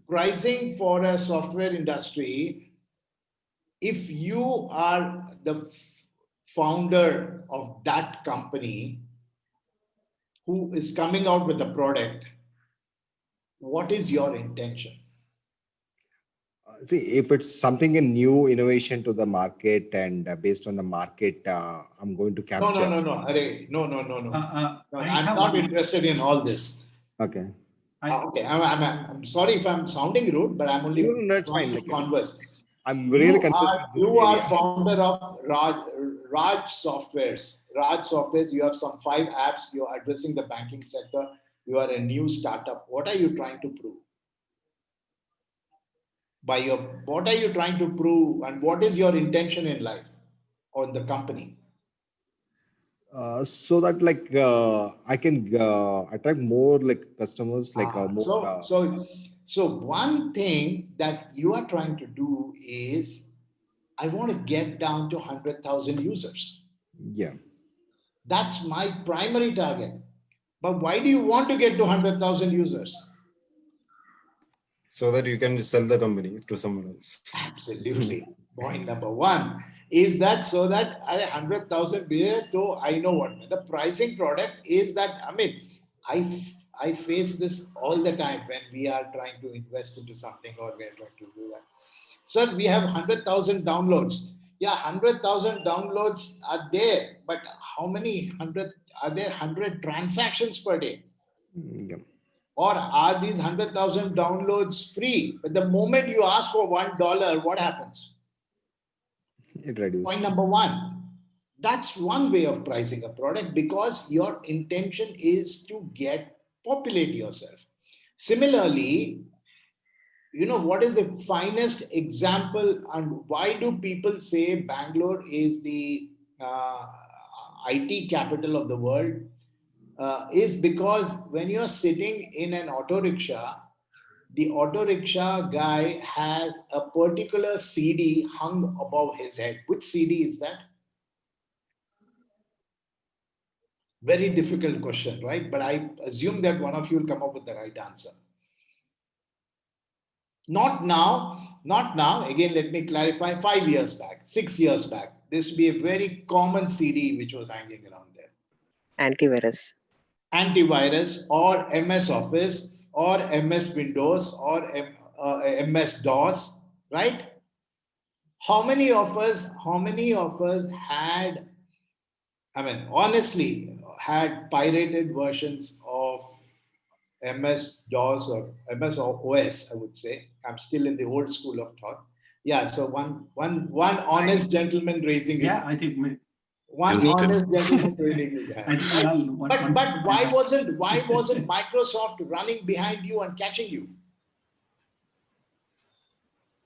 Pricing for a software industry, if you are the founder of that company who is coming out with a product, what is your intention? See, if it's something a new innovation to the market and based on the market, I'm going to capture. No. Array, no. I'm not interested in all this. Okay. Okay, I'm sorry if I'm sounding rude, but I'm only trying to converse. I'm really confused with this You are area. founder of Raj Softwares. Raj Softwares, you have some 5 apps, you're addressing the banking sector, you are a new startup. What are you trying to prove? What are you trying to prove, and what is your intention in life or the company? So that I can attract more customers, more. So one thing that you are trying to do is, I want to get down to 100,000 users. Yeah. That's my primary target. But why do you want to get to 100,000 users? So that you can sell the company to someone else. Absolutely. Point number 1 is that so that 100,000 beer, though I know what the pricing product is. That I face this all the time when we are trying to invest into something or we are trying to do that. Sir, we have 100,000 downloads. Yeah, 100,000 downloads are there, but how many are there 100 transactions per day? Yeah. Or are these 100,000 downloads free? But the moment you ask for $1, what happens? It reduces. Point number 1. That's one way of pricing a product, because your intention is to populate yourself. Similarly, what is the finest example, and why do people say Bangalore is the IT capital of the world? is because when you're sitting in an auto rickshaw, the auto rickshaw guy has a particular CD hung above his head. Which CD is that? Very difficult question, right? But I assume that one of you will come up with the right answer. Not now, not now. Again, let me clarify. 5 years back, 6 years back, this would be a very common CD which was hanging around there. Antivirus. Antivirus or MS Office or MS Windows or MS DOS, right? How many of us had, I mean, honestly, had pirated versions of MS DOS or MS OS, I would say. I'm still in the old school of thought. Yeah, so one honest gentleman raising his hand. I think One honest gentleman raising his hand. I think we all But why wasn't Microsoft running behind you and catching you?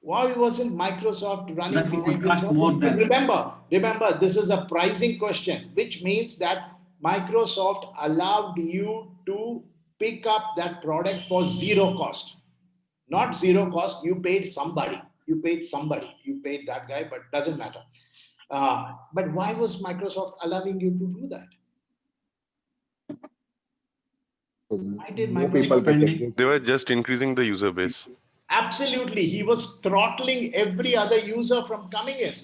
Why wasn't Microsoft running that behind would cost you? more than Remember, this is a pricing question, which means that Microsoft allowed you to pick up that product for zero cost. Not zero cost, you paid somebody. You paid that guy, but doesn't matter. But why was Microsoft allowing you to do that? Why did Microsoft? They were just increasing the user base. Absolutely. He was throttling every other user from coming in.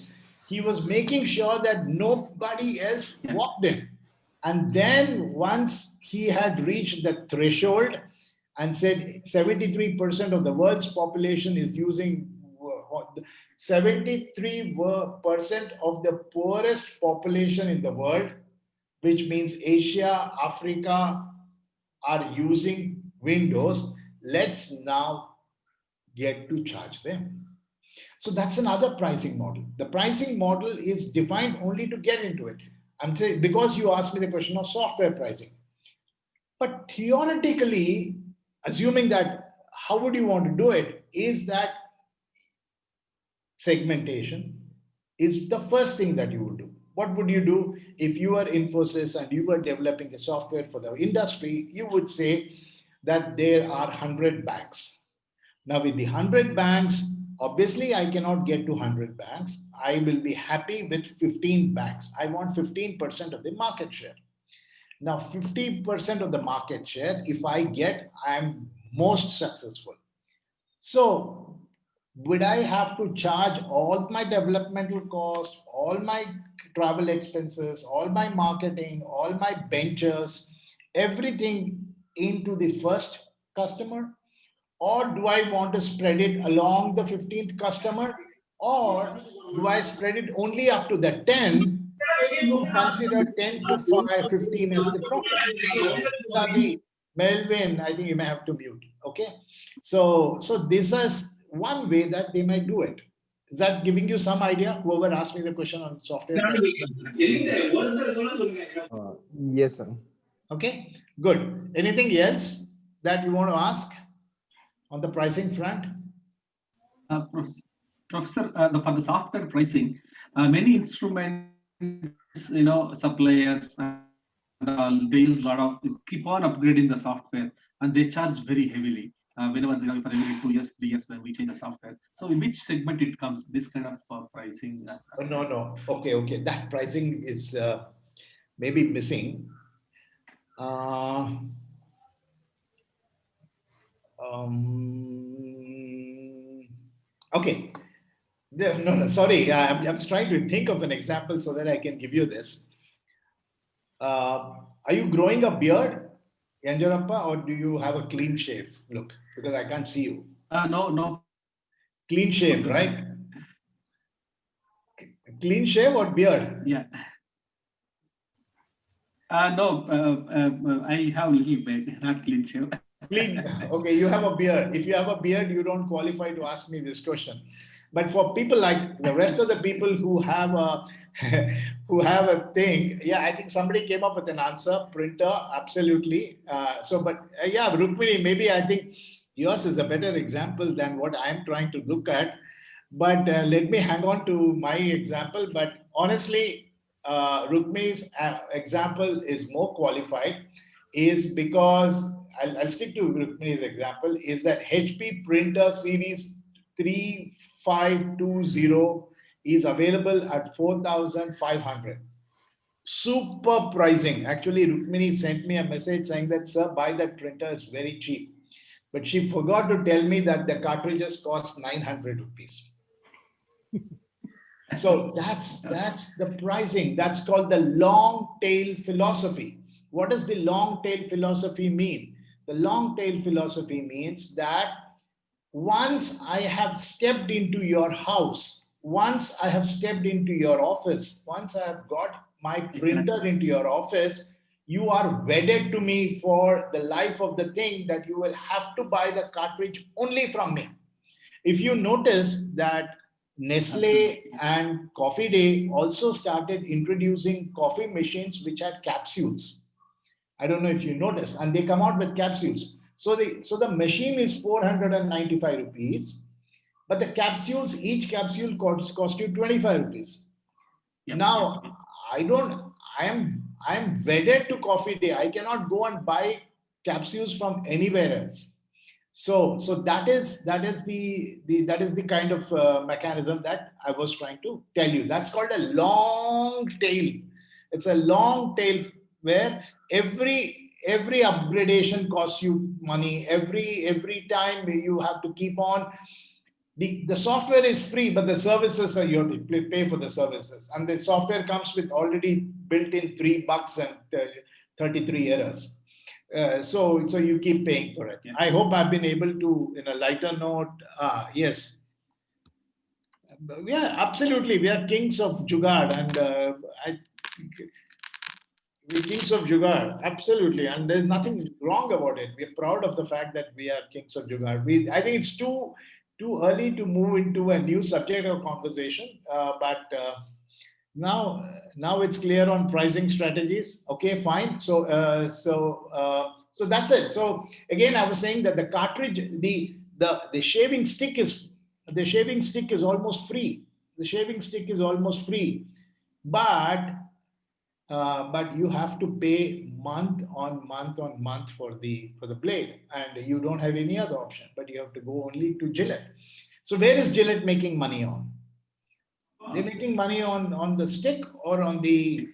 He was making sure that nobody else walked in. And then once he had reached the threshold and said 73% of the world's population is using 73% of the poorest population in the world, which means Asia, Africa, are using Windows. Let's now get to charge them. So that's another pricing model. The pricing model is defined only to get into it. I'm saying, because you asked me the question of software pricing. But theoretically, assuming that, how would you want to do it? Is that segmentation is the first thing that you would do. What would you do if you were Infosys and you were developing a software for the industry? You would say that there are 100 banks. Now with the 100 banks, obviously I cannot get to 100 banks. I will be happy with 15 banks. I want 15% of the market share. Now 50% of the market share, if I get, I'm most successful. So would I have to charge all my developmental cost, all my travel expenses, all my marketing, all my benches, everything into the first customer? Or do I want to spread it along the 15th customer? Or do I spread it only up to the 10? Consider 10 to 15 as the profit. Melvin, I think you may have to mute. Okay. So this is one way that they might do it. Is that giving you some idea? Whoever asked me the question on software. Yes, sir. Okay, good. Anything else that you want to ask on the pricing front? Professor, for the software pricing, many instruments, suppliers, they use a lot of, keep on upgrading the software, and they charge very heavily whenever for every 2 years, 3 years when we change the software. So in which segment it comes, this kind of pricing? No. Okay. That pricing is maybe missing. Okay. No, sorry. I'm trying to think of an example so that I can give you this. Are you growing a beard, Yanjarappa, or do you have a clean shave? Look, because I can't see you. No. Clean shave, right? Clean shave or beard? Yeah. No, I have little beard, not clean shave. Clean. Okay, you have a beard. If you have a beard, you don't qualify to ask me this question. But for people like the rest of the people who have a thing, yeah, I think somebody came up with an answer. Printer, absolutely. Yeah, Rukmini, maybe I think yours is a better example than what I'm trying to look at. But let me hang on to my example. But honestly, Rukmini's example is more qualified is because I'll stick to Rukmini's example, is that HP printer series 3520 is available at 4,500. Super pricing. Actually, Rukmini sent me a message saying that, sir, buy that printer, it's very cheap. But she forgot to tell me that the cartridges cost 900 rupees. So that's the pricing. That's called the long tail philosophy. What does the long tail philosophy mean? The long tail philosophy means that once I have stepped into your house, once I have stepped into your office, once I have got my printer into your office, you are wedded to me for the life of the thing, that you will have to buy the cartridge only from me. If you notice that Nestle and Coffee Day also started introducing coffee machines which had capsules. I don't know if you notice, and they come out with capsules. So the machine is 495 rupees, but the capsules, each capsule cost you 25 rupees. Now, I am wedded to Coffee Day. I cannot go and buy capsules from anywhere else. So that is the kind of mechanism that I was trying to tell you. That's called a long tail. It's a long tail where every upgradation costs you money. Every time you have to keep on. The software is free, but the services are, you have to pay for the services, and the software comes with already built in $3 and 33 errors. So you keep paying for it. I hope I've been able to, in a lighter note, yes. Yeah, absolutely. We are kings of Jugaad, and we're kings of Jugaad, absolutely. And there's nothing wrong about it. We're proud of the fact that we are kings of Jugaad. I think it's too early to move into a new subject of conversation, but now it's clear on pricing strategies. Okay, fine. So that's it. So again, I was saying that the cartridge, the shaving stick is almost free. The shaving stick is almost free, but you have to pay month on month for the blade, and you don't have any other option. But you have to go only to Gillette. So where is Gillette making money on? They're making money on the stick or on the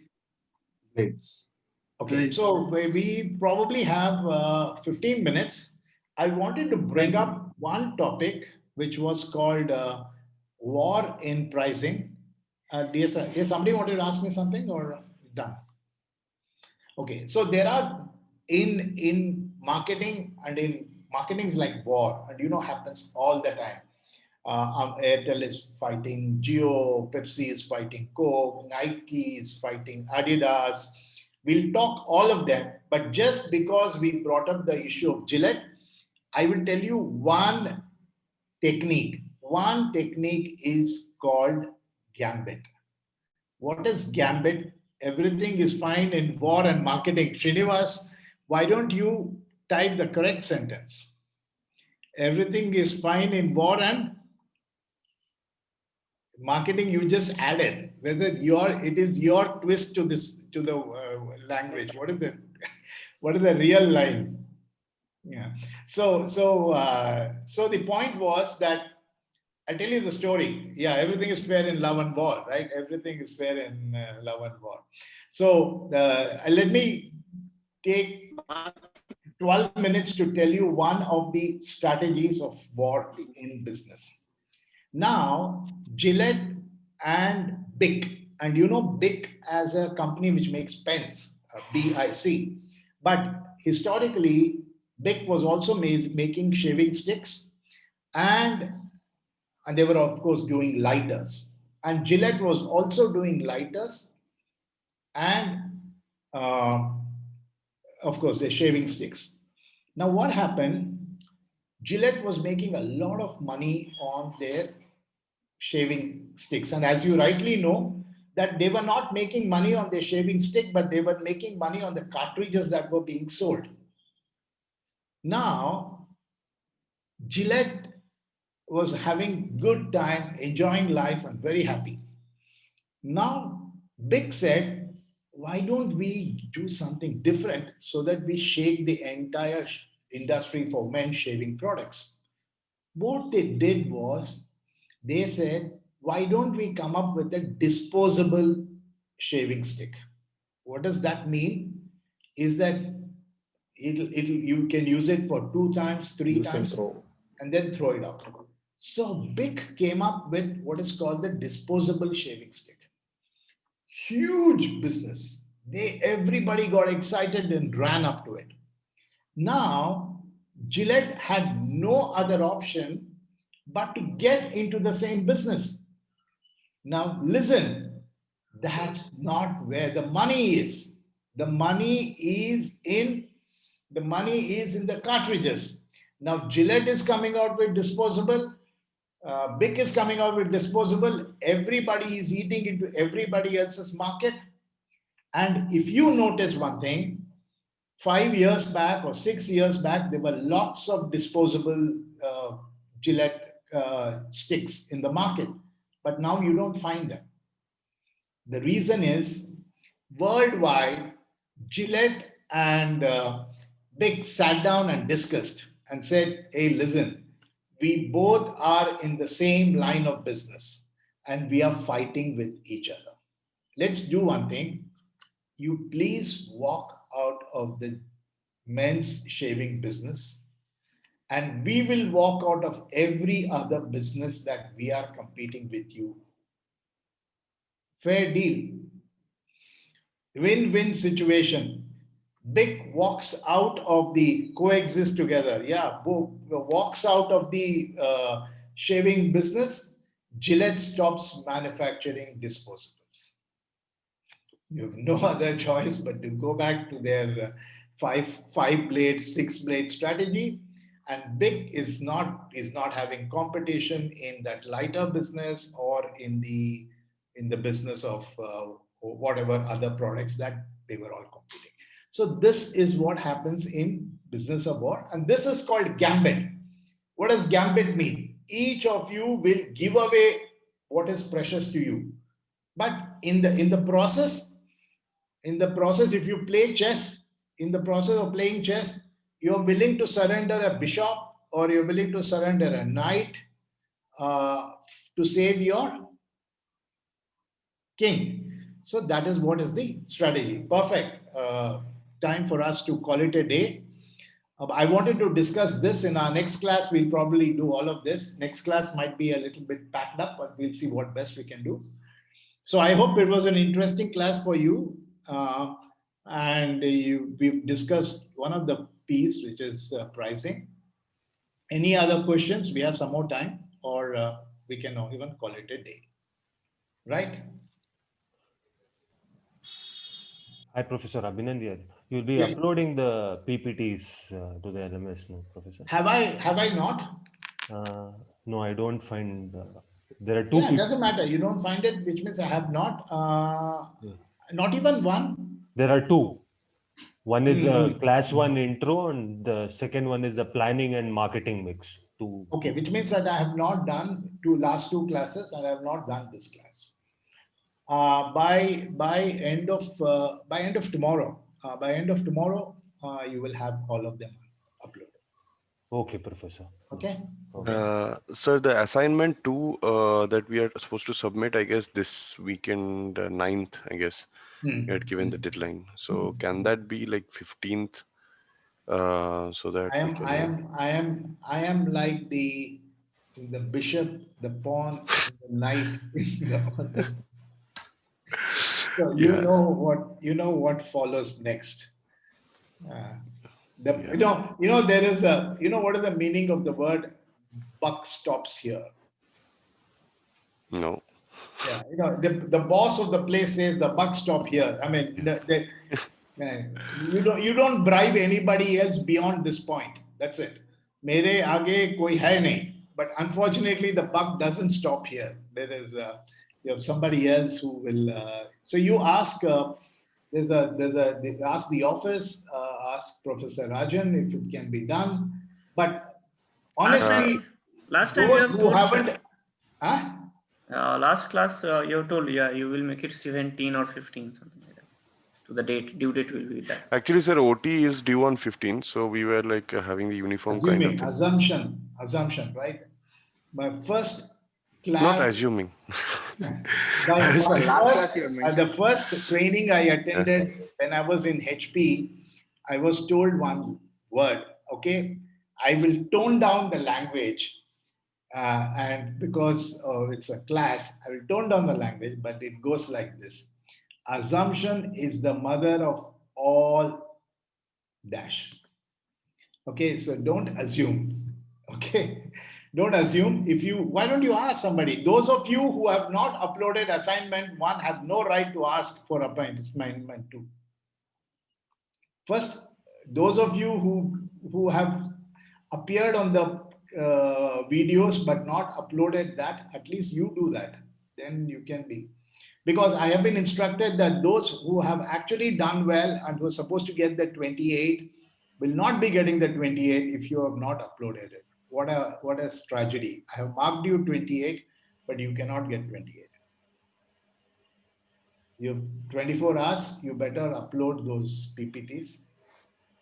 Blades. Okay, so we probably have 15 minutes. I wanted to bring up one topic which was called war in pricing. Dear somebody wanted to ask me something, or done? Okay, so there are in marketing, and in marketing is like war, and happens all the time. Airtel is fighting Jio, Pepsi is fighting Coke, Nike is fighting Adidas. We'll talk all of them, but just because we brought up the issue of Gillette, I will tell you one technique. One technique is called gambit. What is gambit? Everything is fine in war and marketing. Srinivas, why don't you type the correct sentence? Everything is fine in war and marketing. You just added whether it is your twist to the language. What is the real line? Yeah. So the point was that I'll tell you the story. Yeah, everything is fair in love and war, right? Everything is fair in love and war. So let me take 12 minutes to tell you one of the strategies of war in business. Now, Gillette and BIC, and BIC as a company which makes pens, BIC. But historically, BIC was also making shaving sticks, and they were, of course, doing lighters. And Gillette was also doing lighters and, of course, the shaving sticks. Now, what happened? Gillette was making a lot of money on their shaving sticks. And as you rightly know, that they were not making money on their shaving stick, but they were making money on the cartridges that were being sold. Now, Gillette was having good time, enjoying life, and very happy. Now, BIC said, why don't we do something different so that we shake the entire industry for men shaving products? What they did was they said, why don't we come up with a disposable shaving stick? What does that mean? Is that you can use it for 2 times, 3 Use and times, throw. and then throw it out. So Bic came up with what is called the disposable shaving stick. Huge business. Everybody got excited and ran up to it. Now, Gillette had no other option but to get into the same business. Now, listen, that's not where the money is. The money is in the cartridges. Now, Gillette is coming out with disposable. Bic is coming out with disposable. Everybody is eating into everybody else's market. And if you notice one thing, 5 years back or 6 years back, there were lots of disposable Gillette sticks in the market, but now you don't find them. The reason is worldwide, Gillette and Bic sat down and discussed and said, hey, listen, we both are in the same line of business and we are fighting with each other. Let's do one thing. You please walk out of the men's shaving business and we will walk out of every other business that we are competing with you. Fair deal. Win-win situation. Bic walks out of the coexist together. Yeah, walks out of the shaving business. Gillette stops manufacturing disposables. You have no other choice but to go back to their five blade, 6 blade strategy. And Bic is not having competition in that lighter business or in the business of whatever other products that they were all competing. So this is what happens in business of war, and this is called gambit. What does gambit mean? Each of you will give away what is precious to you, but in the process, if you play chess, in the process of playing chess, you're willing to surrender a bishop or you're willing to surrender a knight to save your king. So that is what is the strategy. Perfect. Time for us to call it a day. I wanted to discuss this in our next class. We'll probably do all of this. Next class might be a little bit packed up, but we'll see what best we can do. So I hope it was an interesting class for you. And we've discussed one of the P's, which is pricing. Any other questions? We have some more time, or we can even call it a day. Right? Hi, Professor Abhinandan. You'll be Yes. uploading the PPTs to the LMS, no, Professor? Have I not? No, I don't find. There are 2 Yeah, it doesn't matter. You don't find it, which means I have not. Not even one. There are 2. One is a class 1 intro, and the second one is the planning and marketing mix. 2. Okay, which means that I have not done last 2 classes, and I have not done this class. By end of tomorrow, you will have all of them uploaded. Okay, Professor. Okay. Sir, the assignment 2 that we are supposed to submit, I guess this weekend, 9th, I guess, you had given the deadline. So can that be like 15th? So that I am like the bishop, the pawn, the knight. So you know what follows next. There is what is the meaning of the word buck stops here? No. Yeah, the boss of the place says the buck stop here. I mean, you don't bribe anybody else beyond this point. That's it. Mere aage koi hai nahi. But unfortunately, the buck doesn't stop here. There is you have somebody else who will. So you ask. Ask the office. Ask Professor Rajan if it can be done. But honestly, last time you have who told, haven't. last class you have told, yeah, you will make it 17 or 15, something like that. to the date, due date will be that. Actually, sir, OT is due on 15th, so we were like having the uniform kind of Assuming, thing. assumption, right? My first Not class, assuming. the first training I attended when I was in HP, I was told one word, okay? I will tone down the language. And because it's a class, I will tone down the language, but it goes like this. Assumption is the mother of all dash. Okay, so don't assume. Okay, don't assume. Why don't you ask somebody? Those of you who have not uploaded assignment one have no right to ask for assignment two. First, those of you who have appeared on the videos but not uploaded that, at least you do that. Then you can be. Because I have been instructed that those who have actually done well and who are supposed to get the 28 will not be getting the 28 if you have not uploaded it. What a tragedy. I have marked you 28, but you cannot get 28. You have 24 hours, you better upload those PPTs.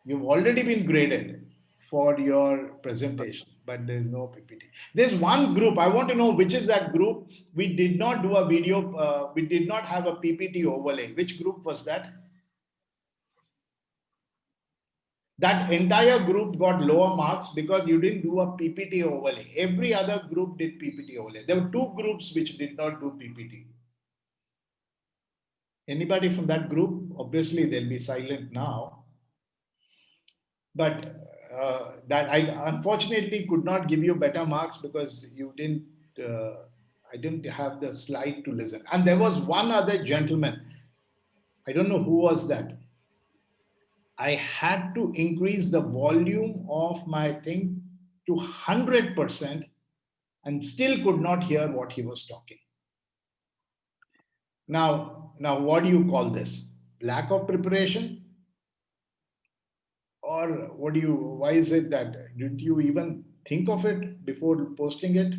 You've already been graded for your presentation, but there's no PPT. There's one group, I want to know which is that group. We did not do a video, we did not have a PPT overlay. Which group was that? That entire group got lower marks because you didn't do a PPT overlay. Every other group did PPT overlay. There were two groups which did not do PPT. Anybody from that group? Obviously, they'll be silent now. But that I unfortunately could not give you better marks because you didn't. I didn't have the slide to listen. And there was one other gentleman. I don't know who was that. I had to increase the volume of my thing to 100% and still could not hear what he was talking. Now, what do you call this? Lack of preparation? Or why is it that, didn't you even think of it before posting it?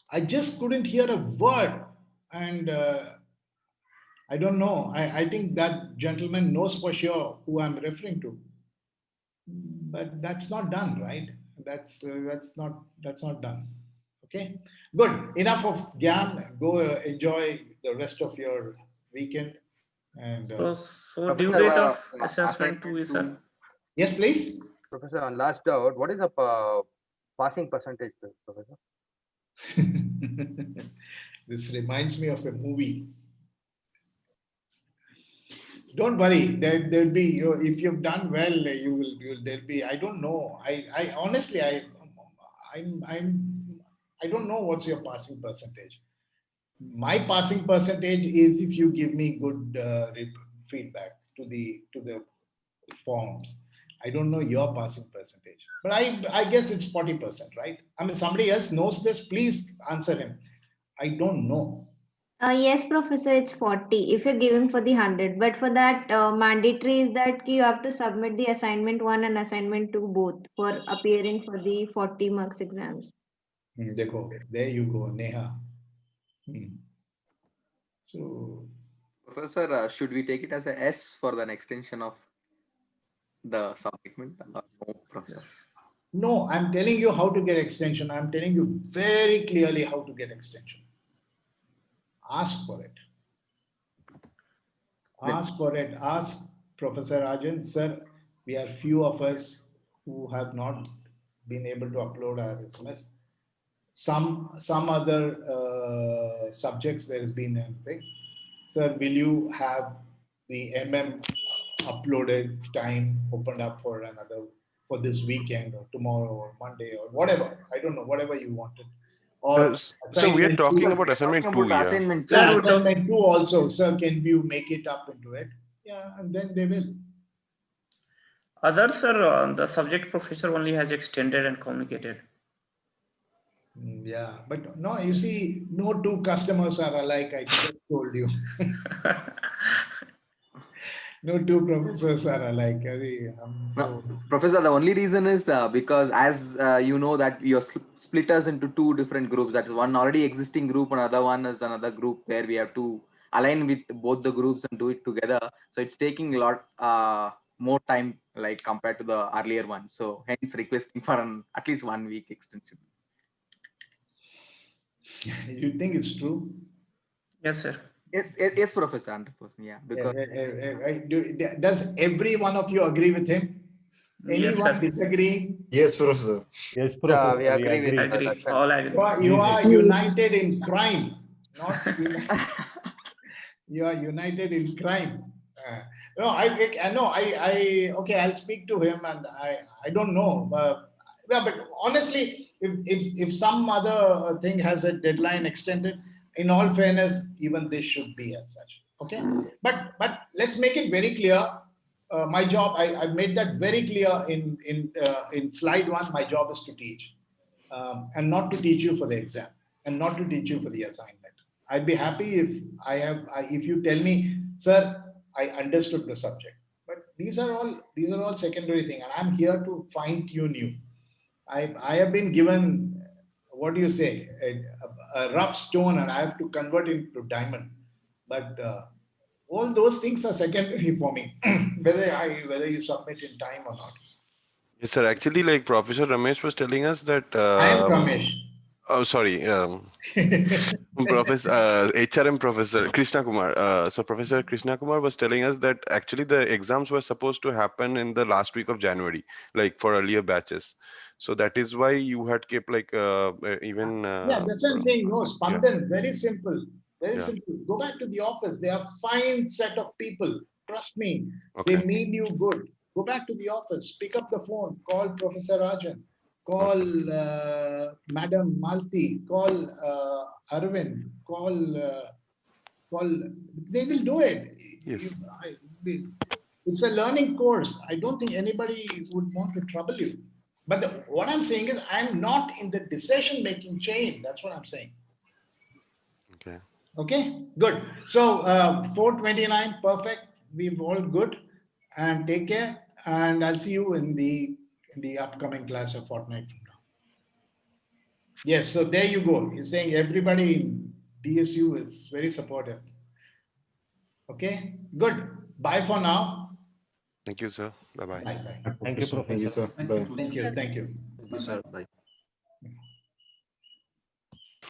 I just couldn't hear a word. And I don't know. I think that gentleman knows for sure who I'm referring to. But that's not done, right? That's not done. Okay, good. Enough of GAM. Go enjoy the rest of your weekend. And so due date of assessment 2 is sir? Yes, please. Professor, on last doubt, what is the passing percentage, Professor? This reminds me of a movie. Don't worry, there'll be, if you've done well, there'll be, I don't know. I honestly, I don't know what's your passing percentage. My passing percentage is if you give me good feedback to the forms. I don't know your passing percentage, but I guess it's 40%, right? I mean, somebody else knows this, please answer him. I don't know. Yes, Professor, it's 40 if you're giving for the 100. But for that, mandatory is that you have to submit the assignment 1 and assignment 2 both for appearing for the 40 marks exams. There you go, Neha. So, Professor, should we take it as a S for an extension of the submit? No, Professor. No, I'm telling you how to get extension. I'm telling you very clearly how to get extension. Ask for it. Ask for it. Ask Professor Rajan, sir, we are few of us who have not been able to upload our SMS. Some other subjects there has been anything. Sir, will you have the uploaded time opened up for this weekend or tomorrow or Monday or whatever? I don't know, whatever you wanted. Or so we are talking about assignment 2, yeah. Assignment 2 also, sir, can you make it up into it? Yeah, and then they will. Others are the subject professor only has extended and communicated. Yeah, but no, you see, no two customers are alike. I just told you. No two professors are alike. No, Professor, the only reason is because as you know that you're split us into two different groups. That's one already existing group, and another one is another group where we have to align with both the groups and do it together. So it's taking a lot more time like compared to the earlier one. So hence requesting for at least 1 week extension. You think it's true? Yes, sir. Yes, Professor, 100%. Yeah, because Does every one of you agree with him? Yes, Anyone sir. disagree? Yes, Professor. Yes, We Professor, we agree with agree. Agree. All agree. You are Easy. united in crime, not you are united in crime. No, I know. Okay. I'll speak to him, and I don't know. Yeah, but honestly, if some other thing has a deadline extended, in all fairness, even this should be as such. Okay, but let's make it very clear. My job, I've made that very clear in slide 1. My job is to teach, and not to teach you for the exam, and not to teach you for the assignment. I'd be happy if if you tell me, sir, I understood the subject. But these are all secondary thing, and I'm here to fine tune you. I have been given, what do you say, a rough stone, and I have to convert it into diamond. But all those things are secondary for me, whether you submit in time or not. Yes, sir. Actually, like Professor Ramesh was telling us that. I am Ramesh. Oh, sorry. Professor HRM Professor Krishna Kumar. So Professor Krishna Kumar was telling us that actually the exams were supposed to happen in the last week of January, like for earlier batches. So that is why you had kept like even. Yeah, that's what I'm saying. No, Spandan, very simple. Very Yeah. simple. Go back to the office. They are fine set of people. Trust me. Okay. They mean you good. Go back to the office. Pick up the phone. Call Professor Rajan. Call Madam Malti. Call Arvind. Call. They will do it. Yes. It's a learning course. I don't think anybody would want to trouble you. But what I'm saying is, I'm not in the decision-making chain. That's what I'm saying. Okay. Okay, good. So 429, perfect. We've all good. And take care. And I'll see you in the upcoming class a fortnight from now. Yes, so there you go. You're saying everybody in DSU is very supportive. Okay, good. Bye for now. Thank you, sir. Bye-bye. Bye-bye. Thank you, Professor. Thank you, sir. Bye. Thank you. Thank you. Thank you, sir. Bye.